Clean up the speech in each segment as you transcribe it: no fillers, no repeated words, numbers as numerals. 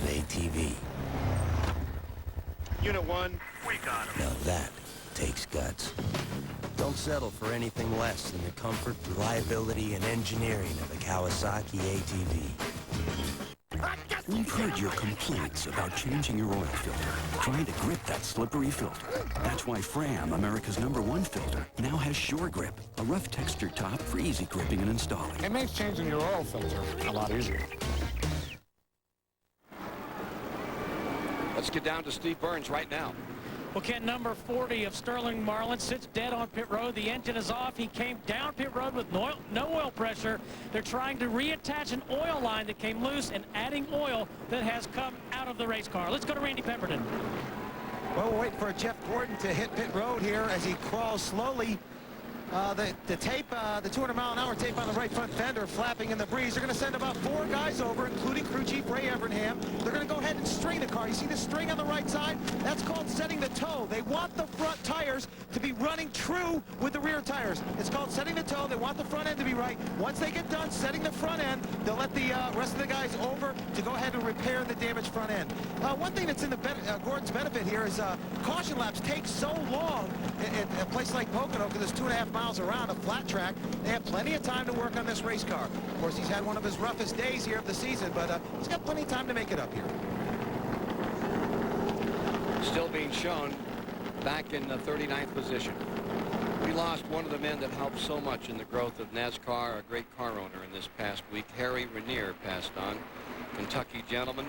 ATV. Unit 1, we got him. Now that takes guts. Don't settle for anything less than the comfort, reliability, and engineering of a Kawasaki ATV. We've heard your complaints about changing your oil filter, trying to grip that slippery filter. That's why Fram, America's #1 filter, now has Sure Grip, a rough texture top for easy gripping and installing. It makes changing your oil filter a lot easier. Let's get down to Steve Burns right now. Well, Ken, number 40 of Sterling Marlin sits dead on pit road. The engine is off. He came down pit road with no oil pressure. They're trying to reattach an oil line that came loose and adding oil that has come out of the race car. Let's go to Randy Pemberton. Well, we're waiting for Jeff Gordon to hit pit road here as he crawls slowly. The tape, the 200-mile-an-hour tape on the right front fender flapping in the breeze. They're going to send about 4 guys over, including crew chief Ray Evernham. They're going to go ahead and string the car. You see the string on the right side? That's called setting the toe. They want the front tires to be running true with the rear tires. It's called setting the toe. They want the front end to be right. Once they get done setting the front end, they'll let the rest of the guys over to go ahead and repair the damaged front end. One thing that's in the Gordon's benefit here is caution laps take so long at a place like Pocono because it's 2.5 miles around a flat track. They have plenty of time to work on this race car. Of course, he's had one of his roughest days here of the season, but he's got plenty of time to make it up here. Still being shown back in the 39th position. We lost one of the men that helped so much in the growth of NASCAR, a great car owner in this past week. Harry Ranier passed on, Kentucky gentleman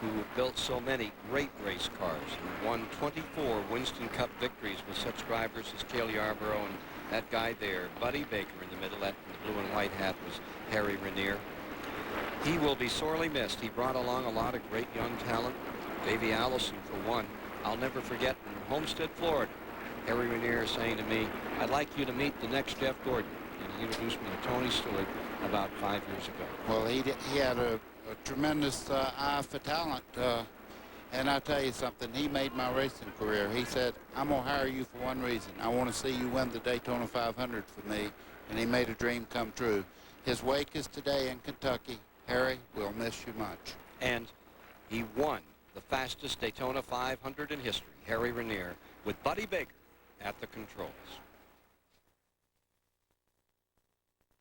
who built so many great race cars and won 24 Winston Cup victories with such drivers as Cale Yarborough and that guy there, Buddy Baker in the middle. That in the blue and white hat was Harry Ranier. He will be sorely missed. He brought along a lot of great young talent. Davey Allison, for one. I'll never forget in Homestead, Florida, Harry Ranier saying to me, "I'd like you to meet the next Jeff Gordon." And he introduced me to Tony Stewart about 5 years ago. Well, he had a tremendous eye for talent. And I'll tell you something, he made my racing career. He said, "I'm going to hire you for one reason. I want to see you win the Daytona 500 for me." And he made a dream come true. His wake is today in Kentucky. Harry, we'll miss you much. And he won the fastest Daytona 500 in history, Harry Ranier, with Buddy Baker at the controls.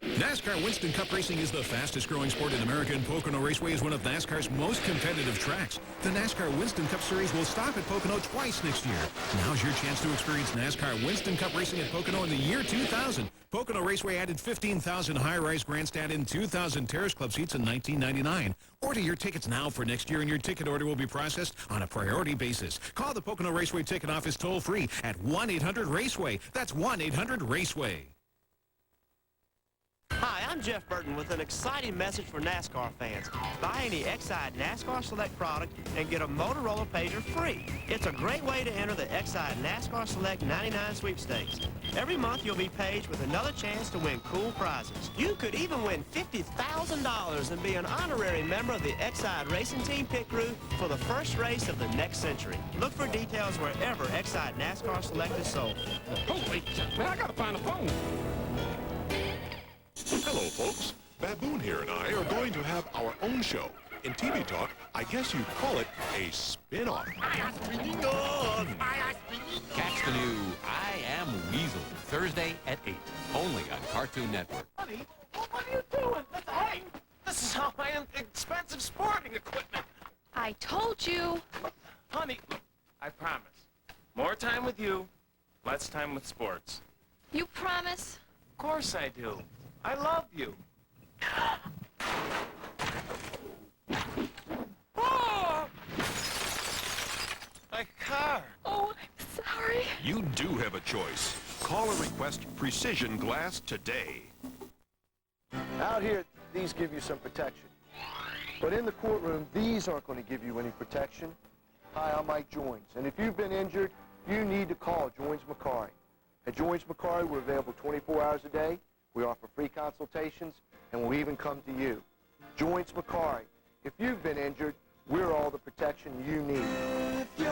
NASCAR Winston Cup Racing is the fastest growing sport in America, and Pocono Raceway is one of NASCAR's most competitive tracks. The NASCAR Winston Cup Series will stop at Pocono twice next year. Now's your chance to experience NASCAR Winston Cup Racing at Pocono in the year 2000. Pocono Raceway added 15,000 high-rise grandstand and 2,000 Terrace Club seats in 1999. Order your tickets now for next year, and your ticket order will be processed on a priority basis. Call the Pocono Raceway ticket office toll-free at 1-800-RACEWAY. That's 1-800-RACEWAY. Hi, I'm Jeff Burton with an exciting message for NASCAR fans. Buy any Exide NASCAR Select product and get a Motorola pager free. It's a great way to enter the Exide NASCAR Select 99 sweepstakes. Every month you'll be paged with another chance to win cool prizes. You could even win $50,000 and be an honorary member of the Exide Racing Team pit crew for the first race of the next century. Look for details wherever Exide NASCAR Select is sold. Oh, wait, man, I gotta find a phone. Hello, folks. Baboon here and I are going to have our own show. In TV talk, I guess you'd call it a spin-off. Catch the new I Am Weasel, Thursday at 8, only on Cartoon Network. Honey, what are you doing? Hey, this is all my expensive sporting equipment. I told you. Honey, I promise. More time with you, less time with sports. You promise? Of course I do. I love you. Oh! My car. Oh, I'm sorry. You do have a choice. Call or request Precision Glass today. Out here, these give you some protection. But in the courtroom, these aren't going to give you any protection. Hi, I'm Mike Joins, and if you've been injured, you need to call Joins McCarry. At Joins McCarry, we're available 24 hours a day. We offer free consultations, and we'll even come to you. Joins McCarry. If you've been injured, we're all the protection you need. If you're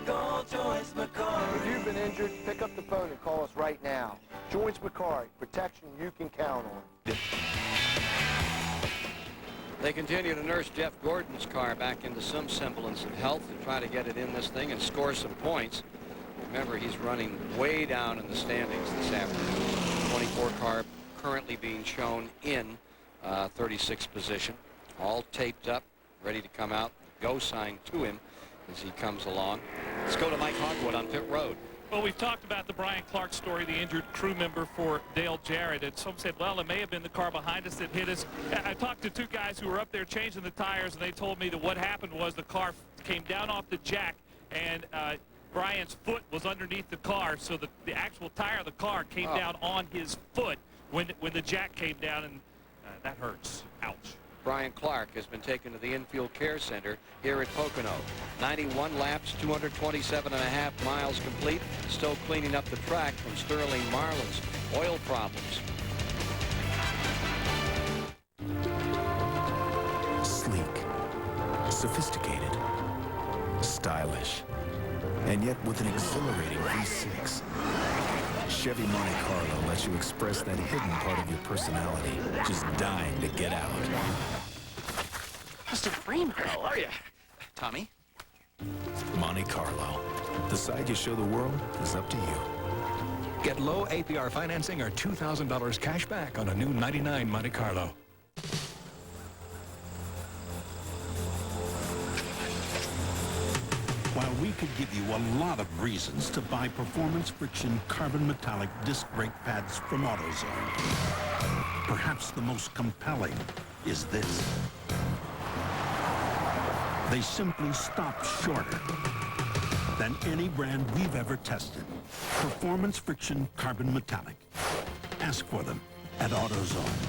call Joins McCarry. If you've been injured, pick up the phone and call us right now. Joins McCarry. Protection you can count on. They continue to nurse Jeff Gordon's car back into some semblance of health and try to get it in this thing and score some points. Remember, he's running way down in the standings this afternoon. 24 car currently being shown in 36th position. All taped up, ready to come out. Go sign to him as he comes along. Let's go to Mike Hogwood on pit road. Well, we've talked about the Brian Clark story, the injured crew member for Dale Jarrett, and some said, well, it may have been the car behind us that hit us. I talked to two guys who were up there changing the tires, and they told me that what happened was the car came down off the jack, and Brian's foot was underneath the car, so the actual tire of the car came down on his foot when the jack came down, and that hurts. Ouch. Brian Clark has been taken to the infield care center here at Pocono. 91 laps, 227.5 miles complete. Still cleaning up the track from Sterling Marlin's oil problems. Sleek, sophisticated, stylish, and yet with an exhilarating V6. Chevy Monte Carlo lets you express that hidden part of your personality, just dying to get out. Mr. Freeman, how are you? Tommy? Monte Carlo. The side you show the world is up to you. Get low APR financing or $2,000 cash back on a new 99 Monte Carlo. While we could give you a lot of reasons to buy performance friction carbon metallic disc brake pads from AutoZone, perhaps the most compelling is this. They simply stop shorter than any brand we've ever tested. Performance friction carbon metallic. Ask for them at AutoZone.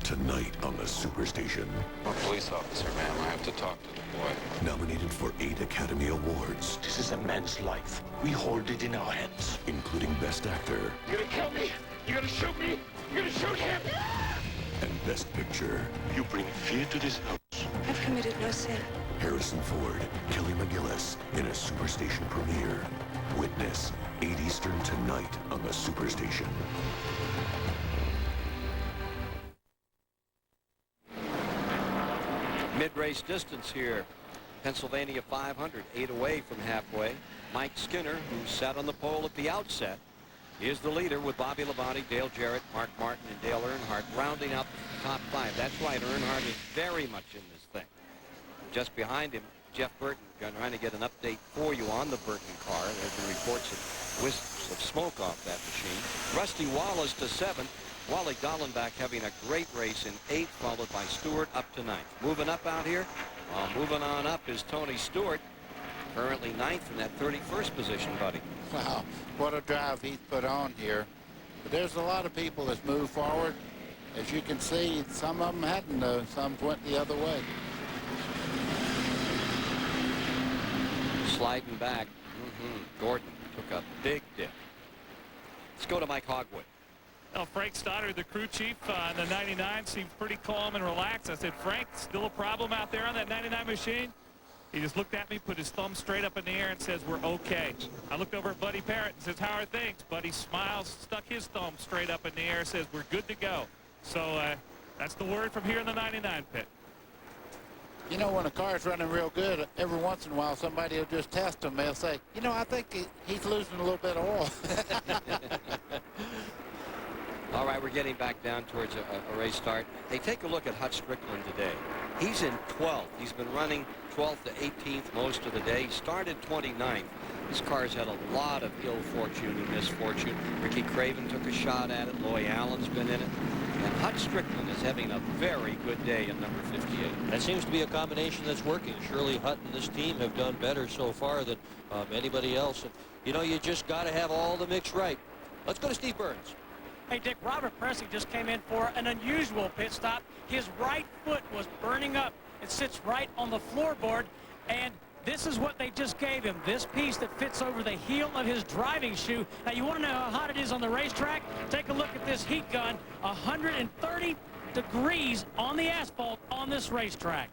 Tonight on the Superstation. I'm a police officer, ma'am. I have to talk to the boy. Nominated for 8 Academy Awards. This is a man's life. We hold it in our hands. Including Best Actor. You're gonna kill me? You're gonna shoot me? You're gonna shoot him? And Best Picture. You bring fear to this house. I've committed no sin. Harrison Ford, Kelly McGillis in a Superstation premiere. Witness, 8 Eastern tonight on the Superstation. Mid-race distance here. Pennsylvania 500, 8 away from halfway. Mike Skinner, who sat on the pole at the outset, is the leader with Bobby Labonte, Dale Jarrett, Mark Martin, and Dale Earnhardt rounding out the top 5. That's right, Earnhardt is very much in this thing. Just behind him, Jeff Burton, trying to get an update for you on the Burton car. There's been reports of wisps of smoke off that machine. Rusty Wallace to 7th. Wally Dallenbach having a great race in 8th, followed by Stewart up to 9th. Moving up out here, moving on up is Tony Stewart, currently 9th in that 31st position, buddy. Wow, what a drive he's put on here. But there's a lot of people that's moved forward. As you can see, some of them hadn't, some went the other way. Sliding back, Gordon took a big dip. Let's go to Mike Hogwood. Well, Frank Stoddard, the crew chief on the 99, seemed pretty calm and relaxed. I said, Frank, still a problem out there on that 99 machine? He just looked at me, put his thumb straight up in the air and says, we're okay. I looked over at Buddy Parrott and says, how are things? Buddy smiles, stuck his thumb straight up in the air, says, we're good to go. So that's the word from here in the 99 pit. You know, when a car's running real good, every once in a while somebody will just test them. They'll say, you know, I think he's losing a little bit of oil. All right, we're getting back down towards a race start. Hey, take a look at Hut Strickland today. He's in 12th. He's been running 12th to 18th most of the day. He started 29th. His car's had a lot of ill fortune and misfortune. Ricky Craven took a shot at it. Loy Allen's been in it. And Hut Strickland is having a very good day in number 58. That seems to be a combination that's working. Shirley Hutt and this team have done better so far than anybody else. And, you know, you just got to have all the mix right. Let's go to Steve Burns. Hey, Dick, Robert Presley just came in for an unusual pit stop. His right foot was burning up. It sits right on the floorboard, and this is what they just gave him, this piece that fits over the heel of his driving shoe. Now, you want to know how hot it is on the racetrack? Take a look at this heat gun, 130 degrees on the asphalt on this racetrack.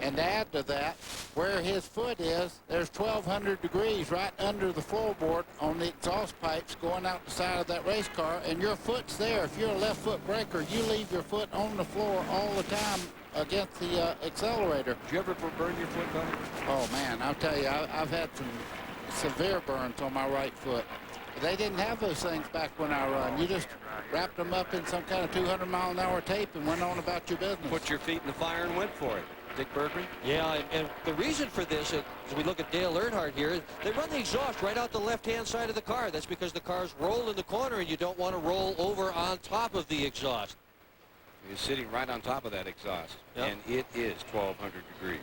And to add to that, where his foot is, there's 1,200 degrees right under the floorboard on the exhaust pipes going out the side of that race car, and your foot's there. If you're a left foot braker, you leave your foot on the floor all the time against the accelerator. Did you ever burn your foot, Tony? Oh, man, I'll tell you, I've had some severe burns on my right foot. They didn't have those things back when I run. You just wrapped them up in some kind of 200-mile-an-hour tape and went on about your business. Put your feet in the fire and went for it. Dick Bergeron? Yeah, and the reason for this, as we look at Dale Earnhardt here, they run the exhaust right out the left-hand side of the car. That's because the cars roll in the corner, and you don't want to roll over on top of the exhaust. You're sitting right on top of that exhaust, yep. And it is 1,200 degrees.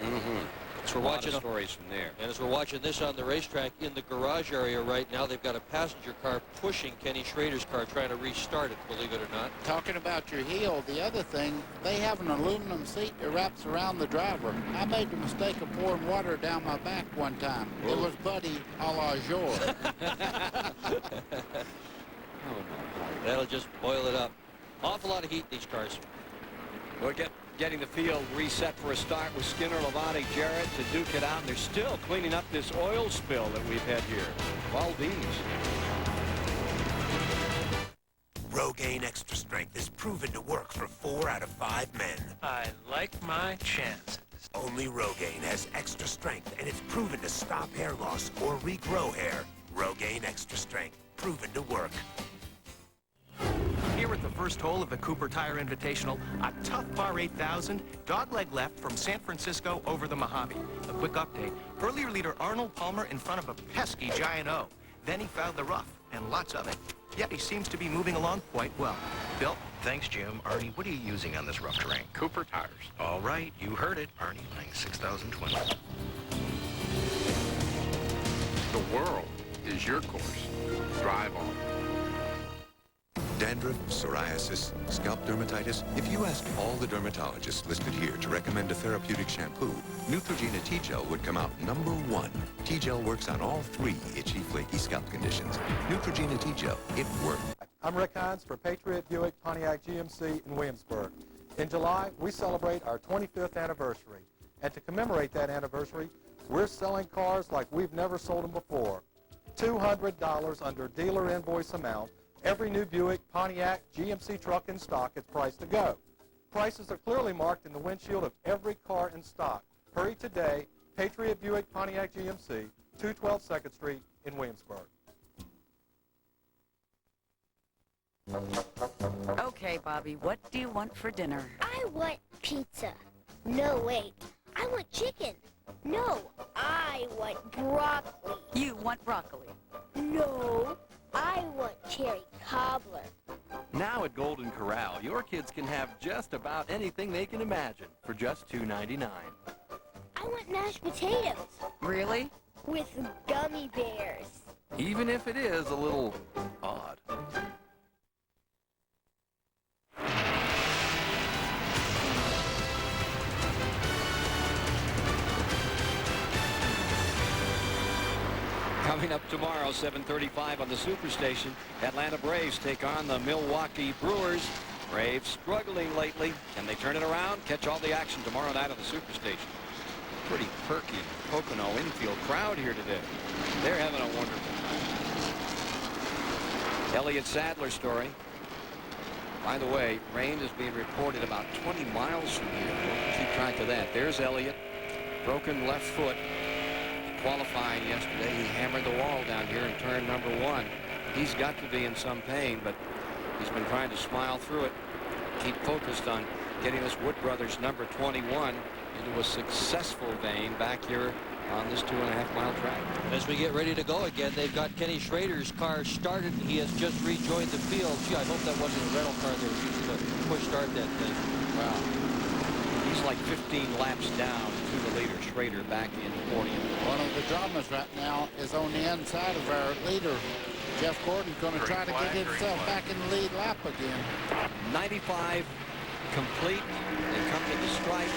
Mm-hmm. So we're watching stories from there. And as we're watching this on the racetrack in the garage area right now, they've got a passenger car pushing Kenny Schrader's car, trying to restart it, believe it or not. Talking about your heel, the other thing, they have an aluminum seat that wraps around the driver. I made the mistake of pouring water down my back one time. Whoa. It was Buddy a la jour. That'll just boil it up. Awful lot of heat in these cars. We're getting the field reset for a start with Skinner, Lavati, Jarrett to duke it out. And they're still cleaning up this oil spill that we've had here. Valdez. Rogaine Extra Strength is proven to work for 4 out of 5 men. I like my chances. Only Rogaine has extra strength, and it's proven to stop hair loss or regrow hair. Rogaine Extra Strength, proven to work. Here at the first hole of the Cooper Tire Invitational, a tough par 8000, dogleg left from San Francisco over the Mojave. A quick update, earlier leader Arnold Palmer in front of a pesky Giant O. Then he found the rough, and lots of it. Yet he seems to be moving along quite well. Bill? Thanks, Jim. Arnie, what are you using on this rough terrain? Cooper tires. All right, you heard it. Arnie, laying 6020. The world is your course. Drive on. Dandruff, psoriasis, scalp dermatitis. If you asked all the dermatologists listed here to recommend a therapeutic shampoo, Neutrogena T-Gel would come out #1. T-Gel works on all 3 itchy, flaky scalp conditions. Neutrogena T-Gel, it works. I'm Rick Hines for Patriot Buick Pontiac GMC in Williamsburg. In July, we celebrate our 25th anniversary. And to commemorate that anniversary, we're selling cars like we've never sold them before. $200 under dealer invoice amount. Every new Buick, Pontiac, GMC truck in stock is priced to go. Prices are clearly marked in the windshield of every car in stock. Hurry today, Patriot Buick Pontiac GMC, 212 2nd Street in Williamsburg. Okay, Bobby, what do you want for dinner? I want pizza. No, wait. I want chicken. No, I want broccoli. You want broccoli? No, I want cherry cobbler. Now at Golden Corral, your kids can have just about anything they can imagine for just $2.99. I want mashed potatoes. Really? With gummy bears. Even if it is a little odd. Coming up tomorrow, 7:35 on the Superstation, Atlanta Braves take on the Milwaukee Brewers. Braves struggling lately. Can they turn it around? Catch all the action tomorrow night on the Superstation. Pretty perky Pocono infield crowd here today. They're having a wonderful time. Elliott Sadler story. By the way, rain is being reported about 20 miles from here. We'll keep track of that. There's Elliott. Broken left foot. Qualifying yesterday, he hammered the wall down here in turn #1. He's got to be in some pain, but he's been trying to smile through it, keep focused on getting this Wood Brothers number 21 into a successful vein back here on this 2.5-mile track. As we get ready to go again, they've got Kenny Schrader's car started. He has just rejoined the field. Gee, I hope that wasn't a rental car they were using to push start that thing. Wow. He's like 15 laps down to the leader, Schrader, back in 40th. One of the dramas right now is on the inside of our leader, Jeff Gordon's going to try to get himself back in the lead lap again. 95 complete. They come to the stripe.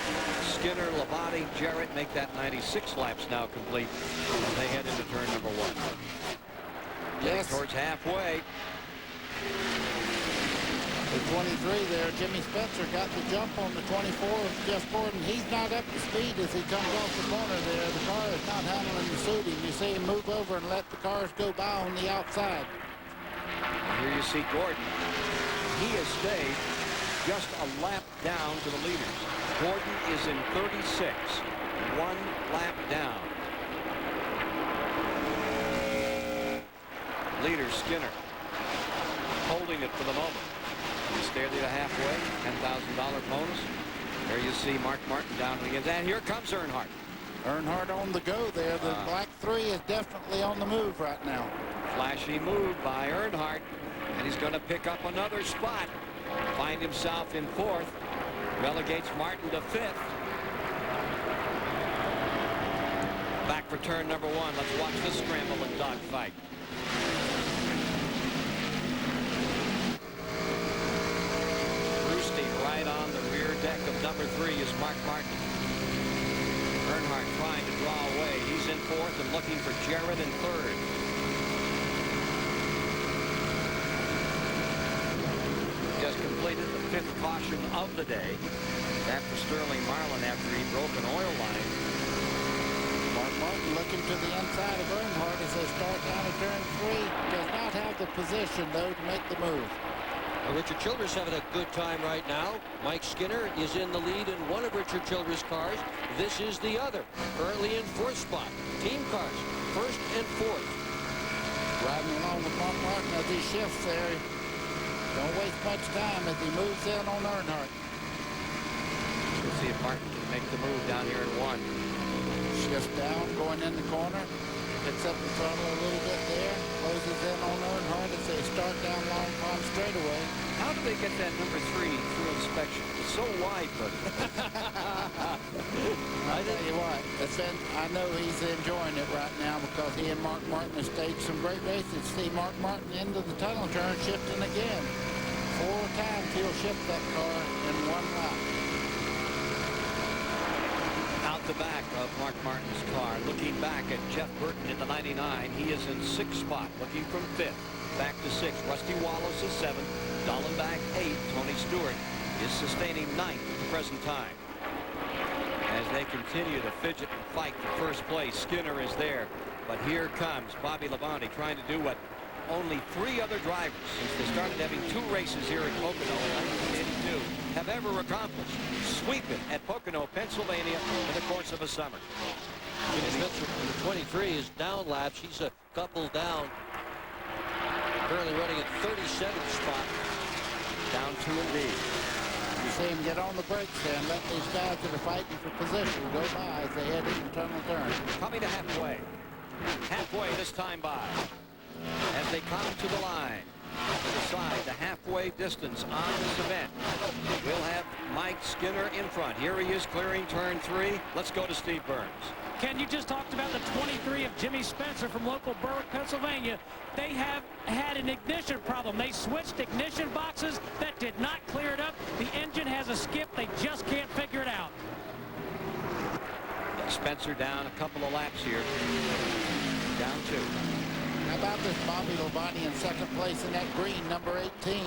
Skinner, Labonte, Jarrett make that 96 laps now complete as they head into turn number 1. Getting towards halfway. The 23 there, Jimmy Spencer got the jump on the 24 of Jeff Gordon. He's not up to speed as he comes off the corner there. The car is not handling the suiting. You see him move over and let the cars go by on the outside. And here you see Gordon. He has stayed just a lap down to the leaders. Gordon is in 36, 1 lap down. Leader Skinner holding it for the moment. He stared at halfway, $10,000 bonus. There you see Mark Martin down again. And here comes Earnhardt. Earnhardt on the go there. The black 3 is definitely on the move right now. Flashy move by Earnhardt, and he's going to pick up another spot. Find himself in 4th. Relegates Martin to 5th. Back for turn number 1. Let's watch the scramble and dogfight. Right on the rear deck of number 3 is Mark Martin. Earnhardt trying to draw away. He's in 4th and looking for Jarrett in 3rd. Just completed the 5th caution of the day. That for Sterling Marlin after he broke an oil line. Mark Martin looking to the inside of Earnhardt as they start down at turn 3. Does not have the position, though, to make the move. Richard Childress having a good time right now. Mike Skinner is in the lead in one of Richard Childress' cars. This is the other. Currently in 4th spot. Team cars, 1st and 4th. Driving along with Mark Martin as he shifts there. Don't waste much time as he moves in on Earnhardt. We'll see if Martin can make the move down here in 1. Shifts down, going in the corner. Picks up the throttle a little bit there. Closes in on Earnhardt as they start down Long Pond straightaway. How do they get that number 3 through inspection? It's so wide, but I tell you what, I know he's enjoying it right now because he and Mark Martin have staged some great races. See Mark Martin into the tunnel turn shifting again. 4 times he'll shift that car in 1 lap. Out the back of Mark Martin's car, looking back at Jeff Burton in the 99. He is in 6th spot, looking from 5th. Back to 6th. Rusty Wallace is 7th. Dallenbach 8th. Tony Stewart is sustaining 9th at the present time. As they continue to fidget and fight for first place, Skinner is there. But here comes Bobby Labonte trying to do what only 3 other drivers since they started having 2 races here at Pocono in 1982 have ever accomplished. Sweep it at Pocono, Pennsylvania in the course of a summer. Jimmy Spencer from the 23 is down laps. He's a couple down. Currently running at 37th spot. Down 2 indeed. You see him get on the brakes there and let these guys that are fighting for position go by as they head into tunnel turn. Coming to halfway. Halfway this time by. As they come to the line to decide the halfway distance on this event. We'll have Mike Skinner in front. Here he is clearing turn 3. Let's go to Steve Burns. Ken, you just talked about the 23 of Jimmy Spencer from local Berwick, Pennsylvania. They have had an ignition problem. They switched ignition boxes. That did not clear it up. The engine has a skip. They just can't figure it out. Spencer down a couple of laps here. Down 2. How about this Bobby Labonte in 2nd place in that green, number 18.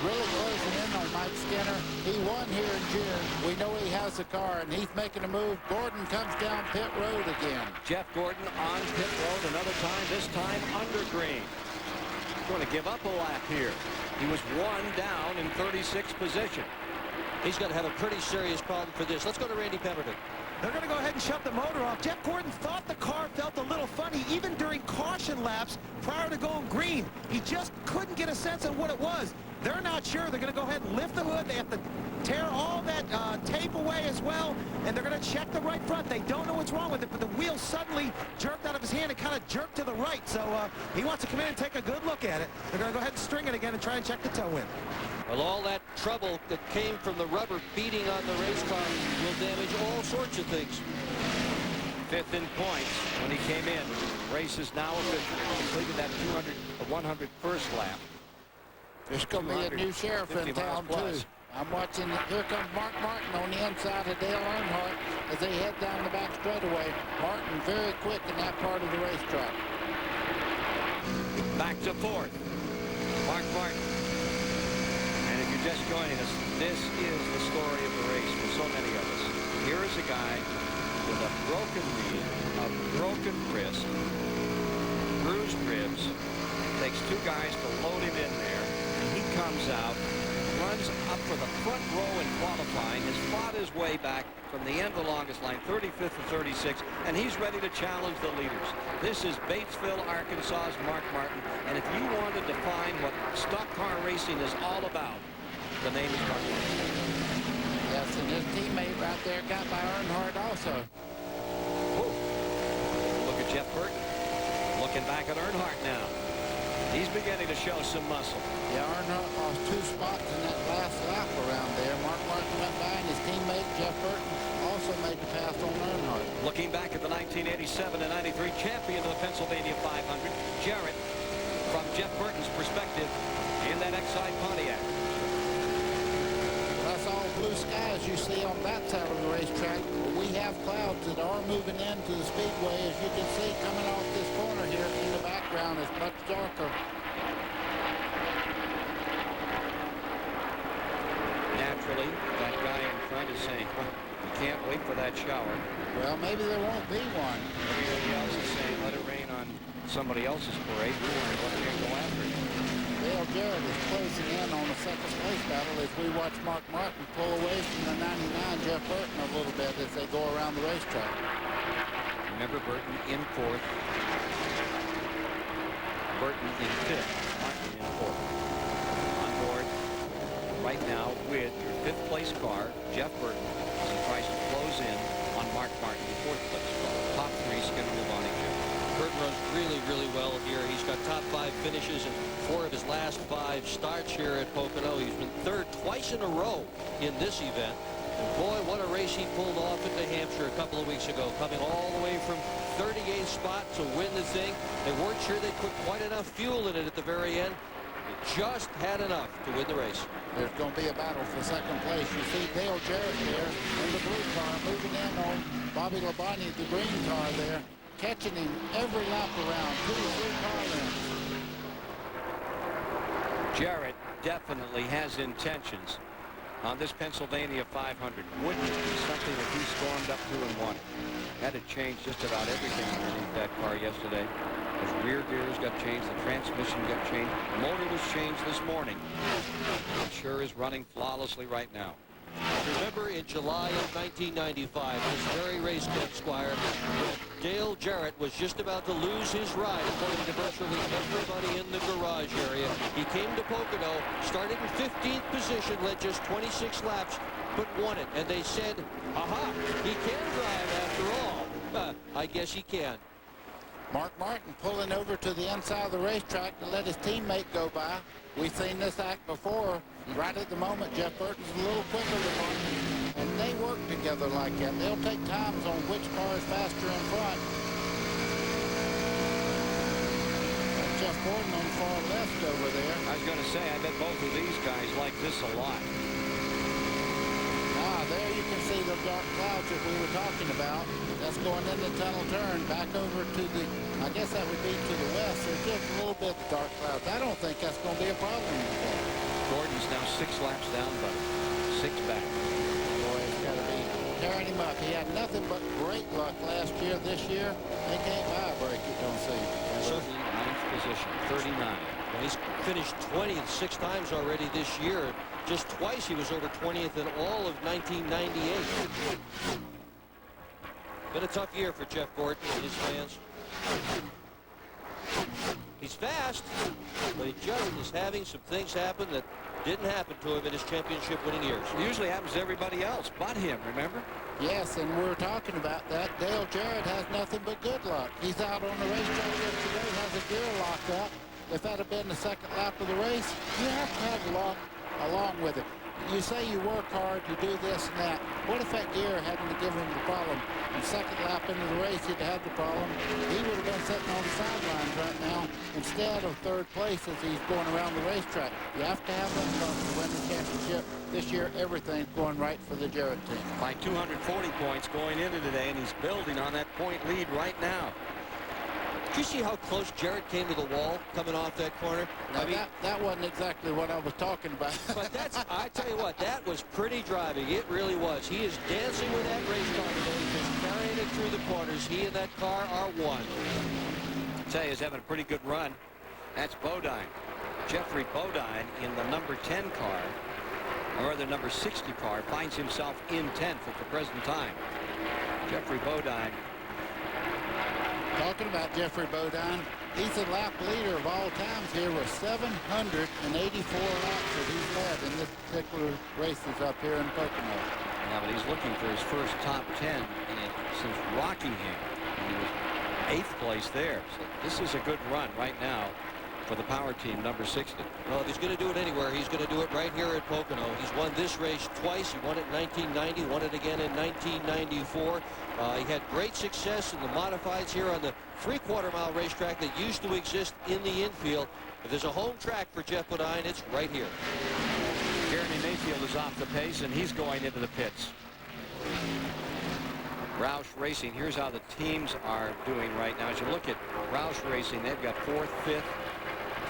Really closing in on Mike Skinner. He won here in June. We know he has the car, and he's making a move. Gordon comes down pit road again. Jeff Gordon on pit road another time, this time under green. Going to give up a lap here. He was 1 down in 36th position. He's going to have a pretty serious problem for this. Let's go to Randy Pemberton. They're going to go ahead and shut the motor off. Jeff Gordon thought the car felt a little funny even during caution laps prior to going green. He just couldn't get a sense of what it was. They're not sure. They're going to go ahead and lift the hood. They have to tear all that tape away as well, and they're going to check the right front. They don't know what's wrong with it, but the wheel suddenly jerked out of his hand and kind of jerked to the right. So he wants to come in and take a good look at it. They're going to go ahead and string it again and try and check the toe in. Well, all that trouble that came from the rubber beating on the race car will damage all sorts of things. 5th in points when he came in. Race is now official. Completed that 101st lap. There's going to be a new sheriff in town, too. I'm watching. Here comes Mark Martin on the inside of Dale Earnhardt as they head down the back straightaway. Martin very quick in that part of the racetrack. Back to 4th. Mark Martin. And if you're just joining us, this is the story of the race for so many of us. Here is a guy with a broken knee, a broken wrist, bruised ribs. Takes 2 guys to load him in there, and he comes out, runs up for the front row in qualifying, has fought his way back from the end of the longest line, 35th to 36th, and he's ready to challenge the leaders. This is Batesville, Arkansas's Mark Martin, and if you want to define what stock car racing is all about, the name is Mark Martin. Yes, and his teammate right there got by Earnhardt also. Whoa. Look at Jeff Burton. Looking back at Earnhardt now. He's beginning to show some muscle. Yeah, Earnhardt lost 2 spots in that last lap around there. Mark Martin went by, and his teammate Jeff Burton also made the pass on Earnhardt. Looking back at the 1987 and 93 champion of the Pennsylvania 500, Jarrett, from Jeff Burton's perspective, in that Exide Pontiac. That's all blue skies you see on that side of the racetrack. But we have clouds that are moving into the speedway, as you can see coming off this corner here in the background is much darker. Naturally, that guy in front is saying, we can't wait for that shower. Well, maybe there won't be one. Everybody else is saying, let it rain on somebody else's parade. We want to go after it. Dale Jarrett is closing in on the second place battle as we watch Mark Martin pull away from the 99 Jeff Burton a little bit as they go around the racetrack. Remember Burton in 4th. Burton in 5th. Martin in 4th. On board right now with your 5th place car, Jeff Burton, as he tries to close in on Mark Martin, 4th place car. Top 3, Skinner, Labonte, Jarrett. Burton runs really, really well here. He's got top 5 finishes in 4 of his last 5 starts here at Pocono. He's been 3rd twice in a row in this event. And boy, what a race he pulled off at New Hampshire a couple of weeks ago, coming all the way from 38th spot to win the thing. They weren't sure they put quite enough fuel in it at the very end. They just had enough to win the race. There's going to be a battle for second place. You see Dale Jarrett there in the blue car moving in on Bobby Labonte, the green car there, catching him every lap around, 2 or 3 car lengths. Jarrett definitely has intentions on this Pennsylvania 500. Wouldn't it be something if he stormed up 2 and 1? That had changed just about everything underneath that car yesterday. His rear gears got changed, the transmission got changed, the motor was changed this morning. It sure is running flawlessly right now. Remember in July of 1995, this very race, Ken Squire, Dale Jarrett was just about to lose his ride, according to virtually everybody in the garage area. He came to Pocono, started in 15th position, led just 26 laps, but won it. And they said, aha, he can drive after all. I guess he can. Mark Martin pulling over to the inside of the racetrack to let his teammate go by. We've seen this act before. Right at the moment, Jeff Burton's a little quicker than Martin, and they work together like that. They'll take times on which car is faster in front. That's Jeff Gordon on the far left over there. I was going to say, I bet both of these guys like this a lot. There you can see the dark clouds that we were talking about. That's going in the tunnel turn back over to the, I guess that would be to the west. There's just a little bit of dark clouds. I don't think that's going to be a problem. Gordon's now 6 laps down, but 6 back. Boy, it's got to be tearing him up. He had nothing but great luck last year. This year, they can't buy a break, it don't seem. Certainly 9th position, 39. Well, he's finished 20th 6 times already this year. Just twice he was over 20th in all of 1998. Been a tough year for Jeff Gordon and his fans. He's fast, but he just is having some things happen that didn't happen to him in his championship-winning years. It usually happens to everybody else but him, remember? Yes, and we're talking about that. Dale Jarrett has nothing but good luck. He's out on the racetrack yesterday, has a gear locked up. If that had been the second lap of the race, you have to have luck along with it. you say you work hard, you do this and that. What if that gear hadn't given him the problem? And second lap into the race, he'd had the problem. He would have been sitting on the sidelines right now instead of third place as he's going around the racetrack. You have to have that car to win the championship. This year, everything's going right for the Jarrett team. By 240 points going into today, and he's building on that point lead right now. Did you see how close Jarrett came to the wall coming off that corner? Now, that wasn't exactly what I was talking about. But that's, I tell you what, that was pretty driving. It really was. He is dancing with that race car today, just carrying it through the corners. He and that car are one. I tell you, he's having a pretty good run. That's Bodine. Jeffrey Bodine in the number 10 car, or the number 60 car, finds himself in 10th at the present time. Jeffrey Bodine. Talking about Jeffrey Bodine, he's the lap leader of all times here with 784 laps that he's led in this particular races up here in Pocono. Yeah, but he's looking for his first top 10 since Rockingham. He was 8th place there. So this is a good run right now for the power team, number 60. Well, if he's going to do it anywhere, he's going to do it right here at Pocono. He's won this race twice. He won it in 1990, won it again in 1994. He had great success in the modifieds here on the three-quarter-mile racetrack that used to exist in the infield. If there's a home track for Jeff Bodine, it's right here. Jeremy Mayfield is off the pace, and he's going into the pits. Roush Racing, here's how the teams are doing right now. As you look at Roush Racing, they've got 4th, 5th,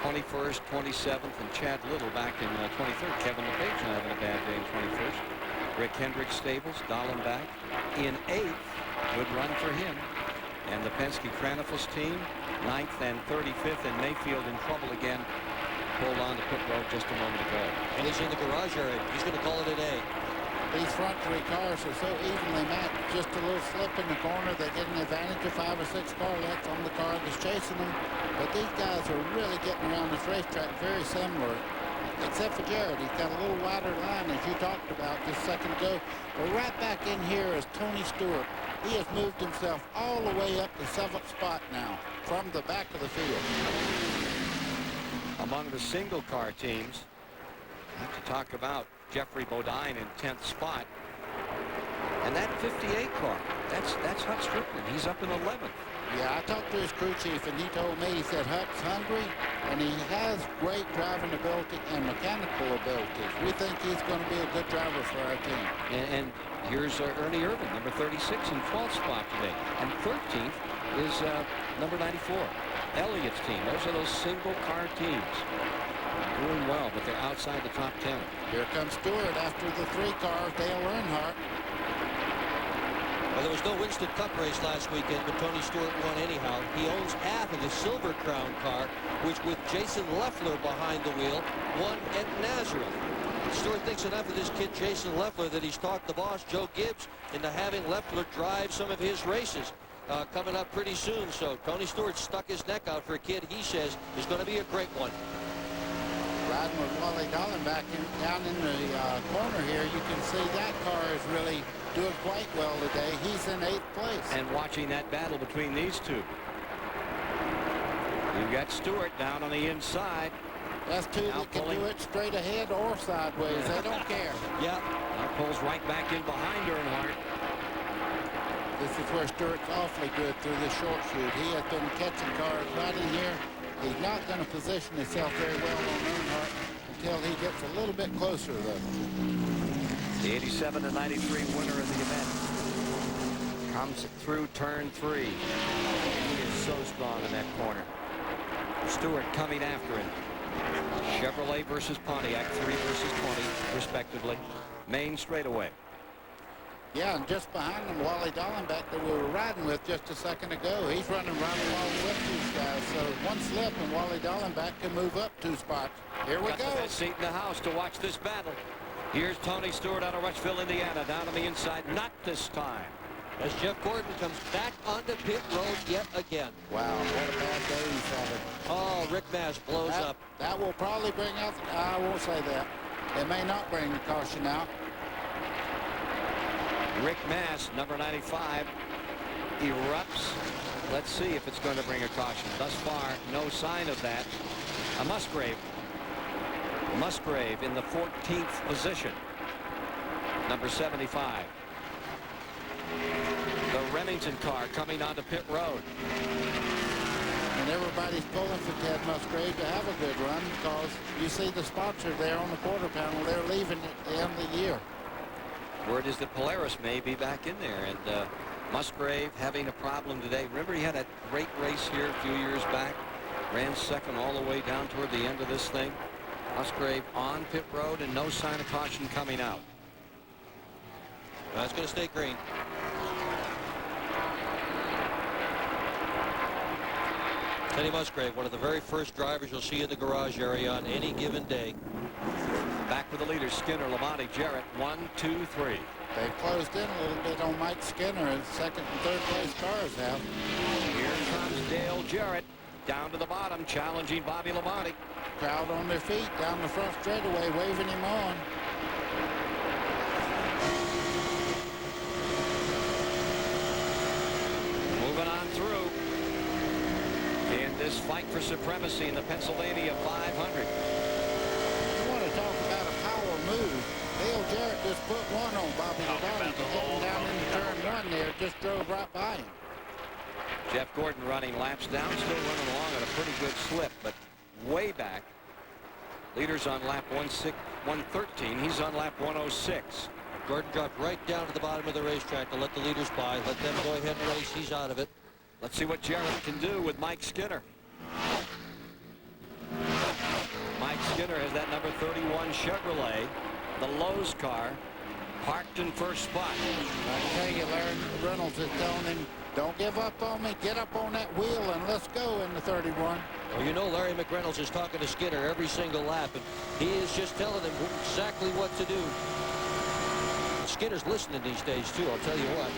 21st, 27th, and Chad Little back in 23rd. Kevin LePage not having a bad day in 21st. Rick Hendrick Stables, Dahlem back in 8th. Good run for him. And the Penske Kranifus team, 9th and 35th, and Mayfield in trouble again. Pulled on the pit road just a moment ago. And he's in the garage area. He's going to call it a day. These front three cars are so evenly matched. Just a little slip in the corner, they get an advantage of 5 or 6 car lengths on the car that's chasing them. But these guys are really getting around this racetrack very similar. Except for Jarrett, he's got a little wider line, as you talked about just a second ago. But right back in here is Tony Stewart. He has moved himself all the way up to 7th spot now from the back of the field. Among the single car teams, I have to talk about Jeffrey Bodine in 10th spot. And that 58 car, that's Hut Strickland. He's up in 11th. Yeah, I talked to his crew chief, and he told me, he said Hut's hungry, and he has great driving ability and mechanical abilities. We think he's going to be a good driver for our team. And here's Ernie Irvin, number 36 in 12th spot today. And 13th is number 94, Elliott's team. Those are those single car teams. Doing well, but they're outside the top 10. Here comes Stewart after the 3 cars, Dale Earnhardt. Well, there was no Winston Cup race last weekend, but Tony Stewart won anyhow. He owns half of the Silver Crown car, which with Jason Leffler behind the wheel, won at Nazareth. Stewart thinks enough of this kid, Jason Leffler, that he's talked the boss, Joe Gibbs, into having Leffler drive some of his races coming up pretty soon. So Tony Stewart stuck his neck out for a kid he says is going to be a great one. Riding with Wally Dolan back down in the corner here, you can see that car is really doing quite well today. He's in 8th place. And watching that battle between these two. You've got Stewart down on the inside. That's two that can do it straight ahead or sideways. They don't care. Yep. Now pulls right back in behind Earnhardt. This is where Stewart's awfully good through the short shoot. He has been catching cars right in here. He's not going to position himself very well on Earnhardt until he gets a little bit closer, though. The 87 to 93 winner of the event comes through turn 3. He is so strong in that corner. Stewart coming after him. Chevrolet versus Pontiac, 3 versus 20, respectively. Main straightaway. Yeah, and just behind him, Wally Dallenbeck that we were riding with just a second ago. He's running right along with these guys. So one slip and Wally Dallenbeck can move up 2 spots. Here we go. The best seat in the house to watch this battle. Here's Tony Stewart out of Rushville, Indiana, down on the inside. Not this time. As Jeff Gordon comes back onto pit road yet again. Wow, what a bad day he's having. Oh, Rick Mass blows up. That will probably bring out, I won't say that. It may not bring the caution out. Rick Mass, number 95, erupts. Let's see if it's going to bring a caution. Thus far, no sign of that. A Musgrave. Musgrave in the 14th position. Number 75. The Remington car coming onto pit road. And everybody's pulling for Ted Musgrave to have a good run because you see the sponsor there on the quarter panel. They're leaving at the end of the year. Word is that Polaris may be back in there, and Musgrave having a problem today. Remember, he had a great race here a few years back, ran second all the way down toward the end of this thing. Musgrave on pit road and no sign of caution coming out. That's going to stay green. Teddy Musgrave, one of the very first drivers you'll see in the garage area on any given day. Back with the leaders, Skinner, Lamonti, Jarrett, 1, 2, 3. They've closed in a little bit on Mike Skinner, and second and third place cars have. Here comes Dale Jarrett down to the bottom, challenging Bobby Lamonti. Crowd on their feet down the front straightaway, waving him on. Moving on through in this fight for supremacy in the Pennsylvania 500. You want to talk about a power move. Dale Jarrett just put one on Bobby Lamonti, heading down into turn one there, just drove right by him. Jeff Gordon running laps down, still running along at a pretty good slip, but way back. Leaders on lap 113. He's on lap 106. Gordon dropped right down to the bottom of the racetrack to let the leaders by. Let them go ahead and race. He's out of it. Let's see what Jarrett can do with Mike Skinner. Mike Skinner has that number 31 Chevrolet, the Lowe's car, parked in first spot. I tell you, Larry Reynolds is telling him, don't give up on me. Get up on that wheel and let's go in the 31. Well, you know Larry McReynolds is talking to Skinner every single lap, and he is just telling him exactly what to do. Skinner's listening these days, too, I'll tell you what.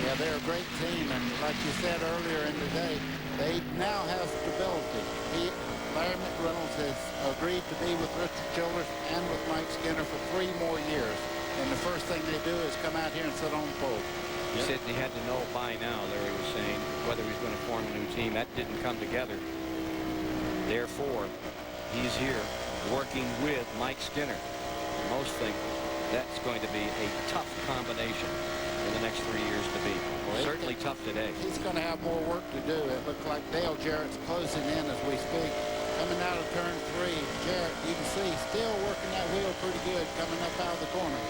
Yeah, they're a great team, and like you said earlier in the day, they now have stability. Larry McReynolds has agreed to be with Richard Childress and with Mike Skinner for 3 more years. And the first thing they do is come out here and sit on the pole. He said he had to know by now, Larry was saying, whether he's going to form a new team. That didn't come together. Therefore, he's here working with Mike Skinner. Most think that's going to be a tough combination in the next 3 years to be. Well, certainly tough today. He's going to have more work to do. It looks like Dale Jarrett's closing in as we speak. Coming out of turn 3, Jarrett, you can see, still working that wheel pretty good coming up out of the corner.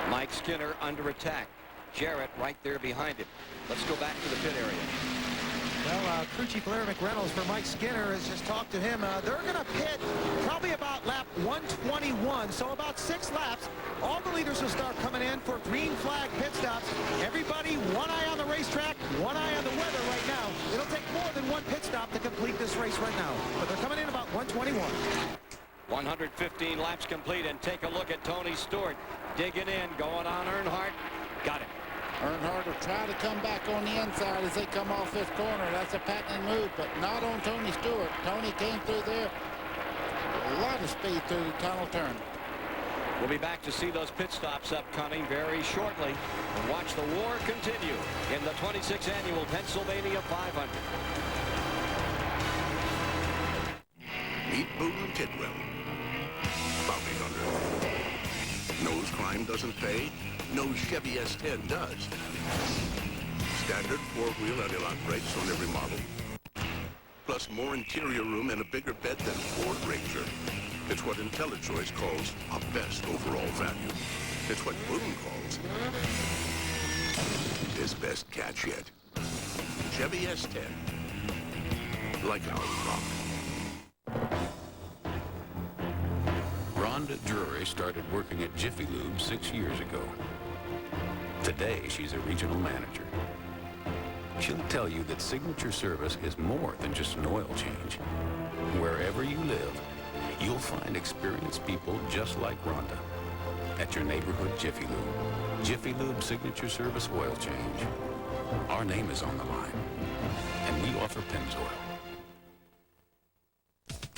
Mike Skinner under attack. Jarrett right there behind him. Let's go back to the pit area. Well, crew chief Larry McReynolds for Mike Skinner has just talked to him. They're going to pit probably about lap 121, so about 6 laps. All the leaders will start coming in for green flag pit stops. Everybody, one eye on the racetrack, one eye on the weather right now. It'll take more than 1 pit stop to complete this race right now, but they're coming in about 121. 115 laps complete, and take a look at Tony Stewart digging in, going on Earnhardt. Got it. Earnhardt will try to come back on the inside as they come off this corner. That's a patented move, but not on Tony Stewart. Tony came through there. A lot of speed through the tunnel turn. We'll be back to see those pit stops upcoming very shortly. And watch the war continue in the 26th annual Pennsylvania 500. Meet Boone Tidwell. Bounty hunter. Knows crime doesn't pay. Knows Chevy S10 does. Standard 4-wheel anti-lock brakes on every model. Plus more interior room and a bigger bed than Ford Ranger. It's what IntelliChoice calls a best overall value. It's what Boone calls his best catch yet. Chevy S10. Like our rock. Rhonda Drury started working at Jiffy Lube 6 years ago. Today, she's a regional manager. She'll tell you that signature service is more than just an oil change. Wherever you live, you'll find experienced people just like Rhonda at your neighborhood Jiffy Lube. Jiffy Lube Signature Service Oil Change. Our name is on the line, and we offer Pennzoil.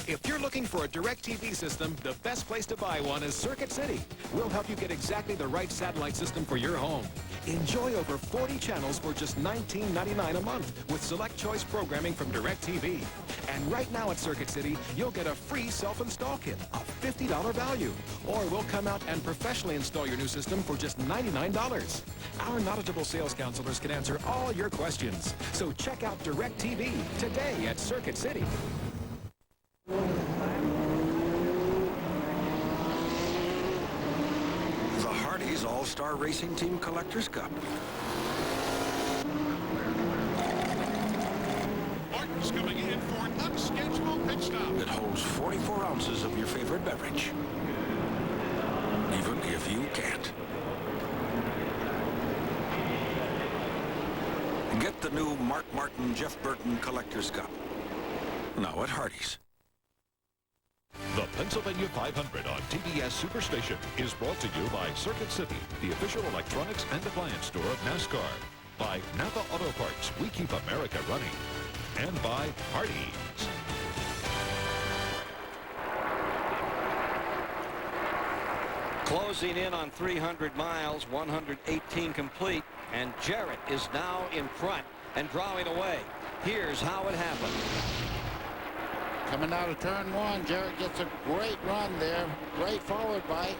If you're looking for a DirecTV system, the best place to buy one is Circuit City. We'll help you get exactly the right satellite system for your home. Enjoy over 40 channels for just $19.99 a month with select choice programming from DirecTV. And right now at Circuit City, you'll get a free self-install kit, a $50 value. Or we'll come out and professionally install your new system for just $99. Our knowledgeable sales counselors can answer all your questions. So check out DirecTV today at Circuit City. The Hardee's All-Star Racing Team Collectors Cup. Martin's coming in for an unscheduled pit stop. It holds 44 ounces of your favorite beverage. Even if you can't. Get the new Mark Martin, Jeff Burton Collectors Cup. Now at Hardee's. The Pennsylvania 500 on TBS Superstation is brought to you by Circuit City, the official electronics and appliance store of NASCAR. By Napa Auto Parts, we keep America running. And by Hardee's. Closing in on 300 miles, 118 complete, and Jarrett is now in front and drawing away. Here's how it happened. Coming out of turn one, Jarrett gets a great run there. Great forward bite.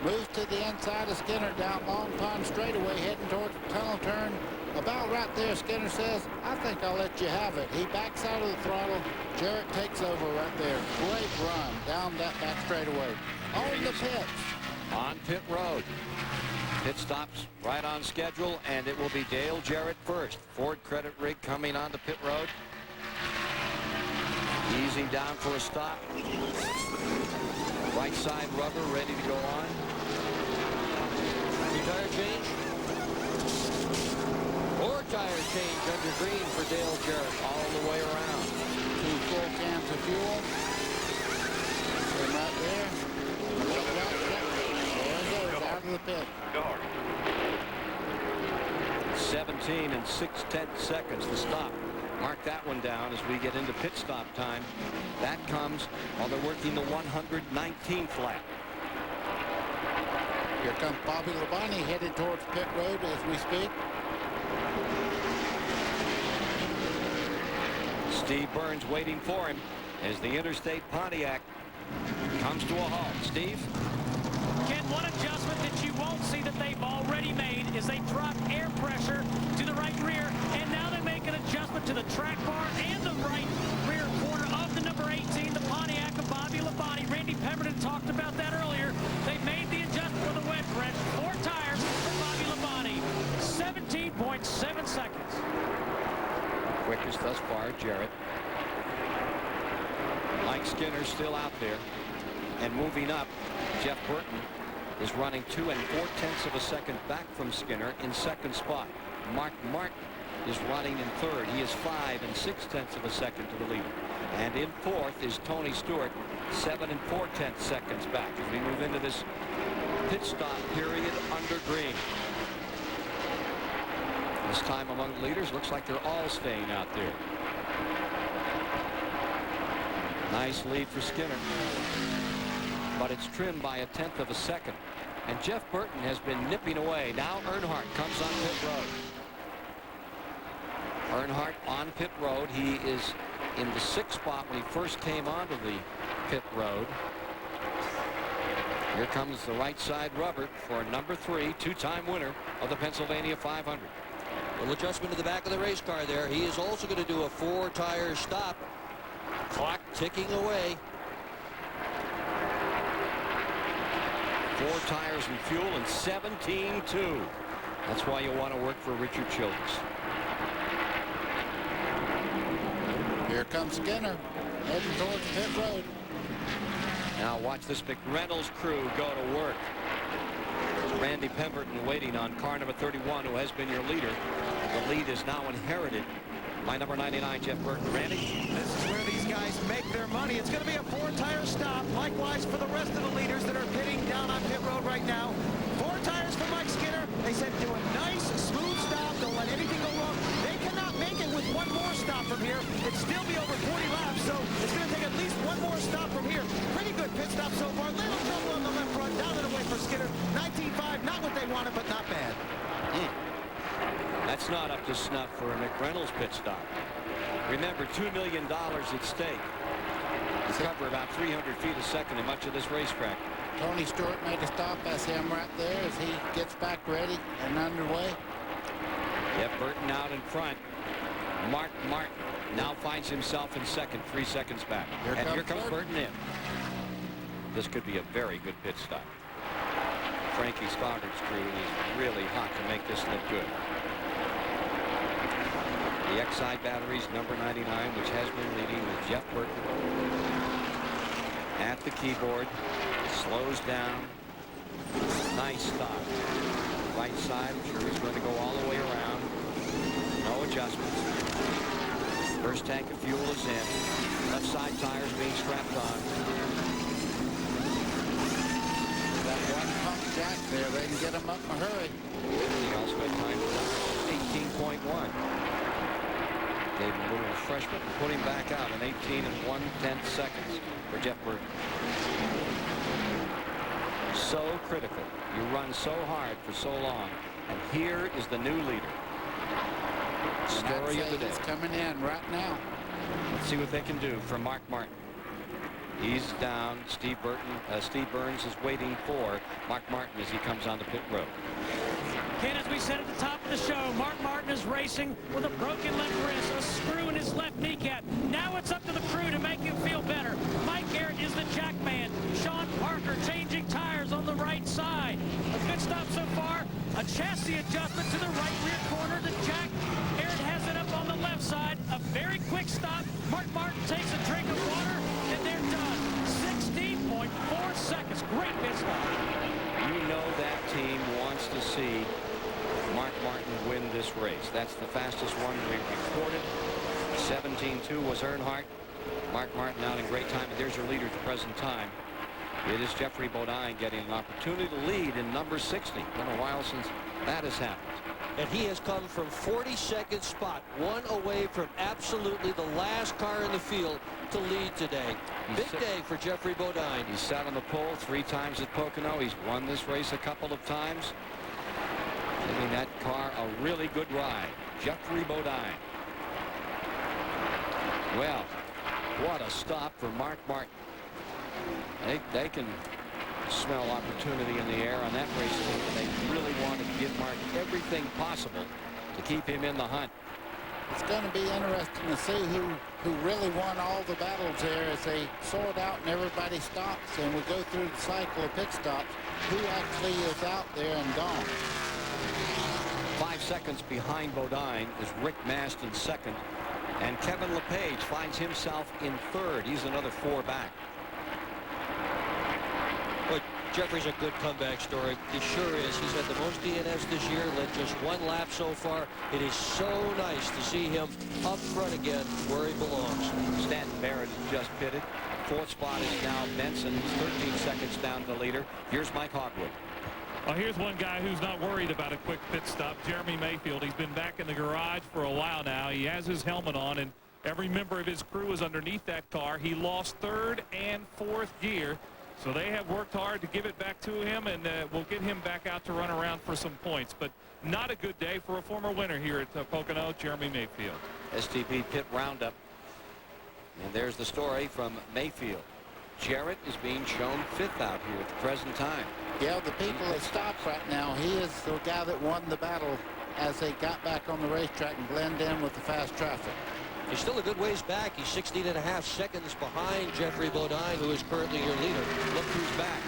Moves to the inside of Skinner down Long Pond straightaway, heading towards the tunnel turn. About right there, Skinner says, I think I'll let you have it. He backs out of the throttle. Jarrett takes over right there. Great run down that back straightaway. On the pits. On pit road. Pit stops right on schedule, and it will be Dale Jarrett first. Ford credit rig coming onto pit road. Easing down for a stop. Right side rubber ready to go on. New tire change. More tire change under green for Dale Jarrett all the way around. 2 full cans of fuel. And right there. There it goes, out of the pit. 17 and 6/10 seconds to stop. Mark that one down as we get into pit stop time. That comes while they're working the 119th lap. Here comes Bobby Labonte headed towards pit road as we speak. Steve Burns waiting for him as the Interstate Pontiac comes to a halt. Steve? Ken, one adjustment that you won't see that they've already made is they drop air pressure to the right rear, and now they make an adjustment to the track bar and the right rear corner of the number 18, the Pontiac of Bobby Labonte. Randy Pemberton talked about that earlier. They made the adjustment for the wedge wrench. 4 tires for Bobby Labonte. 17.7 seconds. Quickest thus far, Jarrett. Mike Skinner still out there. And moving up, Jeff Burton is running 2 4/10 of a second back from Skinner in second spot. Mark Martin is running in third. He is 5 6/10 of a second to the leader. And in fourth is Tony Stewart, 7 4/10 seconds back as we move into this pit stop period under green. This time among the leaders, looks like they're all staying out there. Nice lead for Skinner. But it's trimmed by 1/10 of a second. And Jeff Burton has been nipping away. Now Earnhardt comes on pit road. Earnhardt on pit road. He is in the 6th spot when he first came onto the pit road. Here comes the right side rubber for number 3, 2-time winner of the Pennsylvania 500. Little adjustment to the back of the race car there. He is also going to do a 4-tire stop. Clock ticking away. 4 tires and fuel and 17.2. That's why you want to work for Richard Childress. Here comes Skinner heading towards pit road. Now watch this McReynolds crew go to work. Randy Pemberton waiting on car number 31, who has been your leader. The lead is now inherited by number 99, Jeff Burton. Randy? This is where these guys make their money. It's going to be a 4-tire stop. Likewise for the rest of the leaders that are pitting down on pit road right now. 4 tires for Mike Skinner. They said do a nice, smooth stop. Don't let anything go wrong. They cannot make it with one more stop from here. It'd still be over 40 laps, so it's going to take at least one more It's not up to snuff for a McReynolds pit stop. Remember, $2 million at stake. To cover about 300 feet a second in much of this racetrack. Tony Stewart made a stop. That's him right there as he gets back ready and underway. Jeff Burton out in front. Mark Martin now finds himself in second, 3 seconds back. Here comes Burton in. This could be a very good pit stop. Frankie Stoddard's crew is really hot to make this look good. The XI batteries, number 99, which has been leading with Jeff Burton. At the keyboard, slows down. Nice stop. Right side, I'm sure he's going to go all the way around. No adjustments. First tank of fuel is in. Left side tires being strapped on. That one pump jack there, they can get him up in a hurry. He also had time to 18.1. Gave him a little refreshment and put him back out in 18 and 1/10 seconds for Jeff Burton. So critical. You run so hard for so long. And here is the new leader. Story of the day. He's coming in right now. Let's see what they can do for Mark Martin. He's down. Steve Burns is waiting for Mark Martin as he comes on the pit road. Ken, as we said at the top of the show, Mark Martin is racing with a broken left wrist, a screw in his left kneecap. Now it's up to the crew to make him feel better. Mike Garrett is the jack man. Sean Parker changing tires on the right side. A good stop so far. A chassis adjustment to the right rear corner to Jack. Garrett has it up on the left side. A very quick stop. Mark Martin takes a drink of water, and they're done. 16.4 seconds. Great pit stop. You know that team wants to see Mark Martin win this race. That's the fastest one we recorded. 17.2 was Earnhardt. Mark Martin out in great time. And there's your leader at the present time. It is Jeffrey Bodine getting an opportunity to lead in number 60. Been a while since that has happened. And he has come from 42nd spot, one away from absolutely the last car in the field to lead today. Big day for Jeffrey Bodine. He's sat on the pole 3 times at Pocono. He's won this race a couple of times. Giving that car a really good ride. Jeffrey Bodine. Well, what a stop for Mark Martin. They can smell opportunity in the air on that race team. They really want to give Mark everything possible to keep him in the hunt. It's going to be interesting to see who really won all the battles there as they sort out and everybody stops and we go through the cycle of pit stops. Who actually is out there and gone? 5 seconds behind Bodine is Rick Mast in second. And Kevin LePage finds himself in third. He's another 4 back. But Jeffrey's a good comeback story. He sure is. He's had the most DNFs this year, led just 1 lap so far. It is so nice to see him up front again where he belongs. Stanton Barrett just pitted. 4th spot is now Benson. He's 13 seconds down to the leader. Here's Mike Hogwood. Well, here's one guy who's not worried about a quick pit stop, Jeremy Mayfield. He's been back in the garage for a while now. He has his helmet on, and every member of his crew is underneath that car. He lost 3rd and 4th gear. So they have worked hard to give it back to him, and we'll get him back out to run around for some points. But not a good day for a former winner here at Pocono, Jeremy Mayfield. STP pit roundup. And there's the story from Mayfield. Jarrett is being shown 5th out here at the present time. Yeah, the people that stopped right now, he is the guy that won the battle as they got back on the racetrack and blend in with the fast traffic. He's still a good ways back. He's 16.5 seconds behind Jeffrey Bodine, who is currently your leader. Look who's back.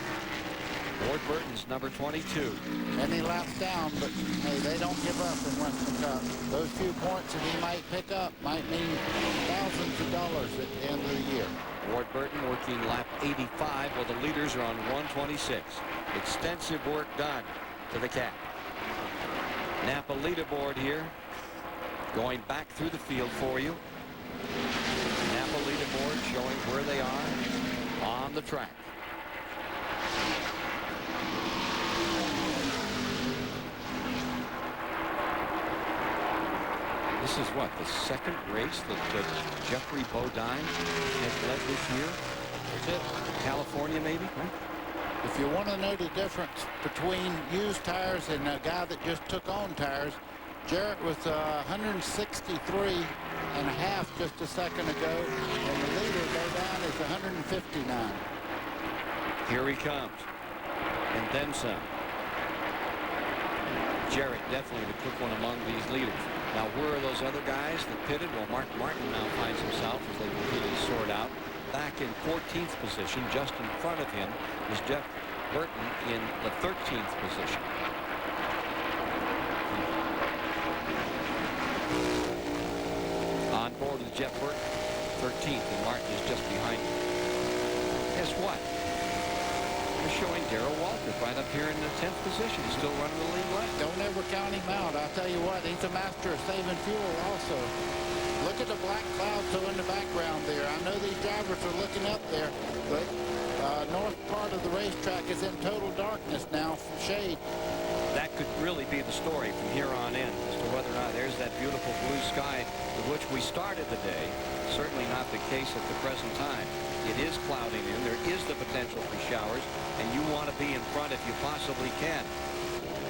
Ward Burton's number 22. And he laps down, but hey, they don't give up in Western Cup. Those few points that he might pick up might mean thousands of dollars at the end of the year. Ward Burton working lap 85 while the leaders are on 126. Extensive work done to the cap. Napa leaderboard here. Going back through the field for you. Napa leaderboard showing where they are on the track. This is what, the 2nd race that Jeffrey Bodine has led this year? Is it? California, maybe? Right? If you want to know the difference between used tires and a guy that just took on tires, Jarrett was 163.5 just a second ago, and the leader, Bodine, is 159. Here he comes, and then some. Jarrett definitely the quick one among these leaders. Now, where are those other guys that pitted? Well, Mark Martin now finds himself, as they really sort out, back in 14th position. Just in front of him is Jeff Burton in the 13th position. On board with Jeff Burton, 13th, and Martin is just behind him. Guess what? We're showing Darrell Waltrip right up here in the 10th position. He's still running the lead left. Don't ever count him out. I'll tell you what, he's a master of saving fuel also. Look at the black clouds so in the background there. I know these drivers are looking up there, but north part of the racetrack is in total darkness now from shade. That could really be the story from here on in as to whether or not there's that beautiful blue sky with which we started the day. Certainly not the case at the present time. It is clouding in. There is the potential for showers, and you want to be in front if you possibly can.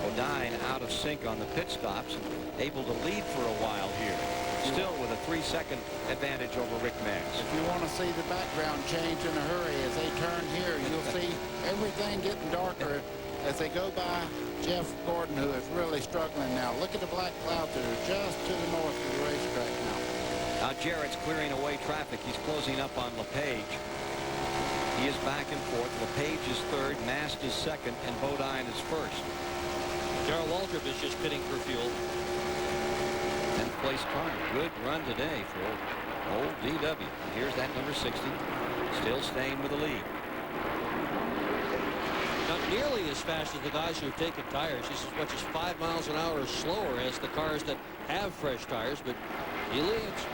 Bodine out of sync on the pit stops and able to lead for a while here. Still with a 3-second advantage over Rick Mass. If you want to see the background change in a hurry as they turn here, you'll see everything getting darker as they go by Jeff Gordon, who is really struggling now. Look at the black clouds that are just to the north of the racetrack now. Now Jarrett's clearing away traffic. He's closing up on LePage. He is back and forth. LePage is third, Mast is second, and Bodine is first. Darrell Waltrip is just pitting for fuel. 10th place car. Good run today for old DW. Here's that number 60. Still staying with the lead. Not nearly as fast as the guys who have taken tires. He's as much as 5 miles an hour slower as the cars that have fresh tires, but he leads.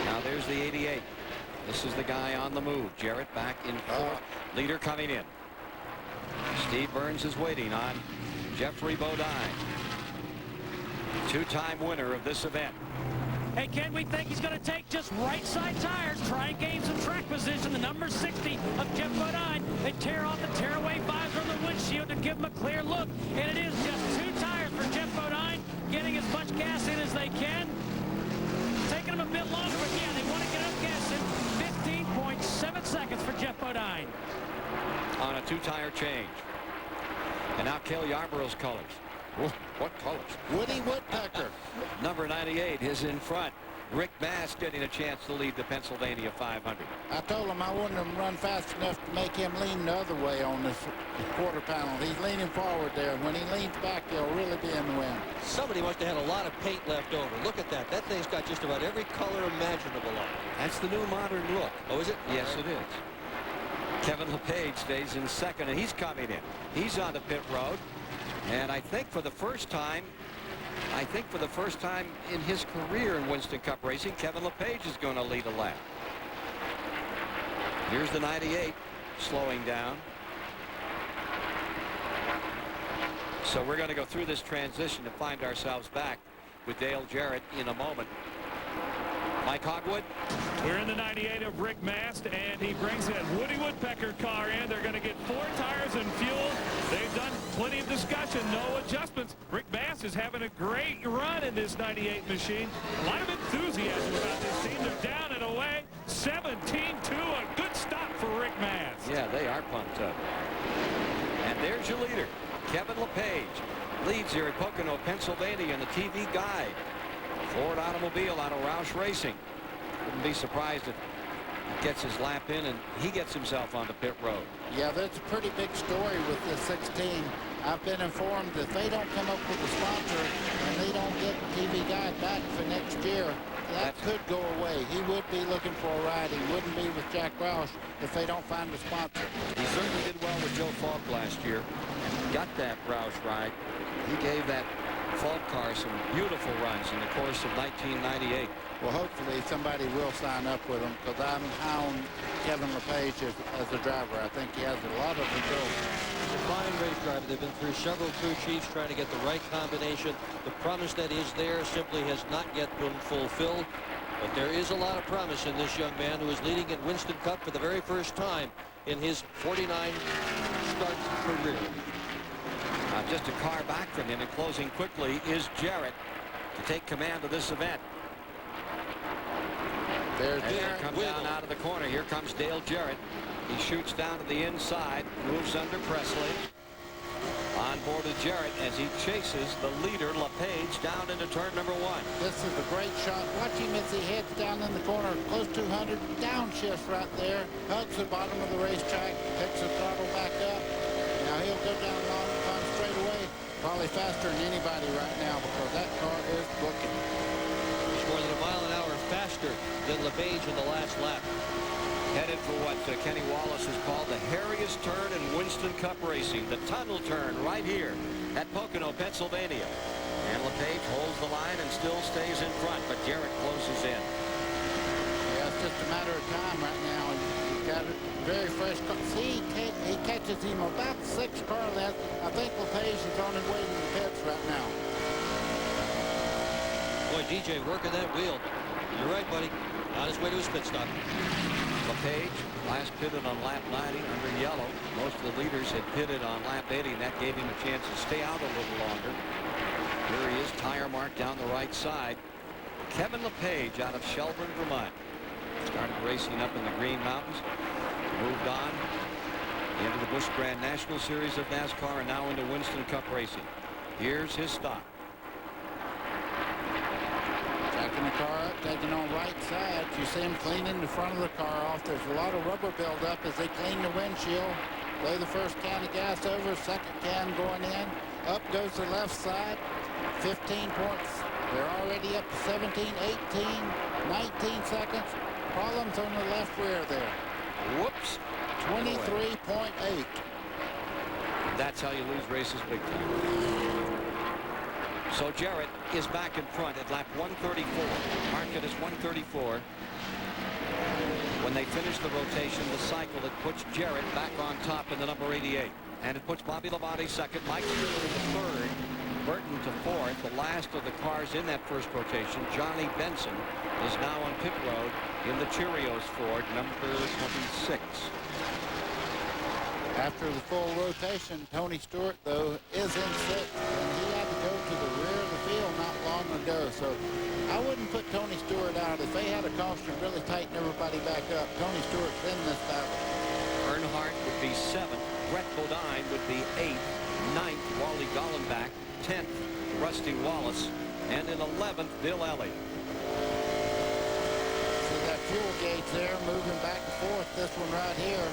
Now there's the 88. This is the guy on the move. Jarrett back in fourth. Leader coming in. Steve Burns is waiting on Jeffrey Bodine. Two-time winner of this event. Hey, Ken, we think he's going to take just right side tires, try and gain some track position. The number 60 of Jeff Bodine. They tear off the tearaway visor on the windshield to give him a clear look. And it is just 2 tires for Jeff Bodine, getting as much gas in as they can. Taking them a bit longer, but yeah, they want to get enough gas in. 15.7 seconds for Jeff Bodine. On a 2-tire change. And now Cale Yarborough's colors. What colors? Woody Woodpecker. Number 98 is in front. Rick Mass getting a chance to lead the Pennsylvania 500. I told him I wouldn't have run fast enough to make him lean the other way on this quarter panel. He's leaning forward there. When he leans back, he'll really be in the wind. Somebody must have had a lot of paint left over. Look at that. That thing's got just about every color imaginable on it. That's the new modern look. Oh, is it? Yes, it is. Kevin LePage stays in second, and he's coming in. He's on the pit road. And I think for the first time in his career in Winston Cup racing, Kevin LePage is going to lead a lap. Here's the 98 slowing down. So we're going to go through this transition to find ourselves back with Dale Jarrett in a moment. Mike Hogwood. We're in the 98 of Rick Mast, and he brings that Woody Woodpecker car in. They're going to get 4 tires and fuel. They've done plenty of discussion, no adjustments. Rick Mast is having a great run in this 98 machine. A lot of enthusiasm about this team. They're down and away. 17-2, a good stop for Rick Mast. Yeah, they are pumped up. And there's your leader, Kevin LePage. Leads here at Pocono, Pennsylvania in the TV guide. Ford automobile out of Roush Racing. Wouldn't be surprised if he gets his lap in and he gets himself on the pit road. Yeah, that's a pretty big story with the 16. I've been informed that they don't come up with a sponsor and they don't get TV Guide back for next year, that could go away. He would be looking for a ride. He wouldn't be with Jack Roush if they don't find a sponsor. He certainly did well with Joe Falk last year and got that Roush ride. He gave that Falk car some beautiful runs in the course of 1998. Well, hopefully somebody will sign up with him, because I'm high on Kevin LePage as a driver. I think he has a lot of results. He's a fine race driver. They've been through several crew chiefs trying to get the right combination. The promise that is there simply has not yet been fulfilled. But there is a lot of promise in this young man who is leading in Winston Cup for the very first time in his 49 start career. just a car back from him, and closing quickly is Jarrett to take command of this event. There's Jarrett come down out of the corner. Here comes Dale Jarrett. He shoots down to the inside, moves under Presley. On board with Jarrett as he chases the leader, LePage, down into turn number 1. This is a great shot. Watch him as he heads down in the corner, close to 100, downshifts right there, hugs the bottom of the racetrack, picks the throttle back up. Now he'll go down long time straight away, probably faster than anybody right now because that car is booking. He's more than a mile an hour faster than LePage in the last lap. Headed for what Kenny Wallace has called the hairiest turn in Winston Cup racing, the tunnel turn right here at Pocono, Pennsylvania. And LePage holds the line and still stays in front, but Jarrett closes in. Yeah, it's just a matter of time right now. He's got a very fresh car. See, he catches him about 6 car lengths. I think LePage is on his way to the pits right now. Boy, DJ working that wheel. You're right, buddy. On his way to his pit stop. LePage last pitted on lap 90 under yellow. Most of the leaders had pitted on lap 80, and that gave him a chance to stay out a little longer. Here he is, tire mark down the right side. Kevin LePage out of Shelburne, Vermont. Started racing up in the Green Mountains. Moved on into the Busch Grand National Series of NASCAR and now into Winston Cup racing. Here's his stop. Backing the car up, taking on right side. You see him cleaning the front of the car off. There's a lot of rubber buildup as they clean the windshield. Lay the first can of gas over, second can going in. Up goes the left side. 15 points. They're already up to 17, 18, 19 seconds. Problems on the left rear there. Whoops. 23.8. That's how you lose races big time. So Jarrett is back in front at lap 134. Market is 134. When they finish the rotation, the cycle, it puts Jarrett back on top in the number 88. And it puts Bobby Labonte second, Mike Schuler to third, Burton to fourth. The last of the cars in that first rotation, Johnny Benson, is now on pit road in the Cheerios Ford, number 26. After the full rotation, Tony Stewart, though, is in sixth, and he had to go to the rear of the field not long ago. So I wouldn't put Tony Stewart out. If they had a caution really tighten everybody back up, Tony Stewart's in this battle. Earnhardt would be 7th. Brett Bodine would be 8th. 9th, Wally Gollenbach. 10th, Rusty Wallace. And in 11th, Bill Ellie. See that fuel gauge there moving back and forth. This one right here.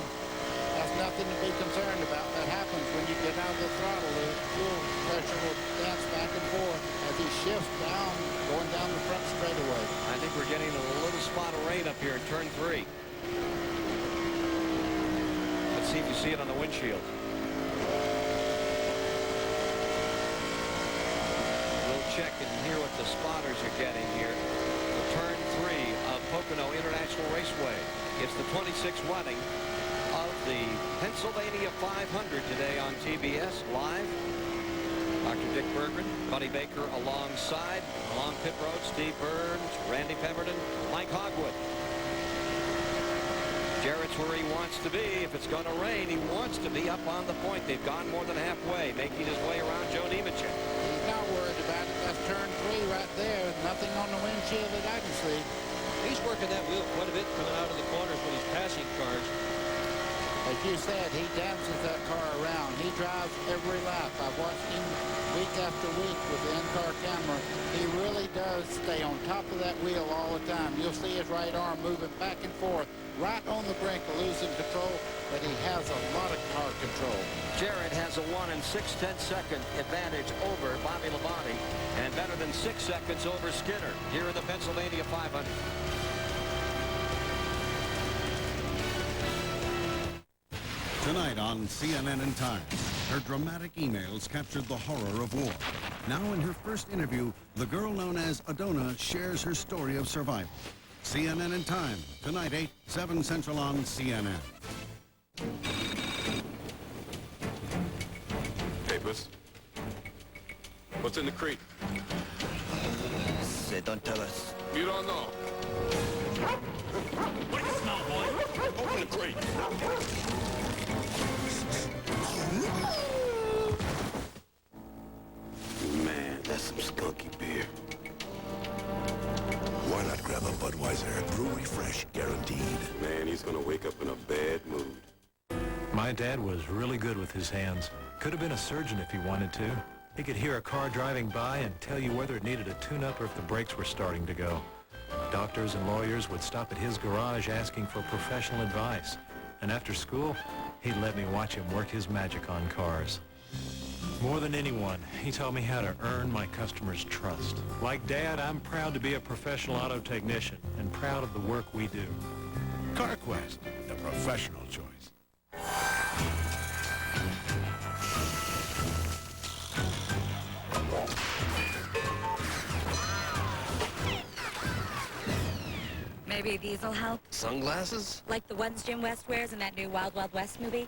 That's nothing to be concerned about. That happens when you get out of the throttle. The fuel pressure will dance back and forth as he shifts down, going down the front straightaway. I think we're getting a little spot of rain up here in turn 3. Let's see if you see it on the windshield. We'll check and hear what the spotters are getting here. The turn 3 of Pocono International Raceway. It's the 26th running of the Pennsylvania 500 today on TBS live. Dr. Dick Berggren, Buddy Baker alongside. Along pit road, Steve Burns, Randy Pemberton, Mike Hogwood. Jarrett's where he wants to be. If it's going to rain, he wants to be up on the point. They've gone more than halfway, making his way around Joe Nemechek. He's not worried about it. That's turn 3 right there. Nothing on the windshield that I can see. He's working that wheel quite a bit coming out of the corners when he's passing cars. As you said, he dances that car around. He drives every lap. I've watched him week after week with the in-car camera. He really does stay on top of that wheel all the time. You'll see his right arm moving back and forth, right on the brink of losing control, but he has a lot of car control. Jarrett has a 1 6/10 second advantage over Bobby Labonte and better than 6 seconds over Skinner here in the Pennsylvania 500. Tonight on CNN and Time, her dramatic emails captured the horror of war. Now in her first interview, the girl known as Adona shares her story of survival. CNN and Time, tonight 8, 7 Central on CNN. Hey, Puss. What's in the crate? Say, don't tell us. You don't know. What do you smell, boy? Open the crate. refresh guaranteed. Man, he's going to wake up in a bad mood. My dad was really good with his hands. Could have been a surgeon if he wanted to. He could hear a car driving by and tell you whether it needed a tune-up or if the brakes were starting to go. Doctors and lawyers would stop at his garage asking for professional advice. And after school, he'd let me watch him work his magic on cars. More than anyone, he taught me how to earn my customers' trust. Like Dad, I'm proud to be a professional auto technician and proud of the work we do. CarQuest, the professional choice. Maybe these'll help. Sunglasses? Like the ones Jim West wears in that new Wild Wild West movie.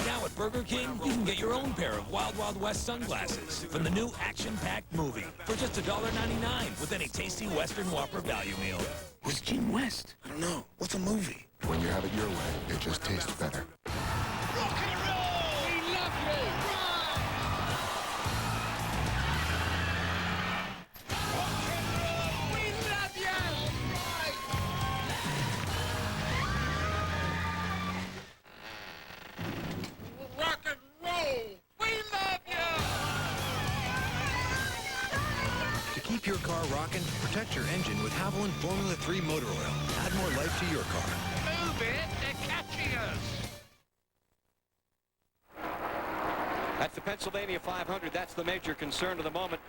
Now at Burger King, you can get your own pair of Wild Wild West sunglasses from the new action-packed movie for just $1.99 with any tasty Western Whopper value meal. Who's Jim West? I don't know. What's a movie? When you have it your way, it just tastes better. Rock and roll! We love you! Rock and roll! We love you! To keep your car rocking, protect your engine with Haviland Formula 3 motor oil. Add more life to your car. Move it, they're catching us! At the Pennsylvania 500, that's the major concern of the moment.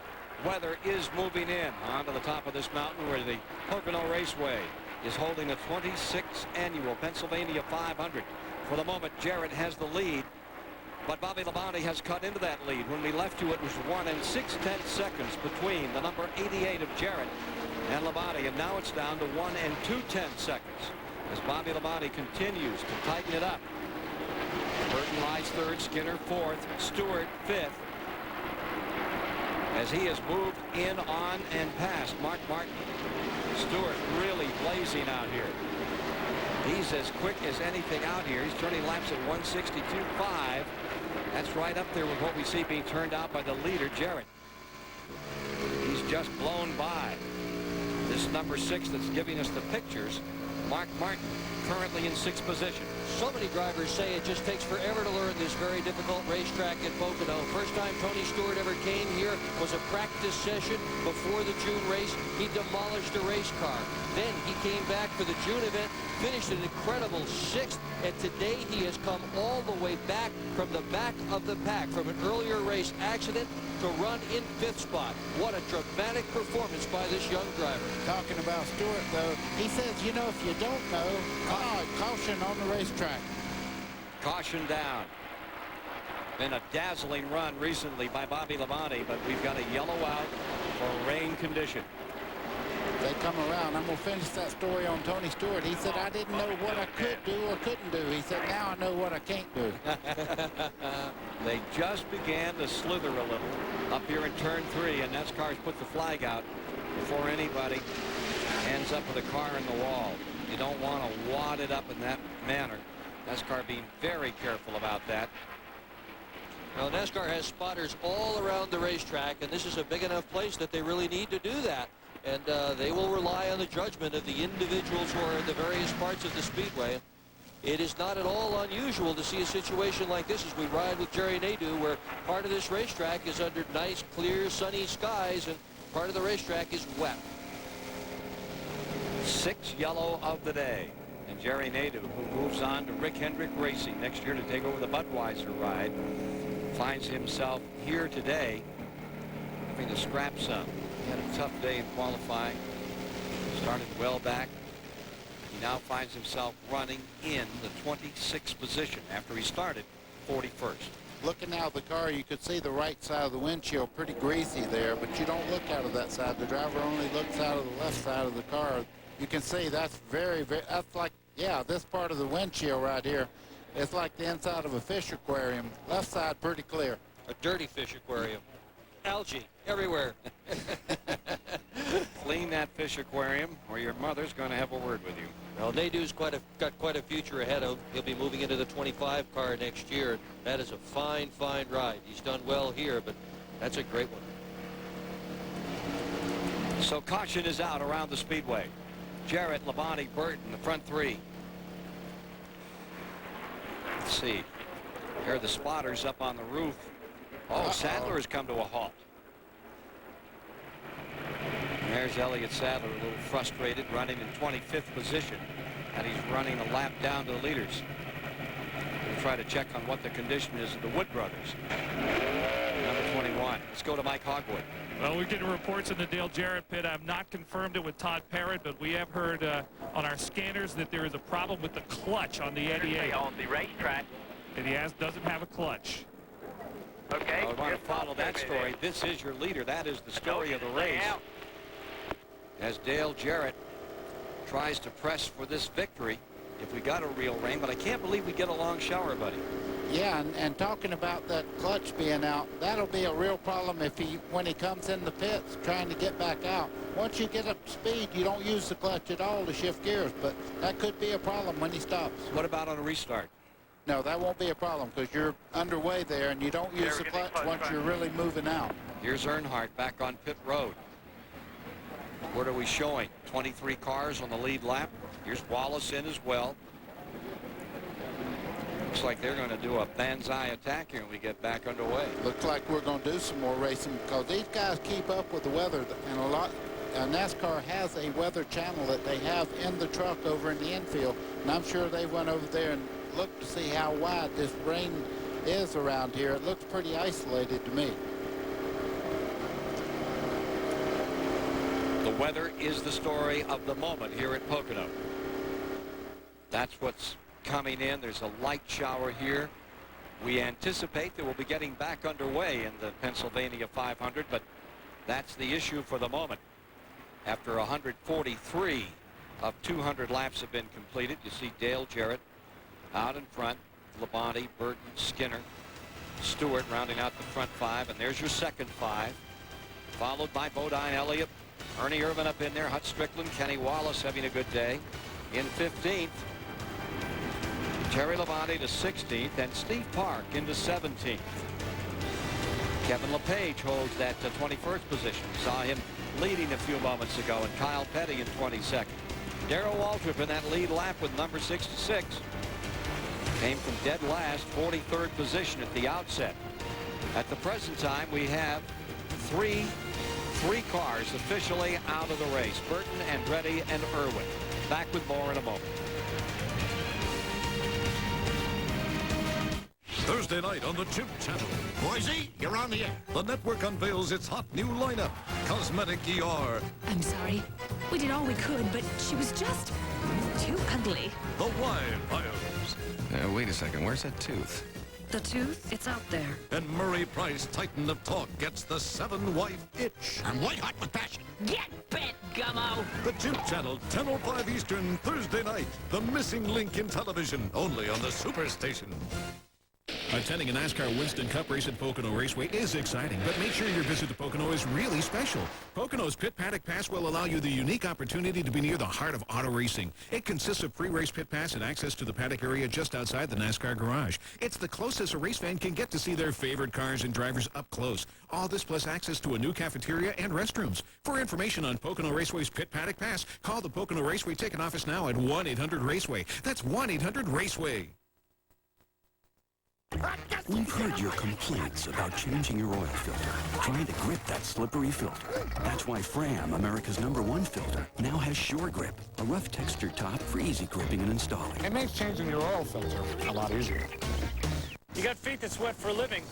Weather is moving in onto the top of this mountain where the Pocono Raceway is holding the 26th annual Pennsylvania 500. For the moment, Jarrett has the lead, but Bobby Labonte has cut into that lead. When we left you, it was 1 6/10 seconds between the number 88 of Jarrett and Labonte, and now it's down to 1 2/10 seconds as Bobby Labonte continues to tighten it up. Burton lies third, Skinner fourth, Stewart fifth, as he has moved in on and past Mark Martin. Stewart really blazing out here. He's as quick as anything out here. He's turning laps at 162.5. That's right up there with what we see being turned out by the leader, Jarrett. He's just blown by this number 6 that's giving us the pictures, Mark Martin, currently in 6th position. So many drivers say it just takes forever to learn this very difficult racetrack at Pocono. First time Tony Stewart ever came here was a practice session before the June race. He demolished a race car. Then he came back for the June event, finished an incredible 6th, and today he has come all the way back from the back of the pack from an earlier race accident to run in 5th spot. What a dramatic performance by this young driver. Talking about Stewart, though, he says, you know, if you don't know, caution on the racetrack. Caution down. Been a dazzling run recently by Bobby Labonte, but we've got a yellow out for rain condition. They come around. I'm going to finish that story on Tony Stewart. He said, I didn't know what I could do or couldn't do. He said, now I know what I can't do. They just began to slither a little up here in turn 3, and NASCAR's put the flag out before anybody ends up with a car in the wall. You don't want to wad it up in that manner. NASCAR being very careful about that. Well, NASCAR has spotters all around the racetrack, and this is a big enough place that they really need to do that. And they will rely on the judgment of the individuals who are in the various parts of the speedway. It is not at all unusual to see a situation like this as we ride with Jerry Nadeau, where part of this racetrack is under nice, clear, sunny skies, and part of the racetrack is wet. 6th yellow of the day. And Jerry Nadeau, who moves on to Rick Hendrick Racing next year to take over the Budweiser ride, finds himself here today having to scrap some. He had a tough day in qualifying. Started well back. He now finds himself running in the 26th position after he started 41st. Looking out of the car, you could see the right side of the windshield pretty greasy there, but you don't look out of that side. The driver only looks out of the left side of the car. You can see that's that's like, yeah, this part of the windshield right here, it's like the inside of a fish aquarium. Left side pretty clear. A dirty fish aquarium. Algae everywhere. Clean that fish aquarium or your mother's going to have a word with you. Well, Nadeau's got quite a future ahead of him. He'll be moving into the 25 car next year. That is a fine, fine ride. He's done well here, but that's a great one. So caution is out around the speedway. Jarrett, Labonte, Burton, the front three. Let's see. Here are the spotters up on the roof. Oh, Sadler has come to a halt. And there's Elliott Sadler, a little frustrated, running in 25th position. And he's running a lap down to the leaders. We'll try to check on what the condition is of the Wood brothers. Number 21. Let's go to Mike Hogwood. Well, we're getting reports in the Dale Jarrett pit. I've not confirmed it with Todd Parrott, but we have heard on our scanners that there is a problem with the clutch on the 88. On the racetrack. And he doesn't have a clutch. Okay. I want to follow that story. This is your leader. That is the story of the race. As Dale Jarrett tries to press for this victory, if we got a real rain, but I can't believe we get a long shower, buddy. Yeah, and talking about that clutch being out, that'll be a real problem if when he comes in the pits trying to get back out. Once you get up to speed, you don't use the clutch at all to shift gears, but that could be a problem when he stops. What about on a restart? No, that won't be a problem because you're underway there and you don't use the clutch once you're really moving out. Here's Earnhardt back on pit road. What are we showing? 23 cars on the lead lap. Here's Wallace in as well. Looks like they're going to do a banzai attack here when we get back underway. Looks like we're going to do some more racing because these guys keep up with the weather, and a lot. NASCAR has a weather channel that they have in the truck over in the infield, and I'm sure they went over there and looked to see how wide this rain is around here. It looks pretty isolated to me. The weather is the story of the moment here at Pocono. That's what's coming in. There's a light shower here. We anticipate that we'll be getting back underway in the Pennsylvania 500, but that's the issue for the moment. After 143 of 200 laps have been completed, you see Dale Jarrett out in front, Labonte, Burton, Skinner, Stewart rounding out the front five, and there's your second five, followed by Bodine Elliott, Ernie Irvin up in there, Hut Strickland, Kenny Wallace having a good day. In 15th, Terry Labonte to 16th, and Steve Park into 17th. Kevin LePage holds that 21st position. Saw him leading a few moments ago, and Kyle Petty in 22nd. Darrell Waltrip in that lead lap with number 66. Came from dead last, 43rd position at the outset. At the present time, we have three cars officially out of the race. Burton, Andretti, and Irwin. Back with more in a moment. Thursday night on the Chimp Channel. Boise, you're on the air. The network unveils its hot new lineup. Cosmetic ER. I'm sorry. We did all we could, but she was just too ugly. The Wild Bios. Wait a second. Where's that tooth? The tooth? It's out there. And Murray Price, Titan of Talk, gets the 7-wife itch. I'm white hot with passion. Get bit, Gummo! The Chimp Channel, 10:05 Eastern, Thursday night. The missing link in television, only on the Superstation. Attending a NASCAR Winston Cup race at Pocono Raceway is exciting, but make sure your visit to Pocono is really special. Pocono's Pit Paddock Pass will allow you the unique opportunity to be near the heart of auto racing. It consists of pre-race pit pass and access to the paddock area just outside the NASCAR garage. It's the closest a race fan can get to see their favorite cars and drivers up close. All this plus access to a new cafeteria and restrooms. For information on Pocono Raceway's Pit Paddock Pass, call the Pocono Raceway ticket office now at 1-800-RACEWAY. That's 1-800-RACEWAY. We've heard your complaints about changing your oil filter, trying to grip that slippery filter. That's why Fram, America's #1 filter, now has Sure Grip, a rough textured top for easy gripping and installing. It makes changing your oil filter a lot easier. You got feet that sweat for a living,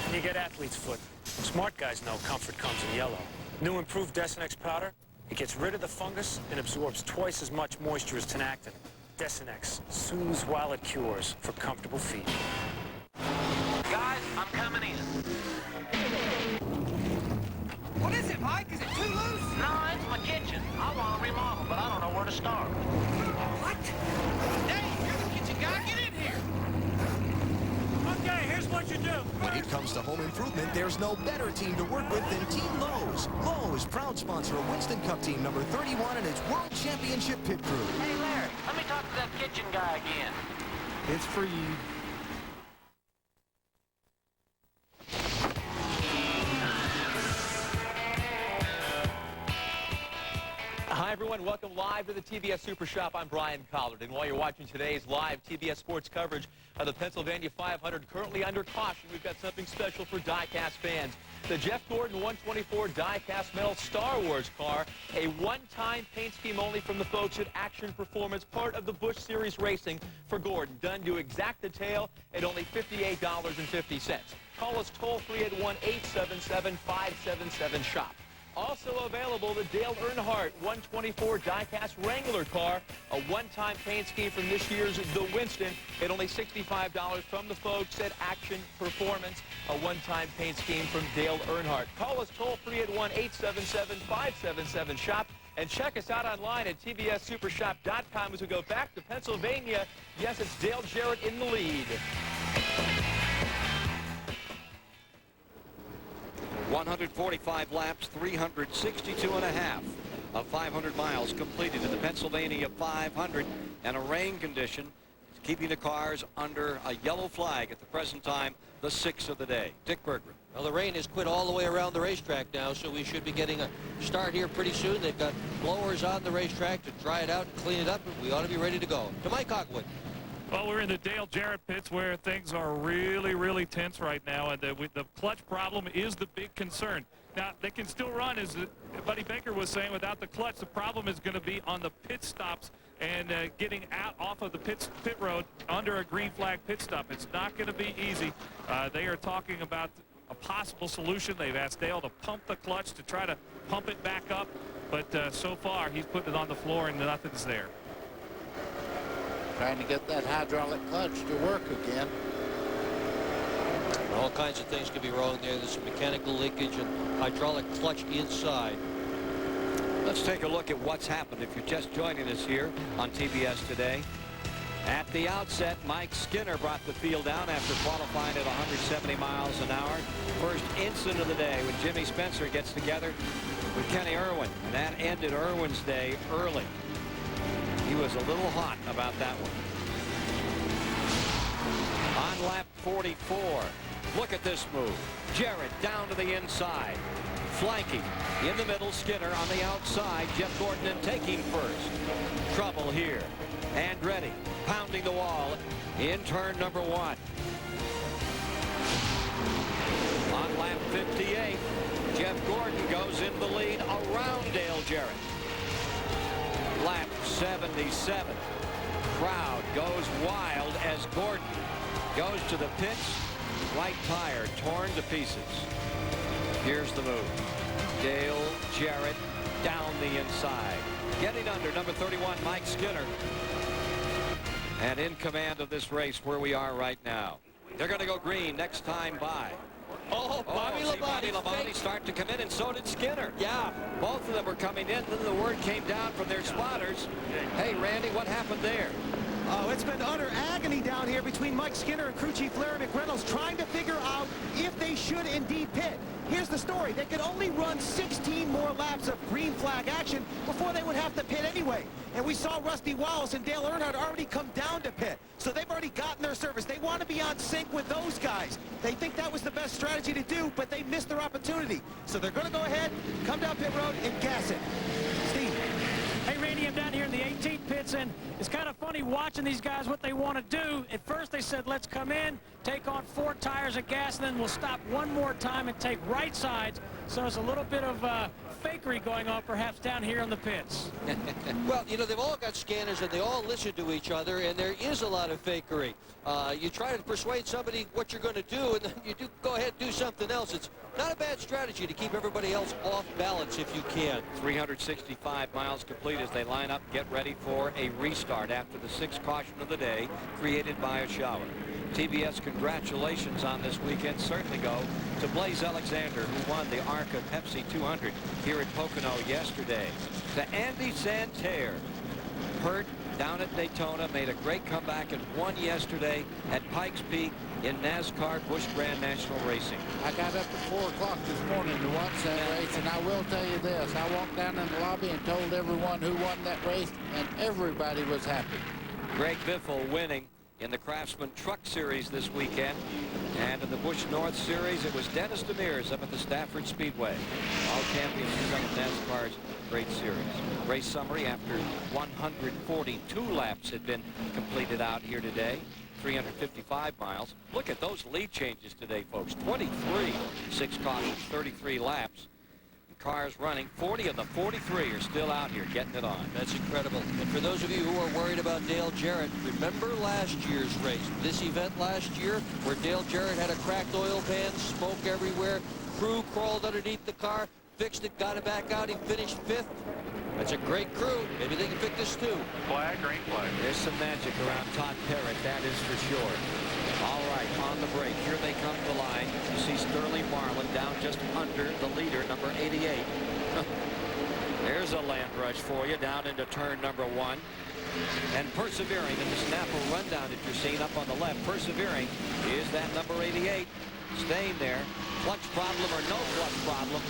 and you get athlete's foot. Smart guys know comfort comes in yellow. New improved Desinex powder, it gets rid of the fungus and absorbs twice as much moisture as Tenactin. Desinex soothes while it cures for comfortable feet. Guys, I'm coming in. What is it, Mike? Is it too loose? No, it's my kitchen. I want to remodel, but I don't know where to start. What? Dave, you're the kitchen guy. Get in here. Okay, here's what you do. When it comes to home improvement, there's no better team to work with than Team Lowe's. Lowe's, proud sponsor of Winston Cup Team number 31 and its World Championship pit crew. Hey, Larry, let me talk to that kitchen guy again. It's free. Hi, everyone. Welcome welcome live to the TBS Super Shop. I'm Brian Collard, and while you're watching today's live TBS Sports coverage of the Pennsylvania 500, currently under caution, we've got something special for diecast fans. The Jeff Gordon 124 diecast metal Star Wars car, a one-time paint scheme only from the folks at Action Performance, part of the Busch Series Racing for Gordon, done to exact detail at only $58.50. Call us toll-free at 1-877-577-SHOP. Also available, the Dale Earnhardt 124 diecast Wrangler car, a one-time paint scheme from this year's The Winston at only $65 from the folks at Action Performance, a one-time paint scheme from Dale Earnhardt. Call us toll-free at 1-877-577-SHOP and check us out online at tbssupershop.com as we go back to Pennsylvania. Yes, it's Dale Jarrett in the lead. 145 laps, 362 and a half of 500 miles completed in the Pennsylvania 500, and a rain condition is keeping the cars under a yellow flag at the present time, the 6th of the day. Dick Bergman. Well, the rain has quit all the way around the racetrack now, so we should be getting a start here pretty soon. They've got blowers on the racetrack to dry it out and clean it up, and we ought to be ready to go. To Mike Hogwood. Well, we're in the Dale Jarrett pits where things are really, really tense right now, and the clutch problem is the big concern. Now, they can still run, as Buddy Baker was saying, without the clutch. The problem is going to be on the pit stops and getting out off of the pit road under a green flag pit stop. It's not going to be easy. They are talking about a possible solution. They've asked Dale to pump the clutch to try to pump it back up, but so far he's putting it on the floor and nothing's there. Trying to get that hydraulic clutch to work again. All kinds of things could be wrong there. There's some mechanical leakage and hydraulic clutch inside. Let's take a look at what's happened if you're just joining us here on TBS today. At the outset, Mike Skinner brought the field down after qualifying at 170 miles an hour. First incident of the day when Jimmy Spencer gets together with Kenny Irwin, and that ended Irwin's day early. He was a little hot about that one. On lap 44, look at this move. Jarrett down to the inside. Flanking in the middle, Skinner on the outside. Jeff Gordon in taking first. Trouble here. Andretti pounding the wall in turn number 1. On lap 58, Jeff Gordon goes in the lead around Dale Jarrett. Lap 77. Crowd goes wild as Gordon goes to the pits. Right tire torn to pieces. Here's the move. Dale Jarrett down the inside. Getting under number 31, Mike Skinner. And in command of this race where we are right now. They're going to go green next time by. Oh, Bobby Labonte start to come in, and so did Skinner. Yeah, both of them were coming in. Then the word came down from their spotters. Hey, Randy, what happened there? Oh, it's been utter agony down here between Mike Skinner and crew chief Larry McReynolds trying to figure out if they should indeed pit. Here's the story. They could only run 16 more laps of green flag action before they would have to pit anyway. And we saw Rusty Wallace and Dale Earnhardt already come down to pit. So they've already gotten their service. They want to be on sync with those guys. They think that was the best strategy to do, but they missed their opportunity. So they're going to go ahead, come down pit road, and gas it. Steve. Hey, Randy, I'm down here in the 18th pits, and it's kind of funny watching these guys what they want to do. At first they said, let's come in, take on 4 tires of gas, and then we'll stop one more time and take right sides. So it's a little bit of fakery going on perhaps down here in the pits. Well, you know, they've all got scanners and they all listen to each other, and there is a lot of fakery. You try to persuade somebody what you're going to do, and then you do go ahead and do something else. It's not a bad strategy to keep everybody else off balance if you can. 365 miles complete as they line up, get ready for a restart after the 6th caution of the day created by a shower. TBS congratulations on this weekend certainly go to Blaze Alexander, who won the ARCA Pepsi 200 here at Pocono yesterday. To Andy Santerre, hurt down at Daytona, made a great comeback and won yesterday at Pikes Peak in NASCAR Busch Grand National Racing. I got up at 4 o'clock this morning to watch that race, and I will tell you this. I walked down in the lobby and told everyone who won that race, and everybody was happy. Greg Biffle winning in the Craftsman Truck Series this weekend. And in the Busch North Series, it was Dennis Demers up at the Stafford Speedway. All champions in some of NASCAR's great series. Race summary after 142 laps had been completed out here today. 355 miles. Look at those lead changes today, folks. 23, 6 cautions, 33 laps. Cars running. 40 of the 43 are still out here getting it on. That's incredible. And for those of you who are worried about Dale Jarrett, remember last year's race, this event last year where Dale Jarrett had a cracked oil pan, smoke everywhere, crew crawled underneath the car, fixed it, got it back out, he finished 5th. That's a great crew. Maybe they can pick this too. Flag, green flag. There's some magic around Todd Parrott, that is for sure. All right, on the break. Here they come to the line. You see Sterling Marlin down just under the leader, number 88. There's a land rush for you down into turn number 1. And persevering in the Snapple rundown that you're seeing up on the left, persevering is that number 88. Staying there. Clutch problem or no clutch problem.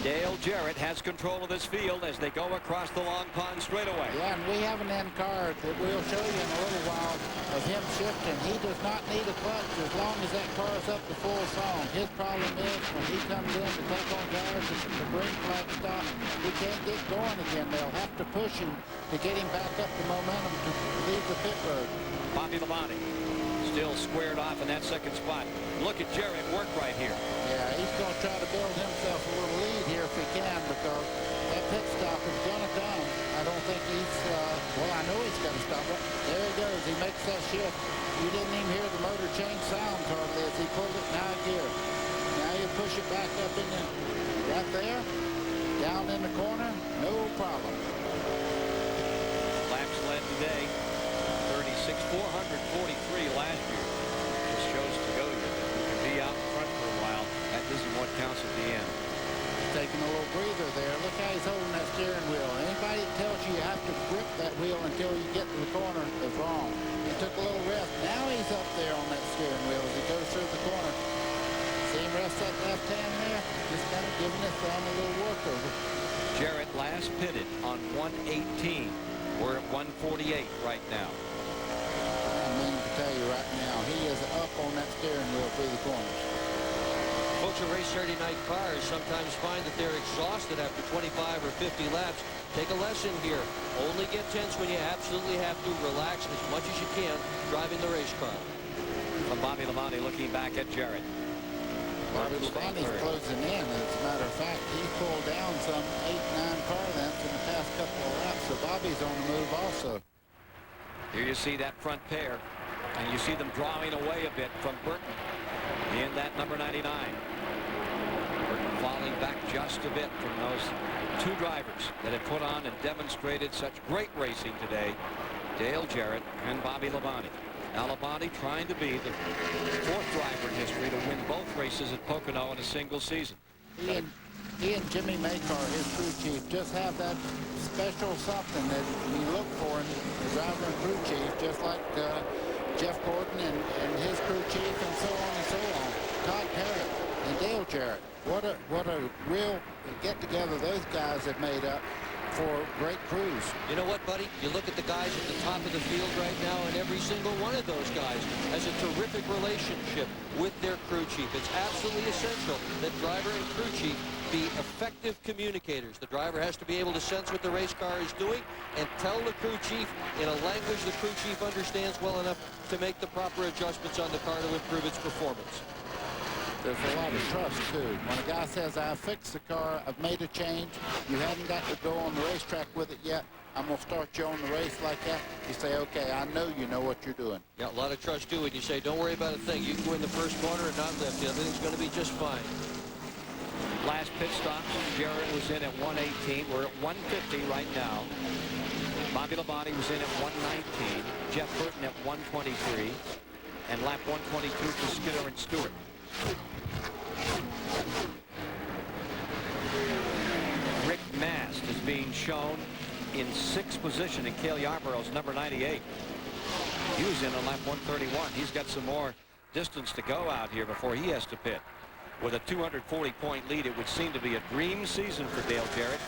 Dale Jarrett has control of this field as they go across the Long Pond straightaway. Yeah, and we have an end card that we'll show you in a little while of him shifting. He does not need a clutch as long as that car is up to full song. His problem is when he comes in to take on guys at the green flag stop, he can't get going again. They'll have to push him to get him back up the momentum to leave the pit road. Bobby Labonte still squared off in that second spot. Look at Jarrett work right here. Yeah, he's going to try to build himself a little lead here if he can, because that pit stop is going to come. I don't think he's, well, I know he's going to stop it. There he goes. He makes that shift. You didn't even hear the motor change sound hardly as he pulled it in high gear. Now you push it back up in the, right there, down in the corner, no problem. Laps led today, 443 last year. Just shows to go here. You can be out in front for a while. That isn't what counts at the end. Taking a little breather there. Look how he's holding that steering wheel. Anybody that tells you you have to grip that wheel until you get to the corner is wrong. He took a little rest. Now he's up there on that steering wheel as he goes through the corner. See him rest that left hand there? Just kind of giving his thumb a little workover. Jarrett last pitted on 118. We're at 148 right now. I mean to tell you right now, he is up on that steering wheel through the corners. Folks who race Saturday night cars sometimes find that they're exhausted after 25 or 50 laps. Take a lesson here. Only get tense when you absolutely have to. Relax as much as you can driving the race car. From Bobby Labonte looking back at Jarrett. Bobby Labonte's closing in. As a matter of fact, he pulled down some 8-9 car lengths in the past couple of laps, so Bobby's on the move also. Here you see that front pair, and you see them drawing away a bit from Burton in that number 99. Burton falling back just a bit from those two drivers that have put on and demonstrated such great racing today, Dale Jarrett and Bobby Labonte. Now Labonte trying to be the 4th driver in history to win both races at Pocono in a single season. He and Jimmy Makar, his crew chief, just have that special something that we look for in the driver and crew chief, just like Jeff Gordon and his crew chief and so on and so on. Todd Parrott and Dale Jarrett. What a real get-together those guys have made up for great crews. You know what, buddy? You look at the guys at the top of the field right now, and every single one of those guys has a terrific relationship with their crew chief. It's absolutely essential that driver and crew chief be effective communicators. The driver has to be able to sense what the race car is doing and tell the crew chief in a language the crew chief understands well enough to make the proper adjustments on the car to improve its performance. There's a lot of trust, too. When a guy says, I fixed the car, I've made a change, you haven't got to go on the racetrack with it yet, I'm going to start you on the race like that, you say, okay, I know you know what you're doing. Yeah, a lot of trust, too, when you say, don't worry about a thing. You can go in the first corner and not lift. Everything's going to be just fine. Last pit stop, Jarrett was in at 118. We're at 150 right now. Bobby Labonte was in at 119. Jeff Burton at 123. And lap 122 for Skinner and Stewart. Rick Mast is being shown in 6th position in Cale Yarborough's number 98. He was in on lap 131. He's got some more distance to go out here before he has to pit. With a 240-point lead, it would seem to be a dream season for Dale Jarrett.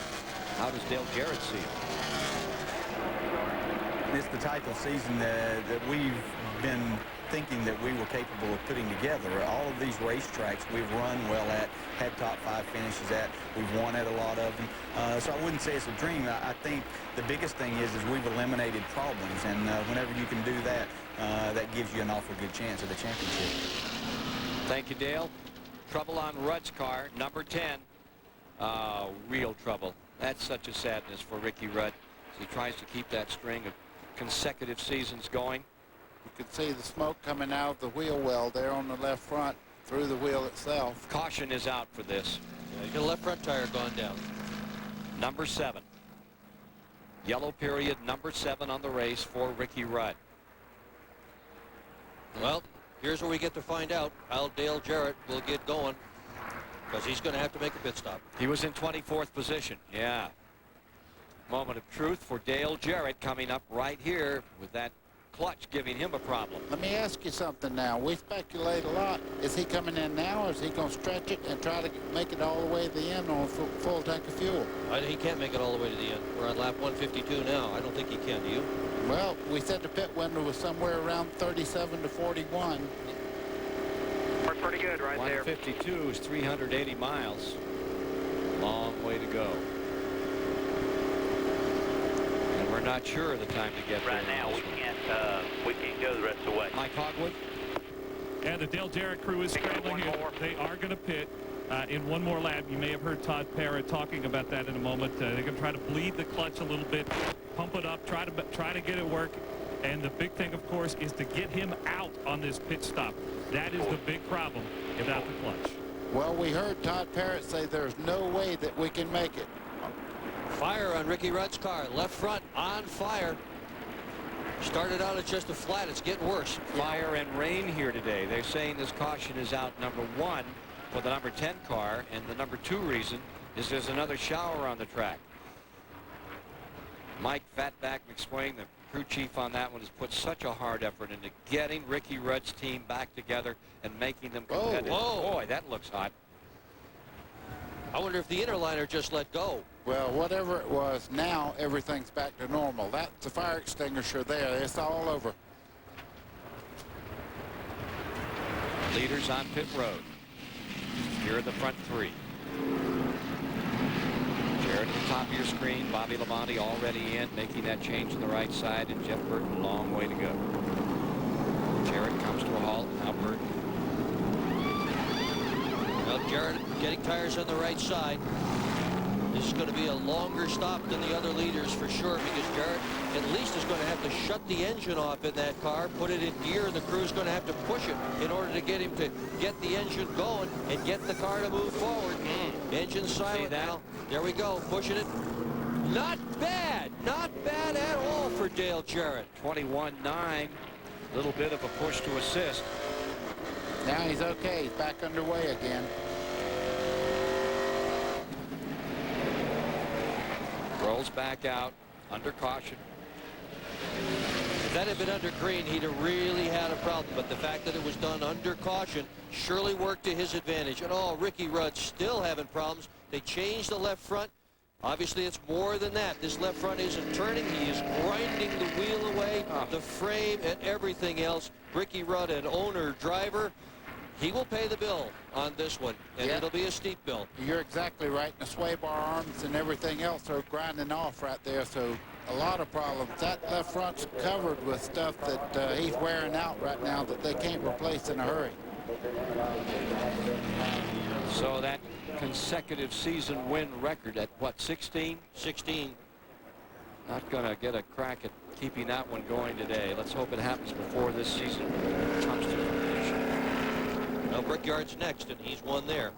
How does Dale Jarrett see it? It's the type of season that we've been thinking that we were capable of putting together. All of these racetracks we've run well at, had top 5 finishes at, we've won at a lot of them. So I wouldn't say it's a dream. I think the biggest thing is we've eliminated problems, and whenever you can do that, that gives you an awful good chance at the championship. Thank you, Dale. Trouble on Rudd's car, number 10. Real trouble. That's such a sadness for Ricky Rudd as he tries to keep that string of consecutive seasons going. You can see the smoke coming out of the wheel well there on the left front through the wheel itself. Caution is out for this. Yeah, you got a left front tire gone down. Number 7. Yellow period, number 7 on the race for Ricky Rudd. Well, here's where we get to find out how Dale Jarrett will get going, because he's going to have to make a pit stop. He was in 24th position. Yeah. Moment of truth for Dale Jarrett coming up right here with that clutch giving him a problem. Let me ask you something now. We speculate a lot. Is he coming in now, or is he going to stretch it and try to make it all the way to the end on a full tank of fuel? He can't make it all the way to the end. We're on lap 152 now. I don't think he can. Do you? Well, we said the pit window was somewhere around 37 to 41. We're pretty good right there. 152 is 380 miles. Long way to go. And we're not sure of the time to get right there. Now, we can't go the rest of the way. Mike Hogwood. And the Dale Jarrett crew is scrambling here. They are going to pit in one more lap. You may have heard Todd Parrott talking about that in a moment. They're going to try to bleed the clutch a little bit, pump it up, try to get it work. And the big thing, of course, is to get him out on this pit stop. That is the big problem without the clutch. Well, we heard Todd Parrott say there's no way that we can make it. Fire on Ricky Rudd's car. Left front on fire. Started out at just a flat. It's getting worse. Fire and rain here today. They're saying this caution is out, number 1 for the number 10 car, and the number 2 reason is there's another shower on the track. Mike Fatback McSwain, the crew chief on that one, has put such a hard effort into getting Ricky Rudd's team back together and making them competitive. Whoa. Boy, that looks hot. I wonder if the inner liner just let go. Well, whatever it was, now everything's back to normal. That's the fire extinguisher there. It's all over. Leaders on pit road. Here are the front 3. Jarrett at the top of your screen. Bobby Labonte already in, making that change to the right side, and Jeff Burton, a long way to go. Jarrett comes to a halt. Now Burton. Well, Jarrett getting tires on the right side. This is going to be a longer stop than the other leaders for sure, because Jarrett at least is going to have to shut the engine off in that car, put it in gear, and the crew's going to have to push it in order to get him to get the engine going and get the car to move forward. Engine silent now. There we go, pushing it. Not bad. Not bad at all for Dale Jarrett. 21.9. Little bit of a push to assist. Now he's okay. He's back underway again. Rolls back out, under caution. If that had been under green, he'd have really had a problem. But the fact that it was done under caution surely worked to his advantage. And Ricky Rudd still having problems. They changed the left front. Obviously, it's more than that. This left front isn't turning. He is grinding the wheel away, the frame, and everything else. Ricky Rudd, an owner driver, he will pay the bill on this one, and it'll be a steep bill. You're exactly right. The sway bar arms and everything else are grinding off right there, so a lot of problems. That left front's covered with stuff that he's wearing out right now that they can't replace in a hurry. So that consecutive season win record at what, 16? 16. Not going to get a crack at keeping that one going today. Let's hope it happens before this season comes to completion. Well, Brickyard's next, and he's one there.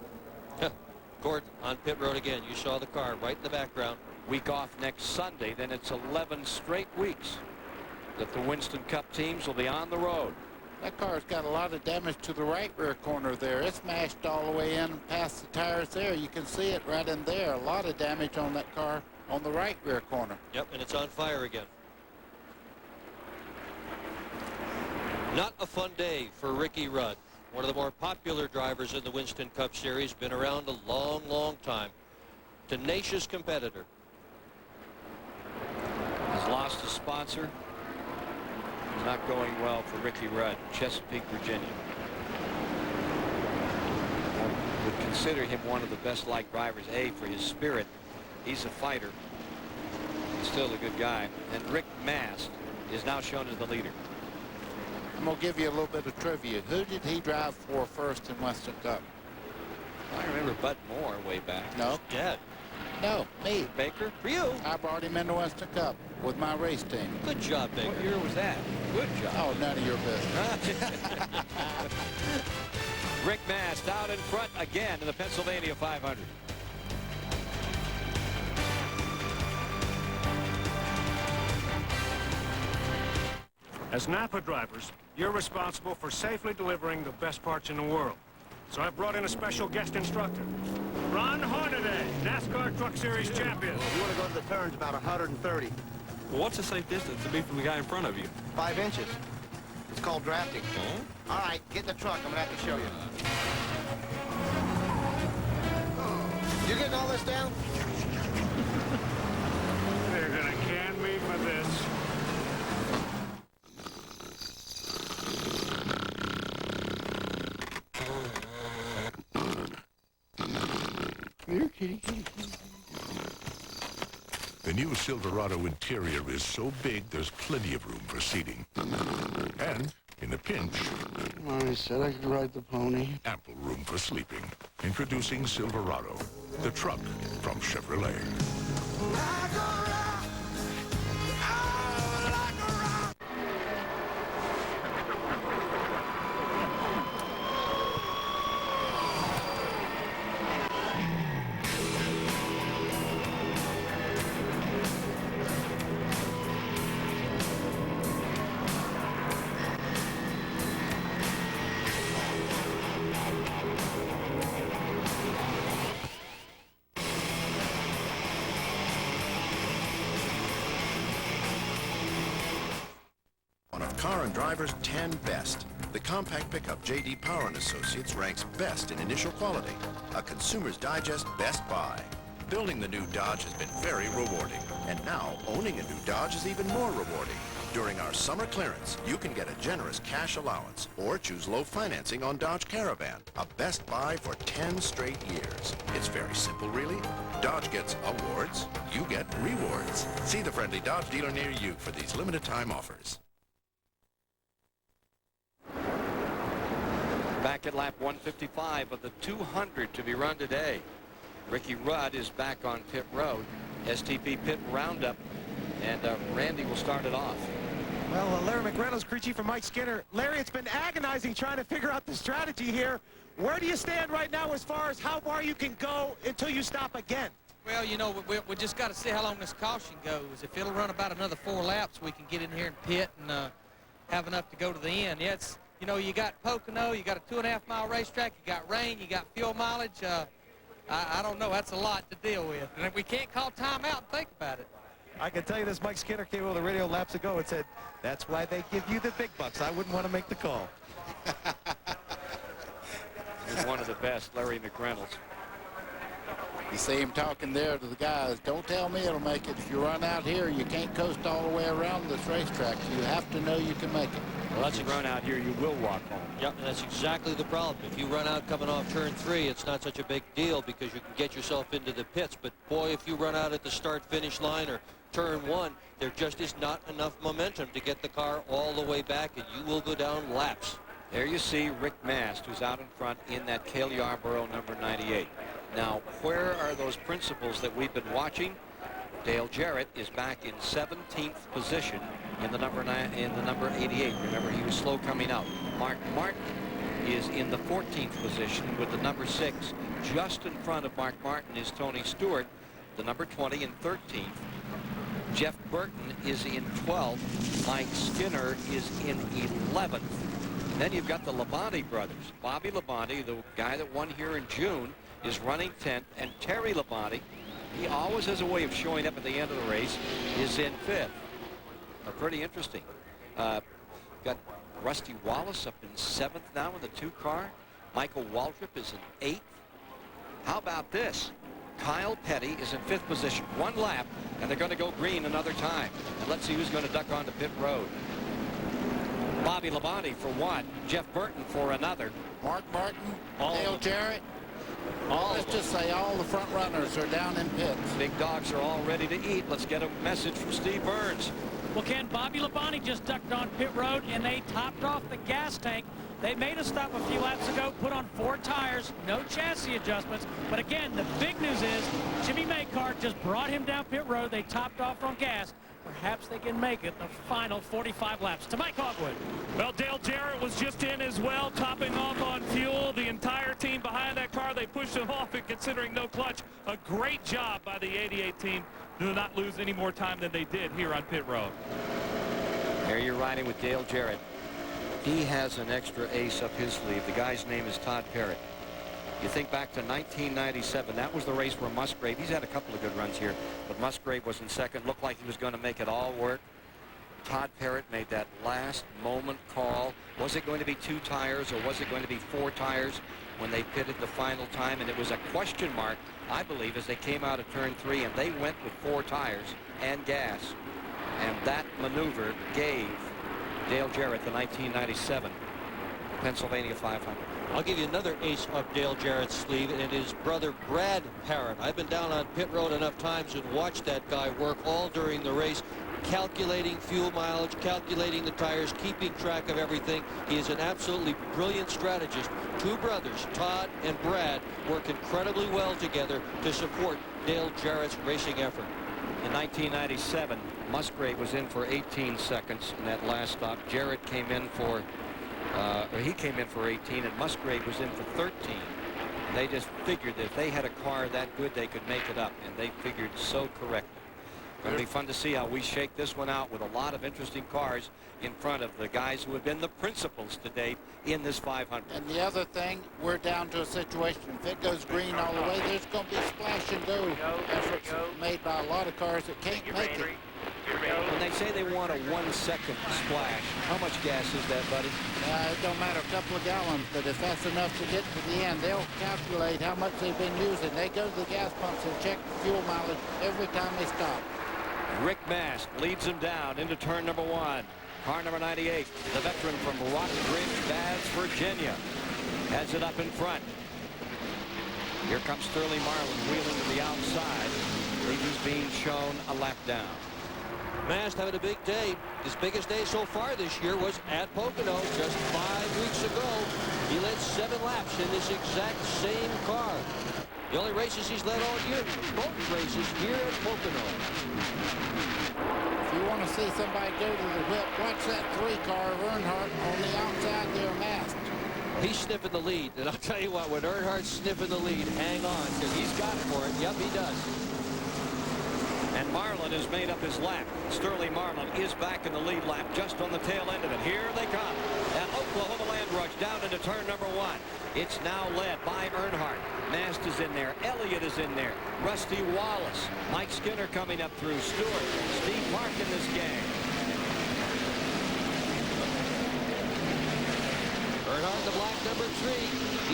Gordon on pit road again. You saw the car right in the background. Week off next Sunday, then it's 11 straight weeks that the Winston Cup teams will be on the road. That car's got a lot of damage to the right rear corner there. It's smashed all the way in past the tires there. You can see it right in there. A lot of damage on that car on the right rear corner. Yep, and it's on fire again. Not a fun day for Ricky Rudd. One of the more popular drivers in the Winston Cup Series. Been around a long, long time. Tenacious competitor. Has lost a sponsor. Not going well for Ricky Rudd, Chesapeake, Virginia. I would consider him one of the best light drivers, A, for his spirit. He's a fighter. He's still a good guy. And Rick Mast is now shown as the leader. I'm going to give you a little bit of trivia. Who did he drive for first in Western Cup? I remember Bud Moore way back. No. Dead. No, me. Baker? For you? I brought him into Western Cup with my race team. Good job, Baker. What year was that? Good job. Oh, none of your business. Rick Mast out in front again in the Pennsylvania 500. As Napa drivers, you're responsible for safely delivering the best parts in the world. So I've brought in a special guest instructor. Ron Hornaday, NASCAR Truck Series champion. You want to go to the turns about 130. Well, what's a safe distance to be from the guy in front of you? 5 inches. It's called drafting. All right, get in the truck. I'm going to have to show you. You getting all this down? They're going to can me for this. Here, kitty, kitty. The new Silverado interior is so big, there's plenty of room for seating. And, in a pinch, Mommy said I could ride the pony. ample room for sleeping. Introducing Silverado, the truck from Chevrolet. One of Car and Driver's 10 best. The compact pickup J.D. Power & Associates ranks best in initial quality. A Consumer's Digest Best Buy. Building the new Dodge has been very rewarding. And now, owning a new Dodge is even more rewarding. During our summer clearance, you can get a generous cash allowance or choose low financing on Dodge Caravan. A Best Buy for 10 straight years. It's very simple, really. Dodge gets awards, you get rewards. See the friendly Dodge dealer near you for these limited time offers. Back at lap 155 of the 200 to be run today. Ricky Rudd is back on pit road. STP pit roundup, and Randy will start it off. Well, Larry McReynolds, crew chief for Mike Skinner. Larry, it's been agonizing trying to figure out the strategy here. Where do you stand right now as far as how far you can go until you stop again? Well, you know, we just got to see how long this caution goes. If it'll run about another 4 laps, we can get in here and pit and have enough to go to the end. Yeah, it's, you know, you got Pocono, you got a 2.5-mile racetrack, you got rain, you got fuel mileage. I don't know, that's a lot to deal with. And if we can't call timeout and think about it. I can tell you this, Mike Skinner came over the radio laps ago and said, that's why they give you the big bucks. I wouldn't want to make the call. He's one of the best, Larry McReynolds. You see him talking there to the guys. Don't tell me it'll make it. If you run out here, you can't coast all the way around this racetrack. You have to know you can make it. Well, that's a run out here, you will walk home. Yep, that's exactly the problem. If you run out coming off turn 3, it's not such a big deal because you can get yourself into the pits. But boy, if you run out at the start-finish line or turn 1, there just is not enough momentum to get the car all the way back, and you will go down laps. There you see Rick Mast, who's out in front in that Cale Yarborough number 98. Now, where are those principles that we've been watching? Dale Jarrett is back in 17th position in the number 88. Remember, he was slow coming out. Mark Martin is in the 14th position with the number 6. Just in front of Mark Martin is Tony Stewart, the number 20 in 13th. Jeff Burton is in 12th. Mike Skinner is in 11th. Then you've got the Labonte brothers. Bobby Labonte, the guy that won here in June, is running 10th, and Terry Labonte, he always has a way of showing up at the end of the race, is in 5th. Pretty interesting. Got Rusty Wallace up in 7th now in the 2-car. Michael Waldrop is in 8th. How about this? Kyle Petty is in 5th position. 1 lap, and they're going to go green another time. And let's see who's going to duck onto pit road. Bobby Labonte for one, Jeff Burton for another. Mark Martin, All Dale of them. Jarrett. All Let's of them. just say all the front runners are down in pits. Big dogs are all ready to eat. Let's get a message from Steve Burns. Well, Ken, Bobby Labonte just ducked on pit road, and they topped off the gas tank. They made a stop a few laps ago, put on 4 tires, no chassis adjustments. But again, the big news is Jimmy Maycar just brought him down pit road. They topped off on gas. Perhaps they can make it the final 45 laps. To Mike Hogwood. Well, Dale Jarrett was just in as well, topping off on fuel. The entire team behind that car, they pushed him off, and considering no clutch, a great job by the 88 team to not lose any more time than they did here on pit road. Here you're riding with Dale Jarrett. He has an extra ace up his sleeve. The guy's name is Todd Parrott. You think back to 1997, that was the race where Musgrave, he's had a couple of good runs here, but Musgrave was in second, looked like he was going to make it all work. Todd Parrott made that last moment call. Was it going to be 2 tires or was it going to be 4 tires when they pitted the final time? And it was a question mark, I believe, as they came out of turn 3, and they went with 4 tires and gas. And that maneuver gave Dale Jarrett the 1997 Pennsylvania 500. I'll give you another ace up Dale Jarrett's sleeve, and it is brother Brad Parrott. I've been down on pit road enough times and watched that guy work all during the race, calculating fuel mileage, calculating the tires, keeping track of everything. He is an absolutely brilliant strategist. 2 brothers, Todd and Brad, work incredibly well together to support Dale Jarrett's racing effort. In 1997, Musgrave was in for 18 seconds in that last stop. Jarrett came in for, he came in for 18, and Musgrave was in for 13. They just figured that if they had a car that good, they could make it up, and they figured so correctly. Going to be fun to see how we shake this one out with a lot of interesting cars in front of the guys who have been the principals to date in this 500. And the other thing, we're down to a situation, if it goes green all the way, there's going to be splash and go efforts made by a lot of cars that can't make it. When they say they want a 1-second splash, how much gas is that, buddy? It don't matter, a couple of gallons, but if that's enough to get to the end, they'll calculate how much they've been using. They go to the gas pumps and check the fuel mileage every time they stop. Rick Mast leads him down into turn number 1. Car number 98, the veteran from Rockbridge, Baths, Virginia, has it up in front. Here comes Sterling Marlin wheeling to the outside. I believe he's being shown a lap down. Mast having a big day. His biggest day so far this year was at Pocono just 5 weeks ago. He led 7 laps in this exact same car. The only races he's led all year, both races here at Pocono. If you want to see somebody go to the whip, watch that 3 car of Earnhardt on the outside there masked. He's sniffing the lead, and I'll tell you what, when Earnhardt's sniffing the lead, hang on, because he's got it for it. Yep, he does. And Marlin has made up his lap. Sterling Marlin is back in the lead lap just on the tail end of it. Here they come. That Oklahoma Land Rush down into turn number 1. It's now led by Earnhardt. Mast is in there. Elliott is in there. Rusty Wallace. Mike Skinner coming up through. Stewart. Steve Park in this gang. Earnhardt, the black number 3.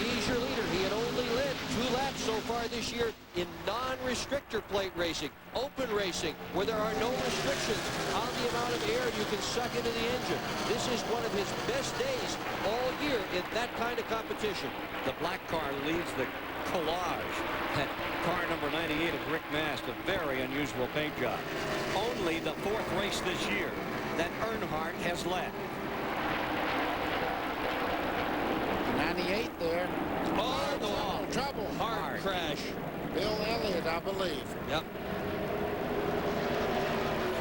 He's your leader. He had only led 2 laps so far this year in non-restrictor plate racing, open racing, where there are no restrictions on the amount of air you can suck into the engine. This is one of his best days all year in that kind of competition. The black car leads the collage. That car number 98 of Rick Mast, a very unusual paint job. Only the 4th race this year that Earnhardt has led. 98 there. Oh, no. Trouble. Hard crash. Bill Elliott, I believe. Yep.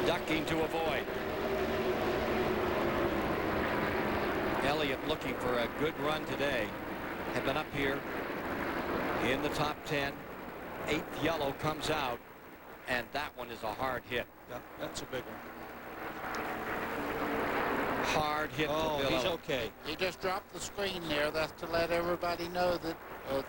Ducking to avoid. Elliott looking for a good run today. Had been up here in the top 10. 8th yellow comes out, and that one is a hard hit. Yep, that's a big one. Hard hit. Oh, for Bill he's Elliott. okay. He just dropped the screen there. That's to let everybody know that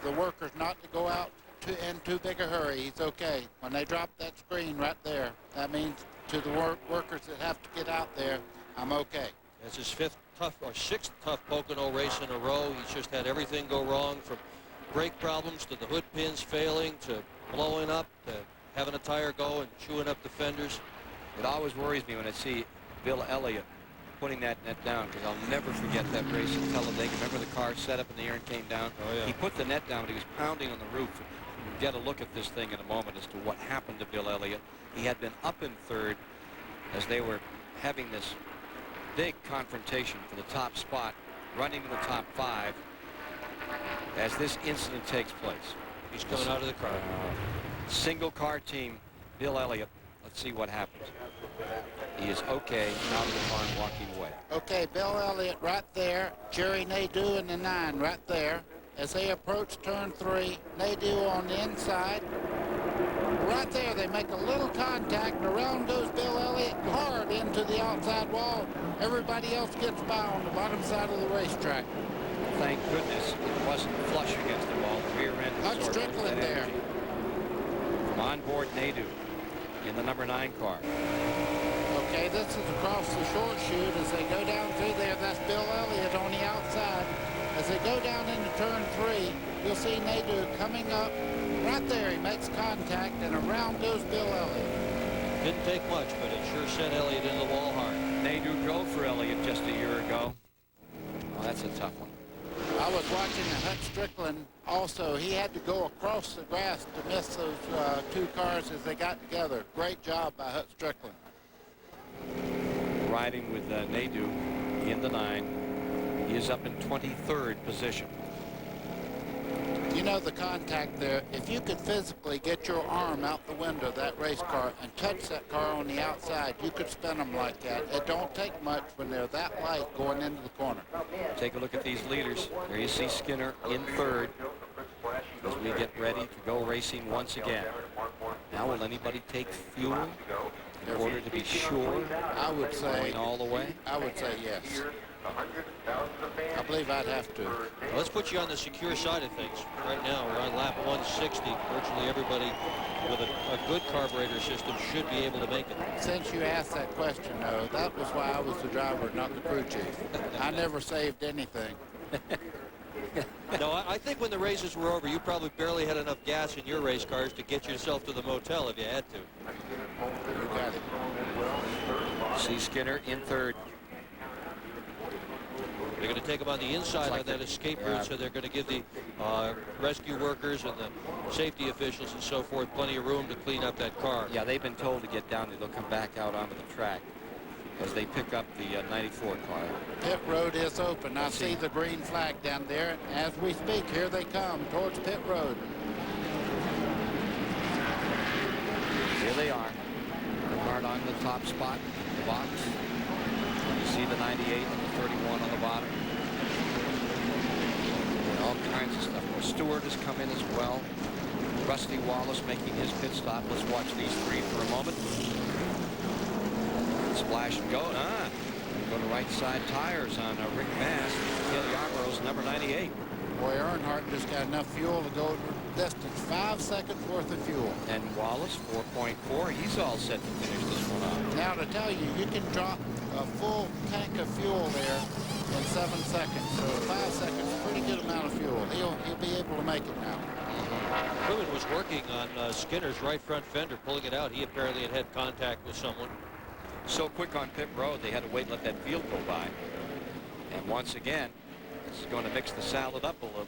the workers not to go out in too big a hurry. He's okay. When they drop that screen right there, that means to the workers that have to get out there, I'm okay. That's his 5th tough or 6th tough Pocono race in a row. He's just had everything go wrong, from brake problems to the hood pins failing to blowing up to having a tire go and chewing up the fenders. It always worries me when I see Bill Elliott putting that net down, because I'll never forget that race at Talladega. Remember the car set up in the air and came down? Oh, yeah. He put the net down, but he was pounding on the roof. We'll get a look at this thing in a moment as to what happened to Bill Elliott. He had been up in third as they were having this big confrontation for the top spot, running to the top 5 as this incident takes place. He's coming out of the car. Single car team, Bill Elliott. Let's see what happens. He is okay, out of the barn, walking away. Okay, Bill Elliott right there. Jerry Nadeau in the 9 right there. As they approach turn 3, Nadeau on the inside. Right there, they make a little contact, and around goes Bill Elliott hard into the outside wall. Everybody else gets by on the bottom side of the racetrack. Thank goodness it wasn't flush against the wall. The rear end Hutch Strickland there. From on board Nadeau in the number 9 car. Okay, this is across the short chute. As they go down through there, that's Bill Elliott on the outside. As they go down into turn 3, you'll see Nadeau coming up. Right there, he makes contact, and around goes Bill Elliott. Didn't take much, but it sure sent Elliott in the wall hard. Nadeau drove for Elliott just a year ago. Well, that's a tough one. I was watching Hutch Strickland also. He had to go across the grass to miss those 2 cars as they got together. Great job by Hutch Strickland. Riding with Nadeau in the 9. He is up in 23rd position. You know the contact there, if you could physically get your arm out the window of that race car and touch that car on the outside, you could spin them like that. It don't take much when they're that light going into the corner. Take a look at these leaders. There you see Skinner in 3rd as we get ready to go racing once again. Now, will anybody take fuel in order to be sure? I would say going all the way. I would say yes. I believe I'd have to. Well, let's put you on the secure side of things. Right now, we're on lap 160. Virtually everybody with a good carburetor system should be able to make it. Since you asked that question, though, that was why I was the driver, not the crew chief. I never saved anything. No, I think when the races were over, you probably barely had enough gas in your race cars to get yourself to the motel if you had to. You got it. See Skinner in 3rd. They're going to take them on the inside of that escape route, so they're going to give the rescue workers and the safety officials and so forth plenty of room to clean up that car. Yeah, they've been told to get down there. They'll come back out onto the track as they pick up the 94 car. Pit road is open. I see the green flag down there. As we speak, here they come towards pit road. Here they are. Hard on the top spot, the box. You see the 98 and the 31 on the bottom. And all kinds of stuff. Stewart has come in as well. Rusty Wallace making his pit stop. Let's watch these 3 for a moment. Splash and go. Go to right side tires on Rick Bass. Kelly Yarborough's number 98. Boy, Earnhardt just got enough fuel to go the distance. 5 seconds worth of fuel. And Wallace, 4.4. He's all set to finish this one off. Now to tell you, you can drop a full tank of fuel there in 7 seconds. So 5 seconds, pretty good amount of fuel. He'll be able to make it now. Truman was working on Skinner's right front fender, pulling it out. He apparently had contact with someone. So quick on pit road, they had to wait and let that field go by. And once again, this is going to mix the salad up a little.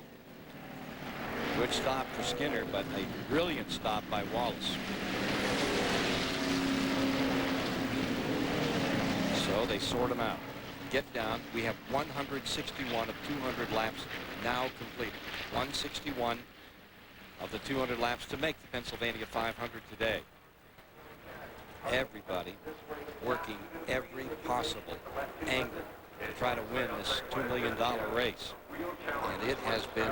Good stop for Skinner, but a brilliant stop by Wallace. So they sort them out. Get down. We have 161 of 200 laps now completed. 161 of the 200 laps to make the Pennsylvania 500 today. Everybody working every possible angle to try to win this $2 million race. And it has been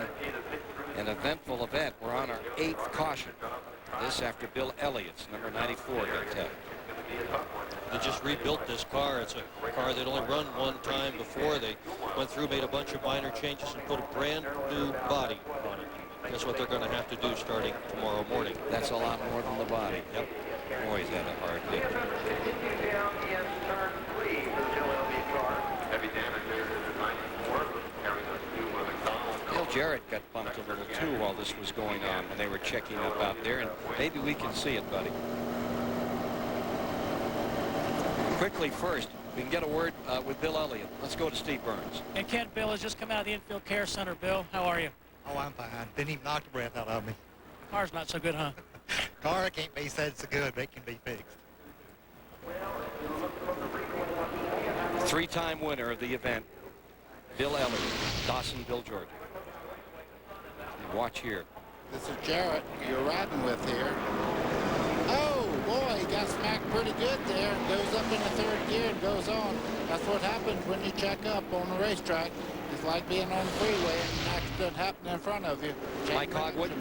an eventful event. We're on our 8th caution. This after Bill Elliott's number 94 got hit. They just rebuilt this car. It's a car that only run one time before. They went through, made a bunch of minor changes, and put a brand new body on it. That's what they're going to have to do starting tomorrow morning. That's a lot more than the body. Yep. Boy, he's had a hard day. Bill Jarrett got bumped a little too while this was going on when they were checking up out there, and maybe we can see it, buddy. Quickly first, We can get a word with Bill Elliott. Let's go to Steve Burns. And Kent, Bill has just come out of the infield care center. Bill, how are you? Oh, I'm fine. Didn't even knock the breath out of me. Car's not so good, huh? Car can't be said so good, but it can be fixed. Three-time winner of the event, Bill Elliott, Dawsonville, Georgia. Watch here. This is Jarrett you're riding with here. Oh, boy, he got smacked pretty good there. Goes up in the third gear and goes on. That's what happens when you check up on the racetrack. It's like being on the freeway and an accident happening in front of you. Mike Hogwood.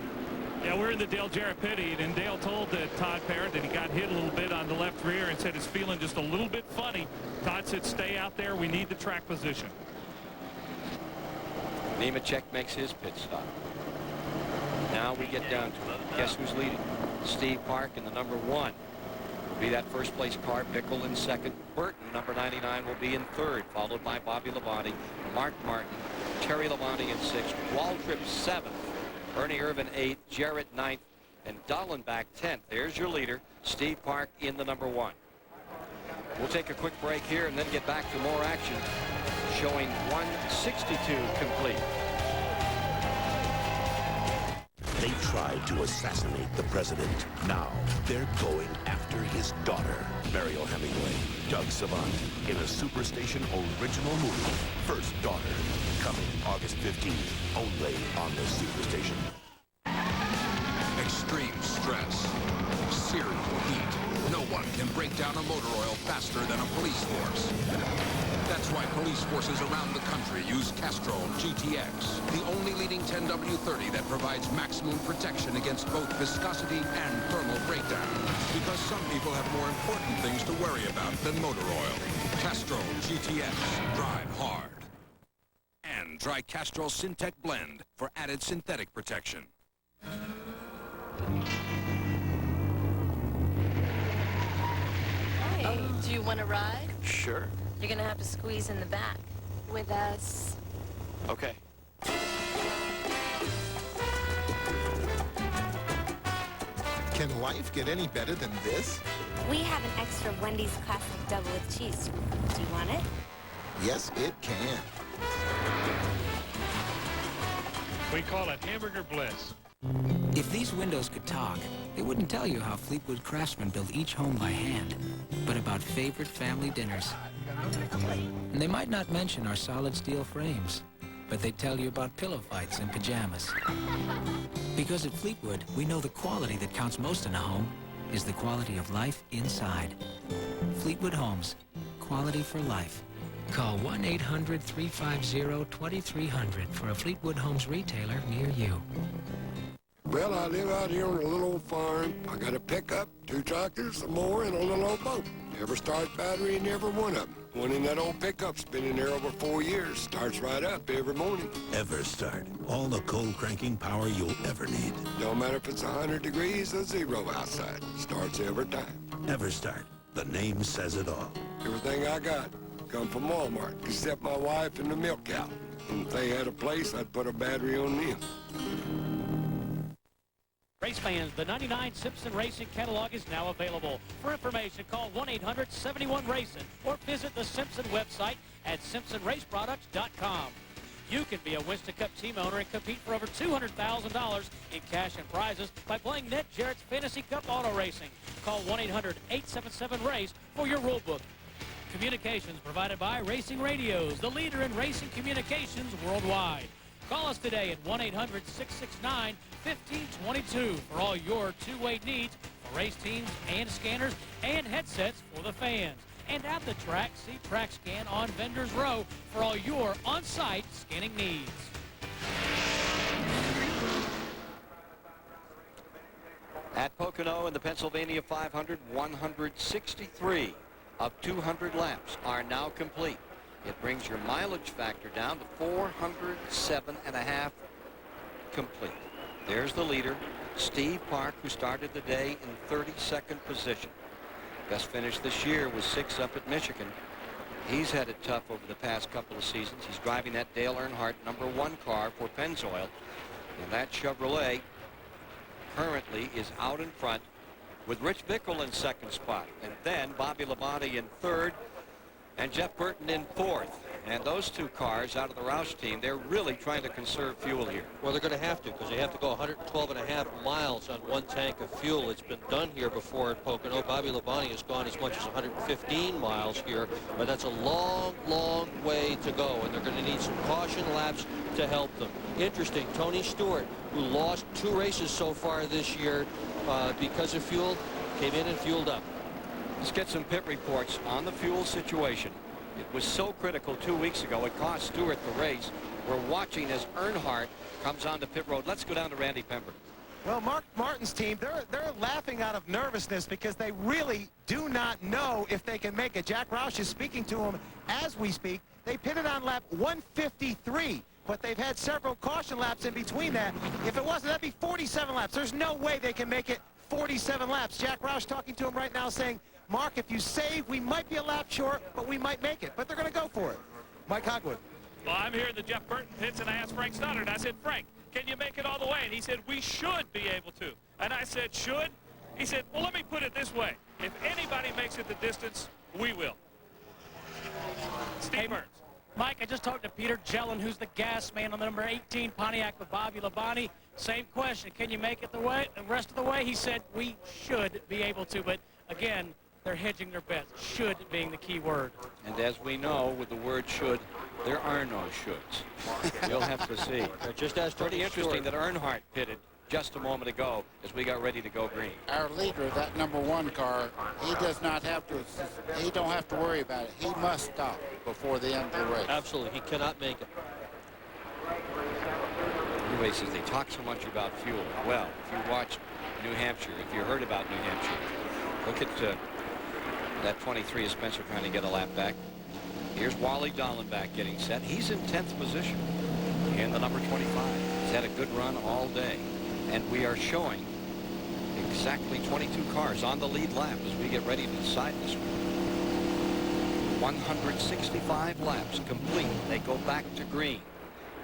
Yeah, we're in the Dale Jarrett pit, and Dale told Todd Parrott that he got hit a little bit on the left rear and said it's feeling just a little bit funny. Todd said, stay out there. We need the track position. Nemechek makes his pit stop. Now we get down to it. Guess who's leading? Steve Park in the number 1. Will be that first place car. Pickle in second. Burton, number 99, will be in third, followed by Bobby Labonte, Mark Martin, Terry Labonte in sixth, Waltrip 7th, Ernie Irvin 8th, Jarrett 9th, and Dallenbach 10th. There's your leader, Steve Park in the number 1. We'll take a quick break here and then get back to more action, showing 162 complete. They tried to assassinate the president. Now they're going after his daughter, Mariel Hemingway. Doug Savant in a Superstation original movie, First Daughter, coming August 15th, only on the Superstation. Extreme stress, serial heat. No one can break down a motor oil faster than a police force. That's why police forces around the country use Castrol GTX, the only leading 10W30 that provides maximum protection against both viscosity and thermal breakdown. Because some people have more important things to worry about than motor oil. Castrol GTX. Drive hard. And try Castrol Syntec Blend for added synthetic protection. Hey, do you want to ride? Sure. You're going to have to squeeze in the back with us. Okay. Can life get any better than this? We have an extra Wendy's Classic Double with cheese. Do you want it? Yes, it can. We call it Hamburger Bliss. If these windows could talk, they wouldn't tell you how Fleetwood craftsmen build each home by hand, but about favorite family dinners. And they might not mention our solid steel frames, but they'd tell you about pillow fights and pajamas. Because at Fleetwood, we know the quality that counts most in a home is the quality of life inside. Fleetwood Homes, quality for life. Call 1-800-350-2300 for a Fleetwood Homes retailer near you. Well, I live out here on a little old farm. I got a pickup, 2 tractors, a mower, and a little old boat. Ever-start battery in every one of them. One in that old pickup's been in there over 4 years. Starts right up every morning. EverStart. All the cold cranking power you'll ever need. No matter if it's 100 degrees or 0 outside. Starts every time. EverStart. The name says it all. Everything I got come from Walmart, except my wife and the milk cow. And if they had a place, I'd put a battery on them. Race fans, the 99 Simpson Racing catalog is now available. For information, call 1-800-71-RACIN or visit the Simpson website at simpsonraceproducts.com. You can be a Winston Cup team owner and compete for over $200,000 in cash and prizes by playing Ned Jarrett's Fantasy Cup Auto Racing. Call 1-800-877-RACE for your rule book. Communications provided by Racing Radios, the leader in racing communications worldwide. Call us today at 1-800-669-1522 for all your two-way needs for race teams and scanners and headsets for the fans. And at the track, see TrackScan on Vendors Row for all your on-site scanning needs. At Pocono in the Pennsylvania 500, 163 of 200 laps are now complete. It brings your mileage factor down to 407.5 complete. There's the leader, Steve Park, who started the day in 32nd position. Best finish this year was 6th up at Michigan. He's had it tough over the past couple of seasons. He's driving that Dale Earnhardt #1 car for Pennzoil. And that Chevrolet currently is out in front with Rich Bickle in second spot. And then Bobby Labonte in third. and Jeff Burton in 4th. And those two cars out of the Roush team, they're really trying to conserve fuel here. Well, they're going to have to, because they have to go 112.5 miles on one tank of fuel. It's been done here before at Pocono. Bobby Labonte has gone as much as 115 miles here, but that's a long, long way to go, and they're going to need some caution laps to help them. Interesting, Tony Stewart, who lost 2 races so far this year because of fuel, came in and fueled up. Let's get some pit reports on the fuel situation. It was so critical 2 weeks ago. It cost Stewart the race. We're watching as Earnhardt comes on the pit road. Let's go down to Randy Pemberton. Well, Mark Martin's team, they're laughing out of nervousness because they really do not know if they can make it. Jack Roush is speaking to them as we speak. They pitted on lap 153, but they've had several caution laps in between that. If it wasn't, that'd be 47 laps. There's no way they can make it 47 laps. Jack Roush talking to him right now saying, Mark, if you save, we might be a lap short, but we might make it. But they're going to go for it. Mike Hogwood. Well, I'm here in the Jeff Burton pits, and I asked Frank Stoddard. I said, Frank, can you make it all the way? And he said, we should be able to. And I said, should? He said, well, let me put it this way. If anybody makes it the distance, we will. Steve Burns. Mike, I just talked to Peter Jellin, who's the gas man on the number 18 Pontiac with Bobby Labonte. Same question. Can you make it the rest of the way? He said, we should be able to. But, again, they're hedging their bets, should being the key word. And as we know, with the word should, there are no shoulds. You'll have to see. Just as pretty interesting that Earnhardt pitted just a moment ago as we got ready to go green. Our leader, that number 1 car, he does not have to, he don't have to worry about it. He must stop before the end of the race. Absolutely. He cannot make it. Anyway, since they talk so much about fuel, well, if you watched New Hampshire, if you heard about New Hampshire, look at that 23 is Spencer trying to get a lap back. Here's Wally Dallenbach getting set. He's in 10th position in the number 25. He's had a good run all day. And we are showing exactly 22 cars on the lead lap as we get ready to decide this one. 165 laps complete. They go back to green.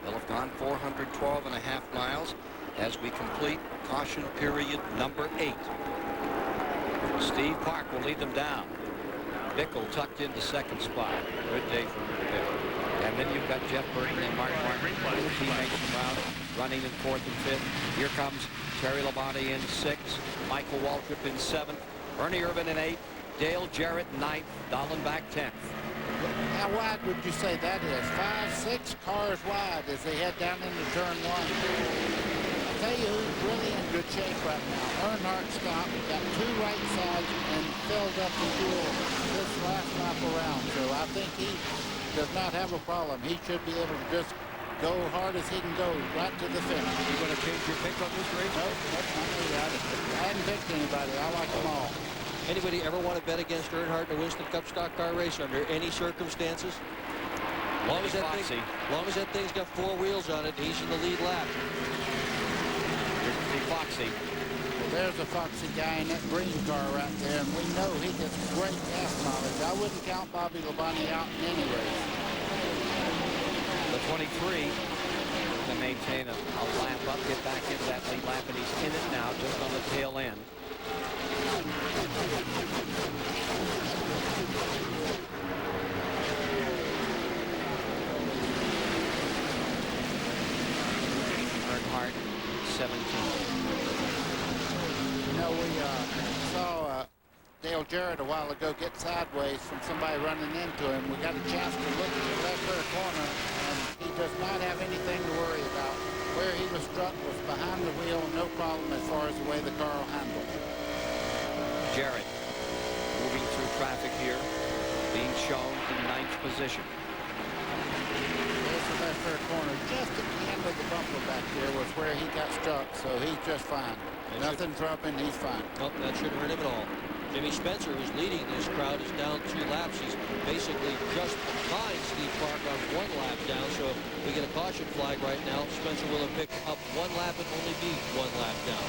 They'll have gone 412.5 miles as we complete caution period number 8. Steve Park will lead them down. Bickle tucked into 2nd spot. Good day for Bickle. And then you've got Jeff Burton and Mark Martin, teammates around, running in 4th and 5th. Here comes Terry Labonte in 6th. Michael Waltrip in 7th. Bernie Irvin in 8th. Dale Jarrett 9th. Dallenbach 10th. How wide would you say that is? 5, 6 cars wide as they head down into turn 1. I'll tell you who's really in good shape right now. Earnhardt stopped, got 2 right sides, and filled up the fuel this last lap around. So I think he does not have a problem. He should be able to just go hard as he can go right to the finish. You going to change your pick on this race? Nope, that's not me. I hadn't picked anybody. I like them all. Anybody ever want to bet against Earnhardt in a Winston Cup stock car race under any circumstances? Long as that thing's got 4 wheels on it, he's in the lead lap. Here's Foxy. Well, there's a Foxy guy in that green car right there, and we know he gets great gas mileage. I wouldn't count Bobby Labonte out in any race. The 23 to maintain a lap up, get back into that lead lap, and he's in it now, just on the tail end. Earnhardt, 17. You know, we saw Dale Jarrett a while ago get sideways from somebody running into him. We got a chance to look at the left rear corner, and he does not have anything to worry about. Where he was struck was behind the wheel, no problem as far as the way the car will handle. Jarrett moving through traffic here, being shown in 9th position. There's the left rear corner. Just at the end of the bumper back there was where he got struck, so he's just fine. Nothing's rubbing, he's fine. Nope, that shouldn't hurt him at all. Jimmy Spencer, who's leading this crowd, is down 2 laps. He's basically just behind Steve Park on 1 lap down, so if we get a caution flag right now, Spencer will have picked up 1 lap and only be 1 lap down.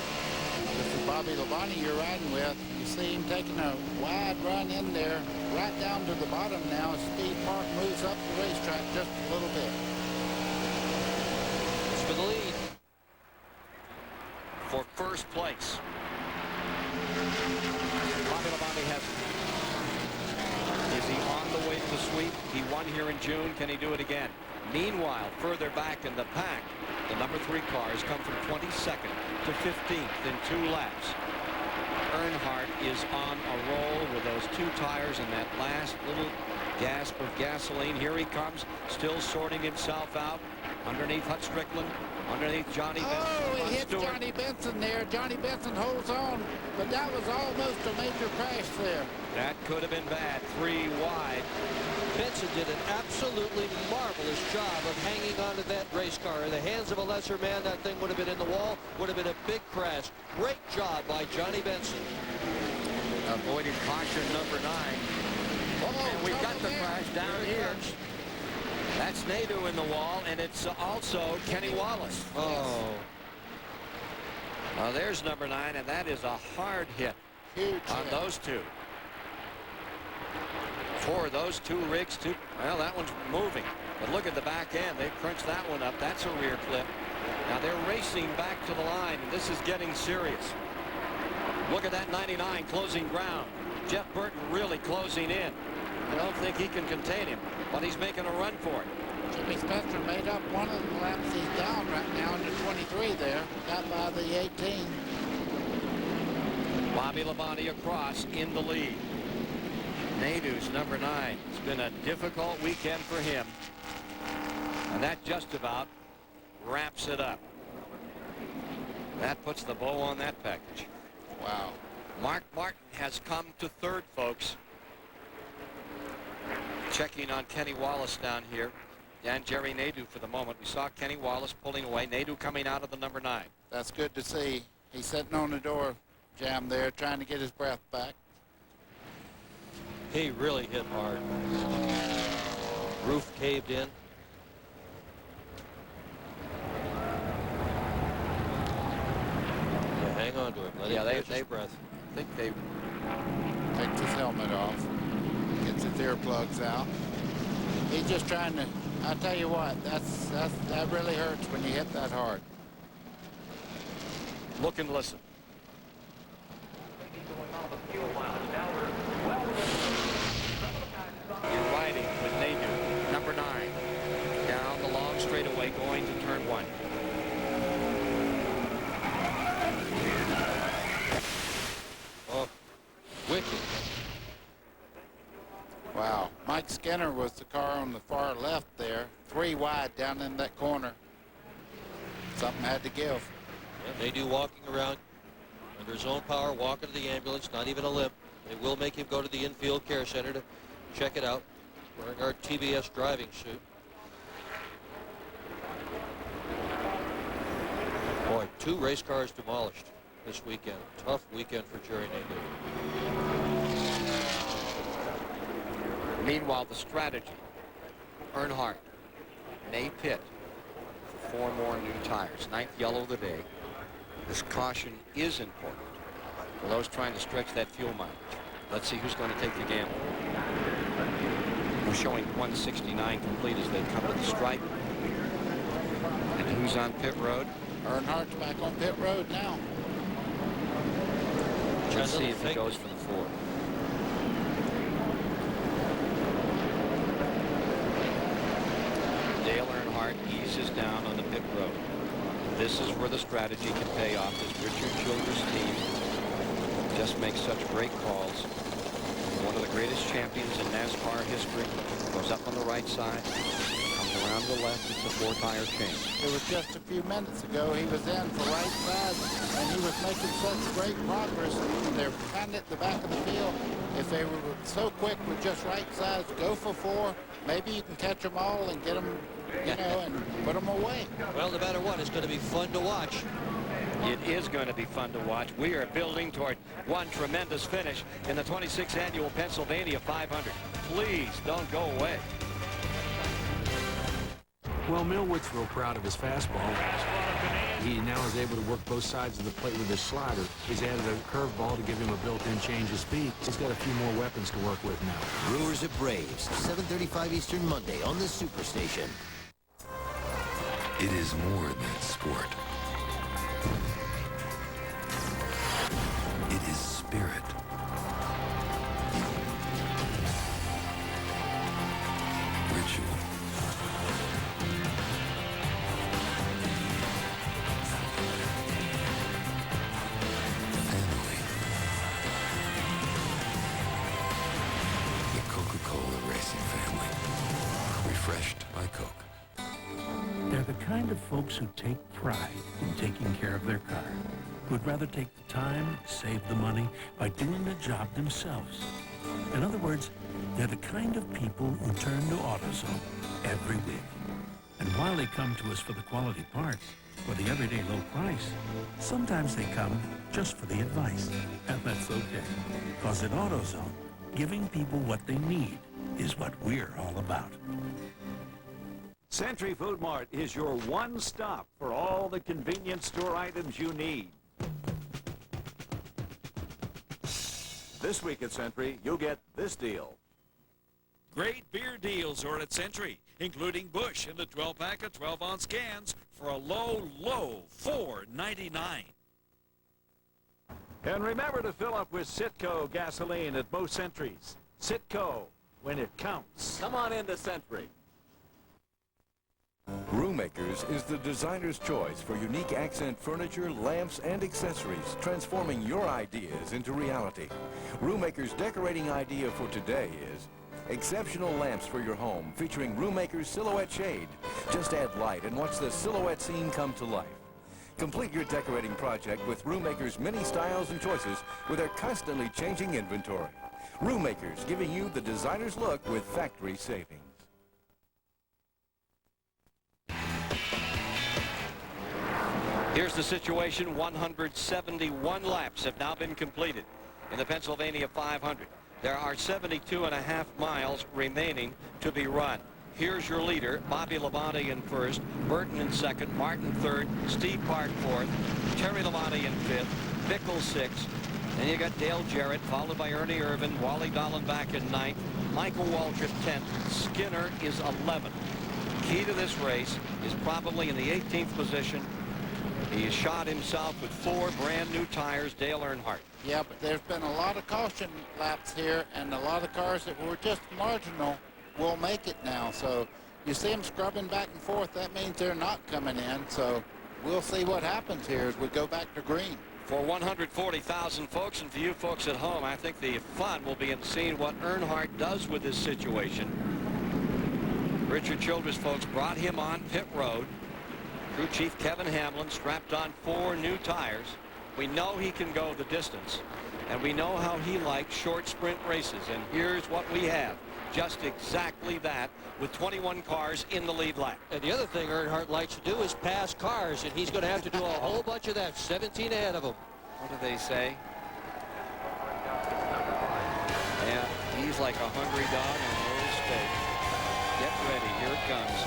This is Bobby Labonte you're riding with. You see him taking a wide run in there, right down to the bottom now as Steve Park moves up the racetrack just a little bit. It's for the lead. For first place. Bobby Labonte has Is he on the way to the sweep? He won here in June. Can he do it again? Meanwhile, further back in the pack, the number 3 car has come from 22nd to 15th in 2 laps. Earnhardt is on a roll with those 2 tires and that last little gasp of gasoline. Here he comes, still sorting himself out. Underneath Hut Strickland, underneath Johnny Benson. Oh, he hits Johnny Benson there. Johnny Benson holds on, but that was almost a major crash there. That could have been bad. 3 wide. Benson did an absolutely marvelous job of hanging onto that race car. In the hands of a lesser man, that thing would have been in the wall, would have been a big crash. Great job by Johnny Benson. Avoided caution number 9. And we've got the crash down here. That's Nadeau in the wall, and it's also Kenny Wallace. Oh. Well, there's number 9, and that is a hard hit on those 2. For those 2 rigs, well, that one's moving. But look at the back end. They crunched that one up. That's a rear clip. Now they're racing back to the line, and this is getting serious. Look at that 99 closing ground. Jeff Burton really closing in. I don't think he can contain him, but he's making a run for it. Jimmy Spencer made up one of the laps. He's down right now under 23 there. Got by the 18. Bobby Labonte across in the lead. Nadeau's number 9. It's been a difficult weekend for him. And that just about wraps it up. That puts the bow on that package. Wow. Mark Martin has come to 3rd, folks. Checking on Kenny Wallace down here. And Jerry Nadeau for the moment. We saw Kenny Wallace pulling away. Nadeau coming out of the number 9. That's good to see. He's sitting on the door jam there, trying to get his breath back. He really hit hard. Roof caved in. Yeah, hang on to him. Let him catch his breath. I think they takes his helmet off, gets his earplugs out. He's just trying to. I tell you what, that really hurts when you hit that hard. look and listen. You're riding with Nadeau, number 9, down the long straightaway going to turn 1. Oh, wicked. Wow. Mike Skinner was the car on the far left there, 3 wide down in that corner. Something had to give. Yeah, Nadeau walking around under his own power, walking to the ambulance, not even a limp. They will make him go to the infield care center to check it out, wearing our TBS driving suit. Boy, 2 race cars demolished this weekend. Tough weekend for Jerry Nadeau. Meanwhile, the strategy. Earnhardt, May Pitt for 4 more new tires. 9th yellow of the day. This caution is important for those trying to stretch that fuel mileage. Let's see who's going to take the gamble. We're showing 169 complete as they come to the stripe. And who's on pit road? Earnhardt's back on pit road now. Let's see if he goes for the 4. Dale Earnhardt eases down on the pit road. This is where the strategy can pay off. This Richard Childress team just makes such great calls. One of the greatest champions in NASCAR history. Goes up on the right side, comes around to the left. It's a 4-tire change. It was just a few minutes ago he was in for right side, and he was making such great progress. They're kind of at the back of the field. If they were so quick with just right sides, go for 4. Maybe you can catch them all and get them, you know, and put them away. Well, no matter what, it's going to be fun to watch. It is going to be fun to watch. We are building toward one tremendous finish in the 26th annual Pennsylvania 500. Please don't go away. Well, Millwood's real proud of his fastball. He now is able to work both sides of the plate with his slider. He's added a curveball to give him a built-in change of speed. He's got a few more weapons to work with now. Brewers at Braves, 7:35 Eastern Monday on the Superstation. It is more than sport. It is spirit. refreshed by Coke. They're the kind of folks who take pride in taking care of their car, who'd rather take the time, save the money by doing the job themselves. In other words, they're the kind of people who turn to AutoZone every week. And while they come to us for the quality parts, or the everyday low price, sometimes they come just for the advice. And that's okay, because at AutoZone, giving people what they need is what we're all about. Century Food Mart is your one stop for all the convenience store items you need. This week at Century, you'll get this deal. Great beer deals are at Century, including Busch in the 12-pack of 12-ounce cans for a low, low $4.99. And remember to fill up with Citgo gasoline at most Centuries. Citgo, when it counts. Come on into Century. Roommakers is the designer's choice for unique accent furniture, lamps, and accessories, transforming your ideas into reality. Roommaker's decorating idea for today is exceptional lamps for your home, featuring Roommaker's Silhouette Shade. Just add light and watch the silhouette scene come to life. Complete your decorating project with Roommaker's many styles and choices with their constantly changing inventory. Roommakers, giving you the designer's look with factory savings. Here's the situation. 171 laps have now been completed in the Pennsylvania 500. There are 72.5 miles remaining to be run. Here's your leader, Bobby Labonte in first, Burton in second, Martin third, Steve Park fourth, Terry Labonte in fifth, Bickle sixth. Then you got Dale Jarrett, followed by Ernie Irvin, Wally Dallenbach in ninth, Michael Waltrip 10th, Skinner is 11th. Key to this race is probably in the 18th position. He shot himself with 4 brand new tires, Dale Earnhardt. Yeah, but there's been a lot of caution laps here, and a lot of cars that were just marginal will make it now. So you see them scrubbing back and forth. That means they're not coming in. So we'll see what happens here as we go back to green. For 140,000 folks, and for you folks at home, I think the fun will be in seeing what Earnhardt does with this situation. Richard Childress, folks, brought him on pit road. Crew chief Kevin Hamlin strapped on 4 new tires. We know he can go the distance, and we know how he likes short sprint races, and here's what we have. Just exactly that, with 21 cars in the lead lap. And the other thing Earnhardt likes to do is pass cars, and he's going to have to do a whole bunch of that, 17 ahead of him. What do they say? Yeah, he's like a hungry dog on a roll steak. Get ready, here it comes.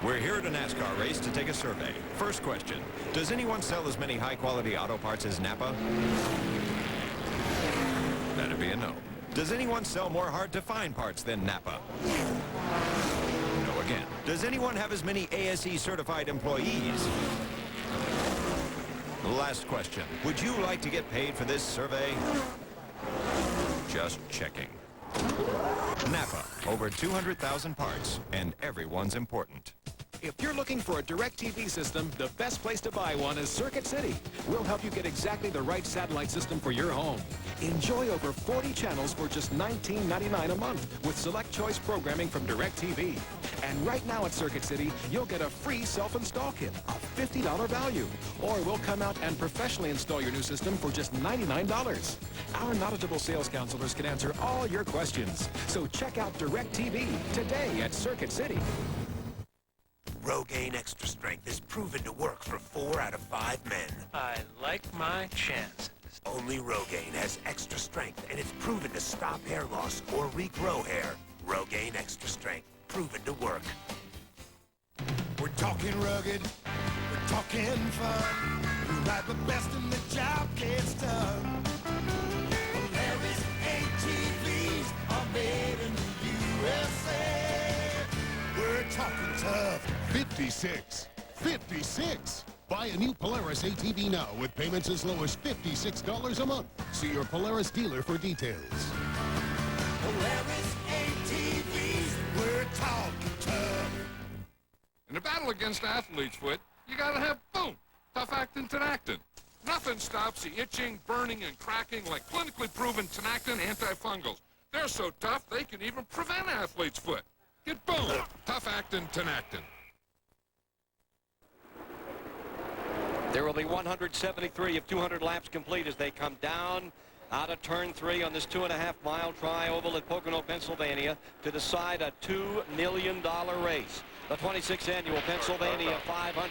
We're here at a NASCAR race to take a survey. First question, does anyone sell as many high-quality auto parts as Napa? That'd be a no. Does anyone sell more hard-to-find parts than Napa? No again. Does anyone have as many ASE certified employees? Last question, would you like to get paid for this survey? Just checking. Napa, over 200,000 parts, and everyone's important. If you're looking for a DirecTV system, the best place to buy one is Circuit City. We'll help you get exactly the right satellite system for your home. Enjoy over 40 channels for just $19.99 a month with select choice programming from DirecTV. And right now at Circuit City, you'll get a free self-install kit, a $50 value. Or we'll come out and professionally install your new system for just $99. Our knowledgeable sales counselors can answer all your questions. So check out DirecTV today at Circuit City. Rogaine Extra Strength is proven to work for 4 out of 5 men. I like my chances. Only Rogaine has extra strength, and it's proven to stop hair loss or regrow hair. Rogaine Extra Strength, proven to work. We're talking rugged, we're talking fun. We ride the best and the job gets done. Polaris ATVs are made in the USA. We're talking tough. 56. Buy a new Polaris ATV now with payments as low as $56 a month. See your Polaris dealer for details. Polaris ATVs, we're talking tough. In a battle against athlete's foot, you gotta have boom, tough actin' Tinactin. Nothing stops the itching, burning, and cracking like clinically proven Tinactin antifungals. They're so tough, they can even prevent athlete's foot. Get boom. Tough actin' Tenactin. There will be 173 of 200 laps complete as they come down out of turn 3 on this 2.5-mile tri-oval at Pocono, Pennsylvania, to decide a $2 million race. The 26th annual Pennsylvania 500.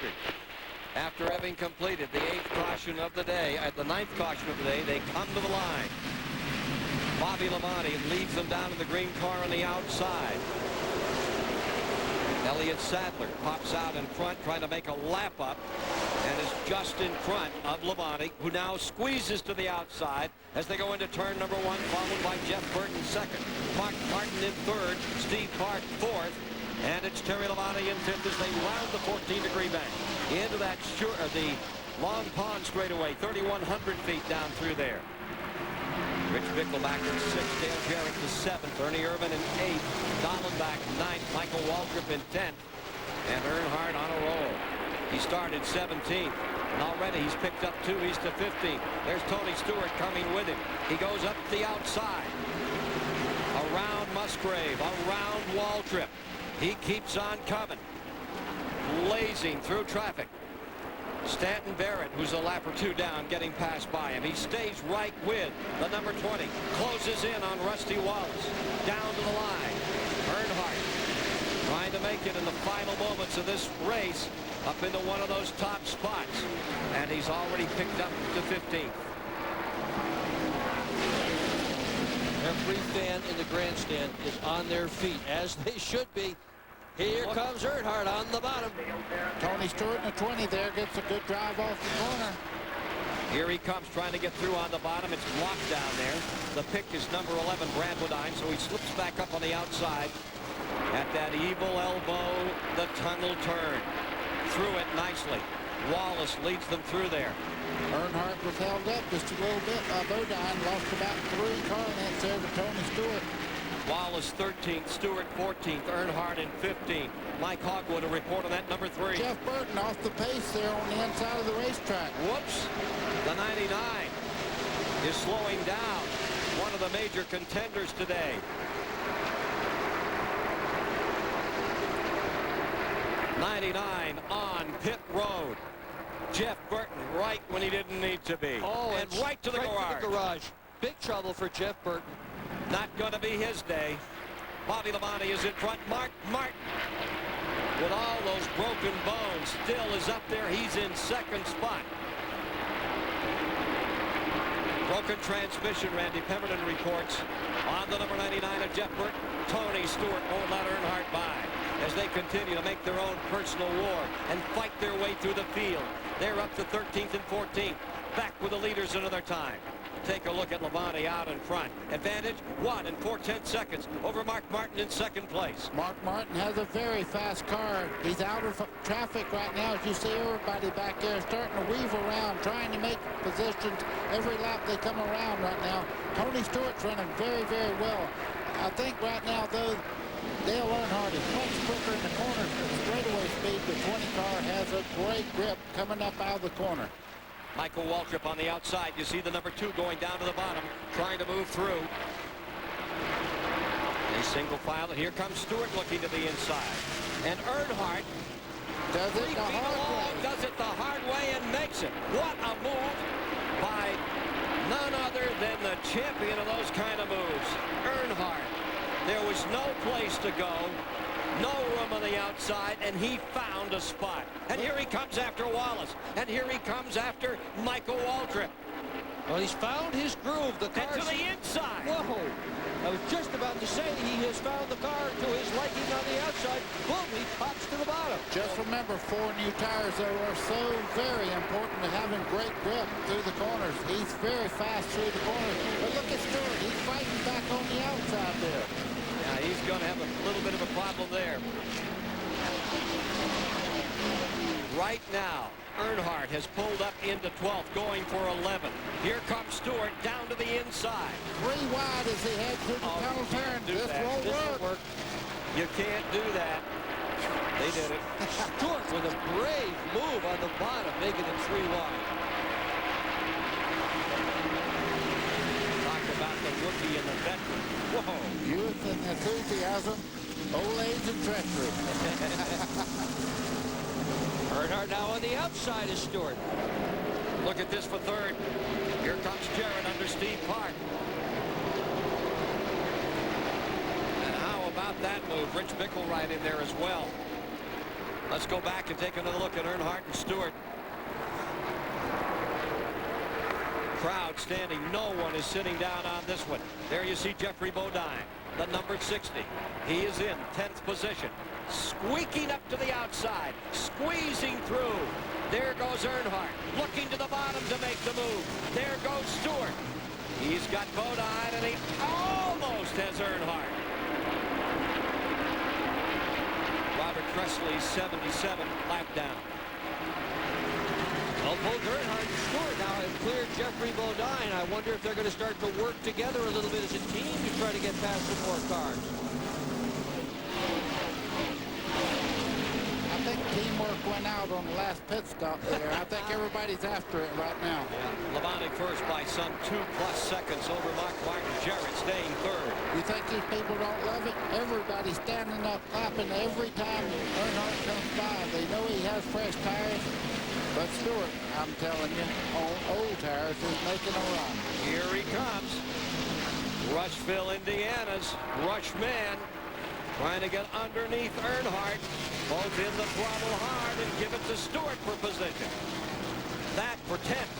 After having completed the 8th caution of the day, at the 9th caution of the day, they come to the line. Bobby Labonte leads them down to the green car on the outside. Elliott Sadler pops out in front, trying to make a lap up, and is just in front of Labonte, who now squeezes to the outside as they go into turn number 1, followed by Jeff Burton second. Mark Martin in third, Steve Park fourth, and it's Terry Labonte in fifth as they round the 14-degree bank into that the Long Pond straightaway, 3,100 feet down through there. Rich Bickleback in 6th, Dale Jarrett to 7th, Ernie Irvin in 8th, Dollenbach 9th, Michael Waltrip in 10th, and Earnhardt on a roll. He started 17th, and already he's picked up 2. He's to 15th. There's Tony Stewart coming with him. He goes up the outside. Around Musgrave, around Waltrip. He keeps on coming, blazing through traffic. Stanton Barrett, who's a lap or 2 down, getting passed by him. He stays right with the number 20. Closes in on Rusty Wallace. Down to the line. Earnhardt trying to make it in the final moments of this race up into one of those top spots. And he's already picked up to 15th. Every fan in the grandstand is on their feet, as they should be. Here comes Earnhardt on the bottom. Tony Stewart in the 20 there gets a good drive off the corner. Here he comes trying to get through on the bottom. It's blocked down there. The pick is number 11, Brad Bodine, so he slips back up on the outside at that evil elbow, the tunnel turn. Through it nicely. Wallace leads them through there. Earnhardt was held up just a little bit by Bodine. Lost about 3 car lengths there to Tony Stewart. Wallace 13th, Stewart 14th, Earnhardt in 15th. Mike Hogwood, a report on that number 3. Jeff Burton off the pace there on the inside of the racetrack. Whoops. The 99 is slowing down. One of the major contenders today. 99 on pit road. Jeff Burton right when he didn't need to be. Oh, and right to the garage. Big trouble for Jeff Burton. Not going to be his day. Bobby Labonte is in front. Mark Martin, with all those broken bones, still is up there. He's in 2nd spot. Broken transmission, Randy Pemberton reports on the number 99 of Jeff Burton. Tony Stewart won't let Earnhardt by as they continue to make their own personal war and fight their way through the field. They're up to 13th and 14th. Back with the leaders another time. Take a look at Labonte out in front. Advantage 1 and 4/10 seconds over Mark Martin in 2nd place. Mark Martin has a very fast car. He's out of traffic right now. As you see everybody back there starting to weave around, trying to make positions every lap they come around right now. Tony Stewart's running very, very well. I think right now, though, Dale Earnhardt is much quicker in the corners at straightaway speed. The 20 car has a great grip coming up out of the corner. Michael Waltrip on the outside. You see the number 2 going down to the bottom, trying to move through. A single file, and here comes Stewart looking to the inside. And Earnhardt does it the hard way. Does it the hard way and makes it. What a move by none other than the champion of those kind of moves, Earnhardt. There was no place to go. No room on the outside, and he found a spot. And here he comes after Wallace. And here he comes after Michael Waltrip. Well, he's found his groove. The car to the inside. Whoa. I was just about to say he has found the car to his liking on the outside. Boom, he pops to the bottom. Just remember, 4 new tires, though, are so very important to having great grip through the corners. He's very fast through the corners. But look at Stewart. He's fighting back on the outside there. Yeah, he's going to have a little bit of a problem there. Right now, Earnhardt has pulled up into 12th, going for 11. Here comes Stewart down to the inside. 3 wide as he heads through the tunnel turn. This won't work. You can't do that. They did it. Stewart with a brave move on the bottom, making it 3 wide. Talk about the rookie and the veteran. Whoa. Youth and enthusiasm, old age and treachery. Earnhardt now on the outside of Stewart. Look at this for third. Here comes Jarrett under Steve Park. And how about that move? Rich Bickle right in there as well. Let's go back and take another look at Earnhardt and Stewart. Crowd standing. No one is sitting down on this one. There you see Jeffrey Bodine, the number 60. He is in 10th position. Squeaking up to the outside. Squeezing through. There goes Earnhardt, looking to the bottom to make the move. There goes Stewart. He's got Bodine, and he almost has Earnhardt. Robert Cresley's 77 lap down. Well, both Earnhardt and Stewart now have cleared Jeffrey Bodine. I wonder if they're going to start to work together a little bit as a team to try to get past some more cars. I think teamwork went out on the last pit stop there. I think everybody's after it right now. Yeah, Labonte first by some 2+ seconds over Mark Martin. Jarrett staying third. You think these people don't love it? Everybody's standing up, clapping every time Earnhardt comes by. They know he has fresh tires. But Stewart, I'm telling you, on old tires is making a run. Here he comes. Rushville, Indiana's Rush Man. Trying to get underneath Earnhardt. Both in the throttle hard and give it to Stewart for position. That for 10th.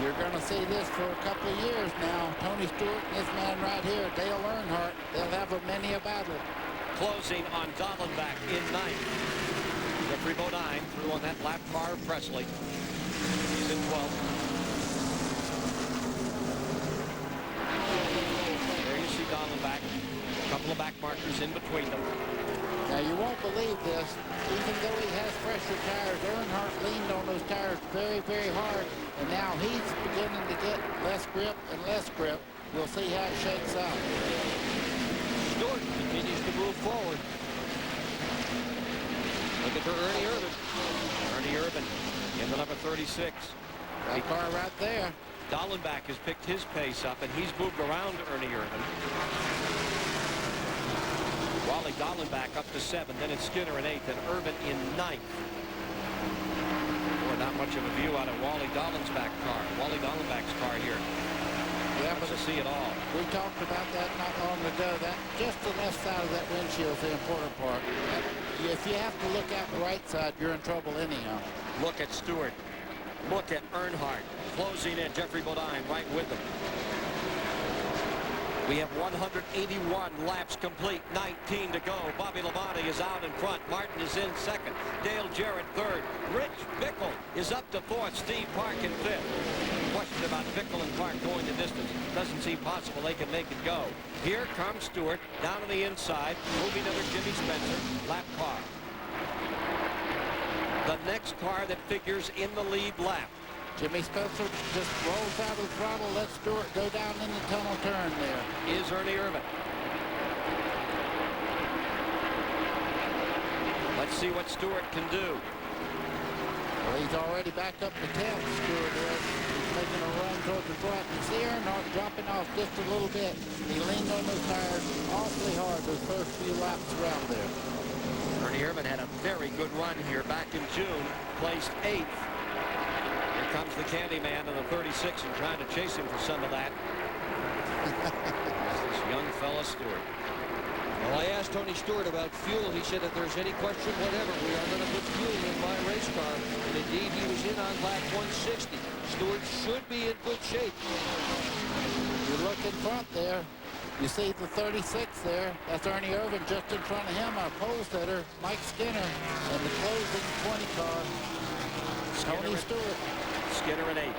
You're going to see this for a couple of years now. Tony Stewart and this man right here, Dale Earnhardt, they'll have a many a battle. Closing on Dallenbach in 9th. Jeffrey Bodine through on that lap car of Presley. He's in 12th. There you see Dallenbach. A couple of back markers in between them. Now, you won't believe this. Even though he has fresher tires, Earnhardt leaned on those tires very, very hard, and now he's beginning to get less grip and less grip. We'll see how it shakes out. Stewart continues to move forward. Looking for Ernie Irvan. Ernie Irvan in the number 36. That car right there. Dallenbach has picked his pace up, and he's moved around Ernie Irvan. Wally Dallenbach up to 7, then it's Skinner in 8th, and Irvan in 9th. Boy, not much of a view out of Wally Dallenbach's car. Wally Dallenbach's car here. Yeah, but to see it all. We talked about that not long ago. That just the left side of that windshield is the important part. If you have to look out the right side, you're in trouble anyhow. Look at Stewart. Look at Earnhardt closing in. Jeffrey Bodine right with them. We have 181 laps complete, 19 to go. Bobby Labonte is out in front. Martin is in second. Dale Jarrett third. Rich Bickle is up to fourth. Steve Park in fifth. Question about Bickle and Park going the distance. Doesn't seem possible they can make it go. Here comes Stewart down on the inside. Moving over Jimmy Spencer. Lap car. The next car that figures in the lead lap. Jimmy Spencer just rolls out of the throttle, lets Stewart go down in the tunnel turn there. Is Ernie Irvan. Let's see what Stewart can do. Well, he's already back up to 10th, Stewart is. He's making a run toward the front. You see Earnhardt dropping off just a little bit. He leaned on those tires awfully hard those first few laps around there. Ernie Irvan had a very good run here back in June, placed 8th. Comes the Candyman in the 36 and trying to chase him for some of that. This young fella Stewart. Well, I asked Tony Stewart about fuel. He said if there's any question whatever, we are going to put fuel in my race car. And indeed, he was in on lap 160. Stewart should be in good shape. You look in front there. You see the 36 there. That's Ernie Irvan just in front of him, our pole sitter, Mike Skinner, and the closing 20 car, Tony Stewart. Skinner in 8th.